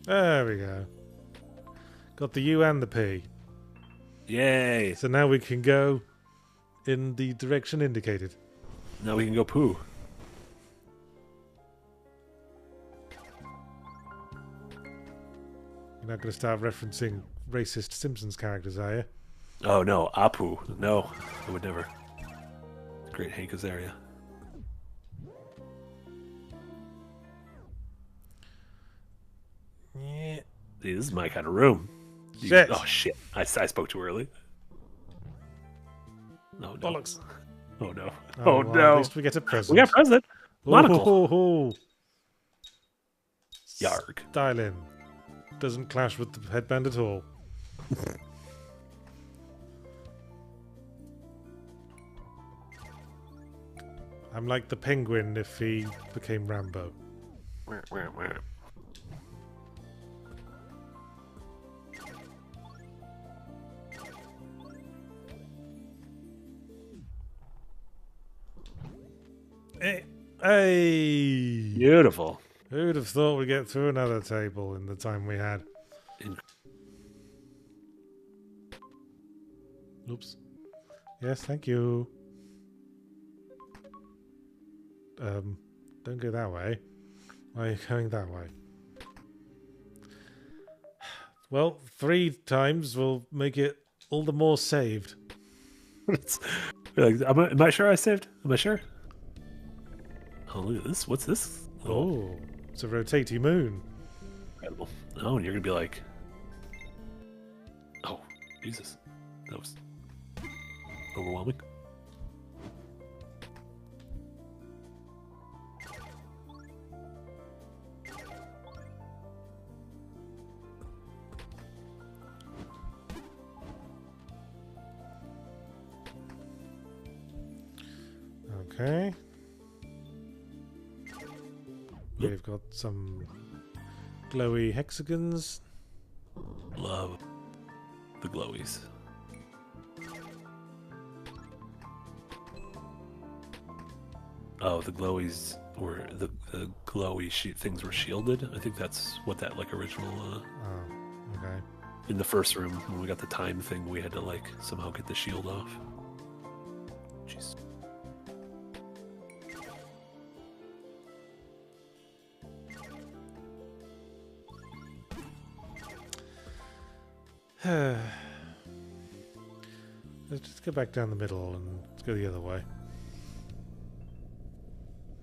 S2: There we go. Got the U and the P.
S1: Yay.
S2: So now we can go in the direction indicated.
S1: Now we can go poo.
S2: You're not going to start referencing racist Simpsons characters, are you?
S1: Oh no, Apu. No, I would never. Great Hank Azaria.
S2: Yeah.
S1: See, this is my kind of room.
S2: Shit.
S1: Oh shit! I spoke too early. no.
S2: Bollocks.
S1: Oh no.
S2: Oh,
S1: Oh
S2: well,
S1: no.
S2: At least we get a present.
S1: We got president. Monocle.
S2: Oh,
S1: Yarg.
S2: styling. Doesn't clash with the headband at all. I'm like the penguin if he became Rambo. Hey!
S1: Beautiful.
S2: Who'd have thought we'd get through another table in the time we had? Oops. Yes, thank you. Don't go that way. Why are you going that way? Well, 3 times will make it all the more saved.
S1: Am I sure I saved? Am I sure? Oh, look at this. What's this?
S2: Oh, it's a rotating moon.
S1: Incredible. Oh, and you're going to be like... Oh, Jesus. That was overwhelming.
S2: Okay. We've got some glowy hexagons.
S1: Love the glowies. Oh, the glowies were the glowy things were shielded. I think that's what that like original.
S2: Oh, okay.
S1: In the first room when we got the time thing, we had to like somehow get the shield off. Jeez.
S2: Let's just go back down the middle and let's go the other way.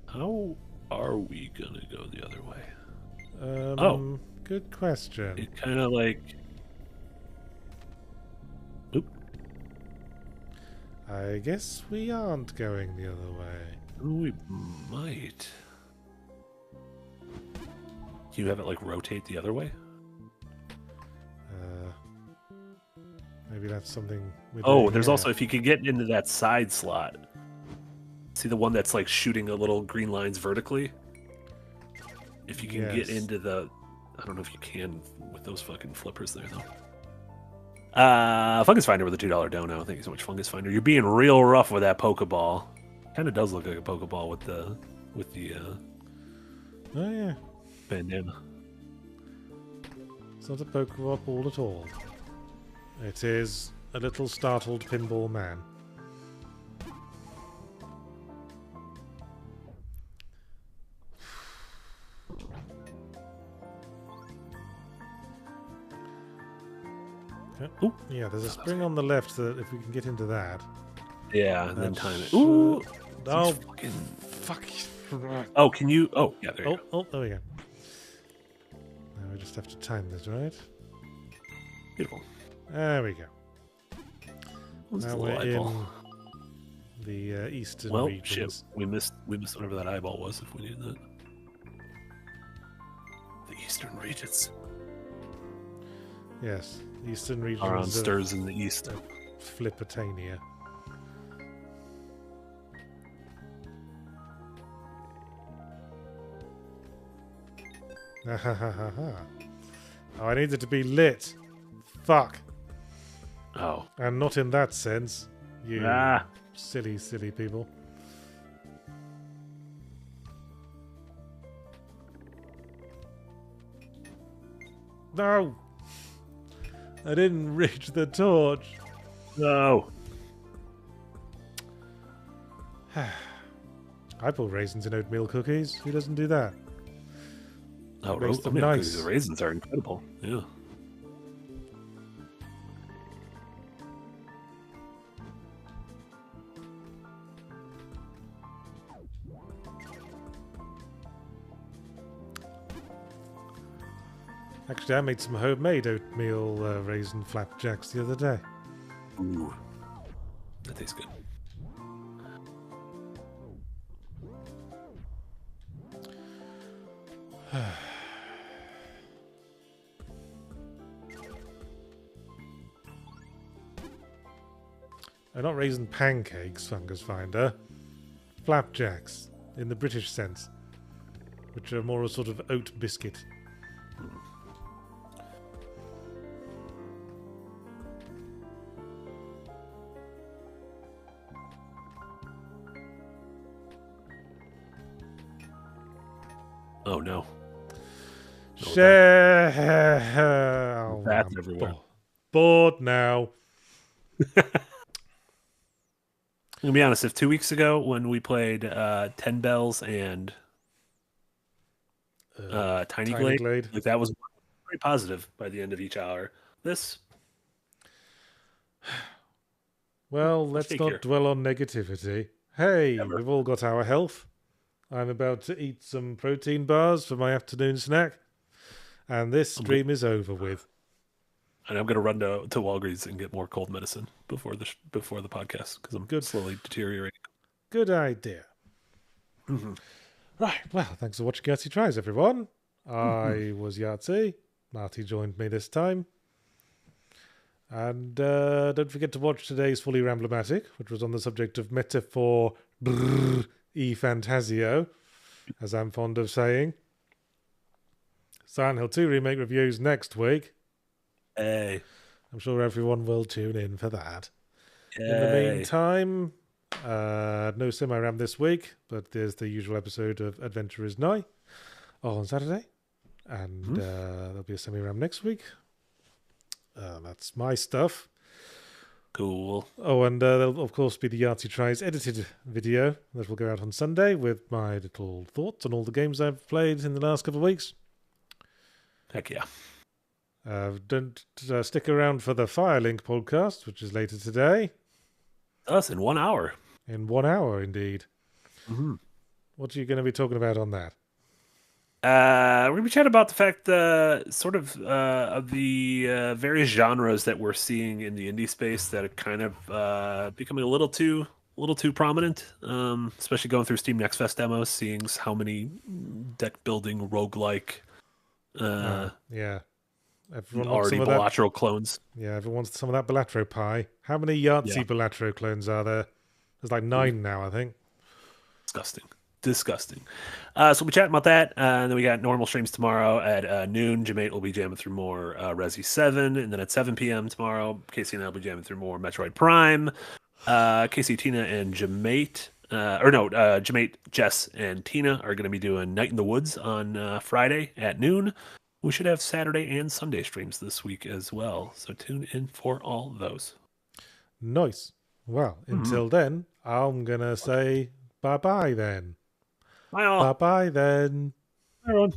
S1: How are we gonna go the other way?
S2: Good question.
S1: It kind of like... Oop.
S2: I guess we aren't going the other way.
S1: We might. Do you have it like rotate the other way?
S2: Maybe that's something.
S1: Oh, there's also, if you could get into that side slot. See the one that's like shooting a little green lines vertically? If you can get into the... I don't know if you can with those fucking flippers there, though. Fungus Finder with a $2 dono. Thank you so much, Fungus Finder. You're being real rough with that Pokeball. Kind of does look like a Pokeball with the
S2: oh yeah,
S1: bandana.
S2: It's not a Pokeball ball at all. It is a little startled pinball man.
S1: Ooh.
S2: Yeah, there's a spring on the left that if we can get into that.
S1: Yeah, and then time it. Ooh!
S2: Oh,
S1: fucking...
S2: fuck.
S1: Oh, can you... Oh, yeah, there you go.
S2: Oh, there we go. Now we just have to time this, right?
S1: Beautiful.
S2: There we go. Now we're
S1: eyeball?
S2: in the eastern
S1: Well,
S2: regions.
S1: shit. We missed whatever that eyeball was if we needed that. The eastern regions.
S2: Yes, the eastern regions.
S1: Are on stirs in the east.
S2: Flippertania. Oh, I need it to be lit. Fuck.
S1: Oh.
S2: And not in that sense. You silly, silly people. No! I didn't reach the torch.
S1: No.
S2: I put raisins in oatmeal cookies. Who doesn't do that?
S1: Oh,
S2: Makes them
S1: oatmeal
S2: nice.
S1: cookies, the raisins are incredible. Yeah.
S2: Actually, I made some homemade oatmeal raisin flapjacks the other day.
S1: Ooh. That tastes good.
S2: I'm not raising pancakes, Fungus Finder. Flapjacks, in the British sense, which are more a sort of oat biscuit.
S1: Oh no.
S2: Share.
S1: That's everywhere.
S2: Bored now.
S1: I'm gonna be honest, if 2 weeks ago when we played 10 Bells and Tiny Glade, like that was very positive by the end of each hour. This
S2: Well, let's not dwell on negativity. Hey,
S1: Never.
S2: we've all got our health. I'm about to eat some protein bars for my afternoon snack. And this stream is over with.
S1: And I'm gonna run to Walgreens and get more cold medicine before the podcast because I'm slowly deteriorating.
S2: Good idea.
S1: Mm-hmm.
S2: Right, well, thanks for watching Yahtzee Tries, everyone. I was Yahtzee. Marty joined me this time. And don't forget to watch today's Fully Rambl-o-matic, which was on the subject of metaphor e fantasio, as I'm fond of saying. Silent Hill 2 remake reviews next week.
S1: Hey.
S2: I'm sure everyone will tune in for that.
S1: Yay.
S2: In the meantime, no semi-ram this week, but there's the usual episode of Adventure is Nigh on Saturday. And there'll be a semi-ram next week. That's my stuff.
S1: Cool.
S2: Oh, and there'll, of course, be the Yahtzee Tries edited video that will go out on Sunday with my little thoughts on all the games I've played in the last couple of weeks.
S1: Heck yeah.
S2: Don't stick around for the Firelink podcast, which is later today.
S1: Us in 1 hour.
S2: In 1 hour, indeed.
S1: Mm-hmm.
S2: What are you going to be talking about on that?
S1: We're going to be chatting about the fact, of the various genres that we're seeing in the indie space that are kind of becoming a little too prominent, especially going through Steam Next Fest demos, seeing how many deck building roguelike
S2: yeah. Everyone
S1: already Balatro clones.
S2: Yeah, everyone wants some of that Balatro pie. How many Yahtzee Balatro clones are there? There's like 9 now, I think.
S1: Disgusting. So we'll be chatting about that. And then we got normal streams tomorrow at noon. Jamate will be jamming through more Resi 7. And then at 7 p.m. tomorrow, Casey and I will be jamming through more Metroid Prime. Casey, Tina, and Jamate. Jamate, Jess, and Tina are going to be doing Night in the Woods on Friday at noon. We should have Saturday and Sunday streams this week as well. So tune in for all those.
S2: Nice. Well, until then, I'm going to say bye-bye then.
S1: Bye all.
S2: Bye-bye then.
S1: Bye everyone.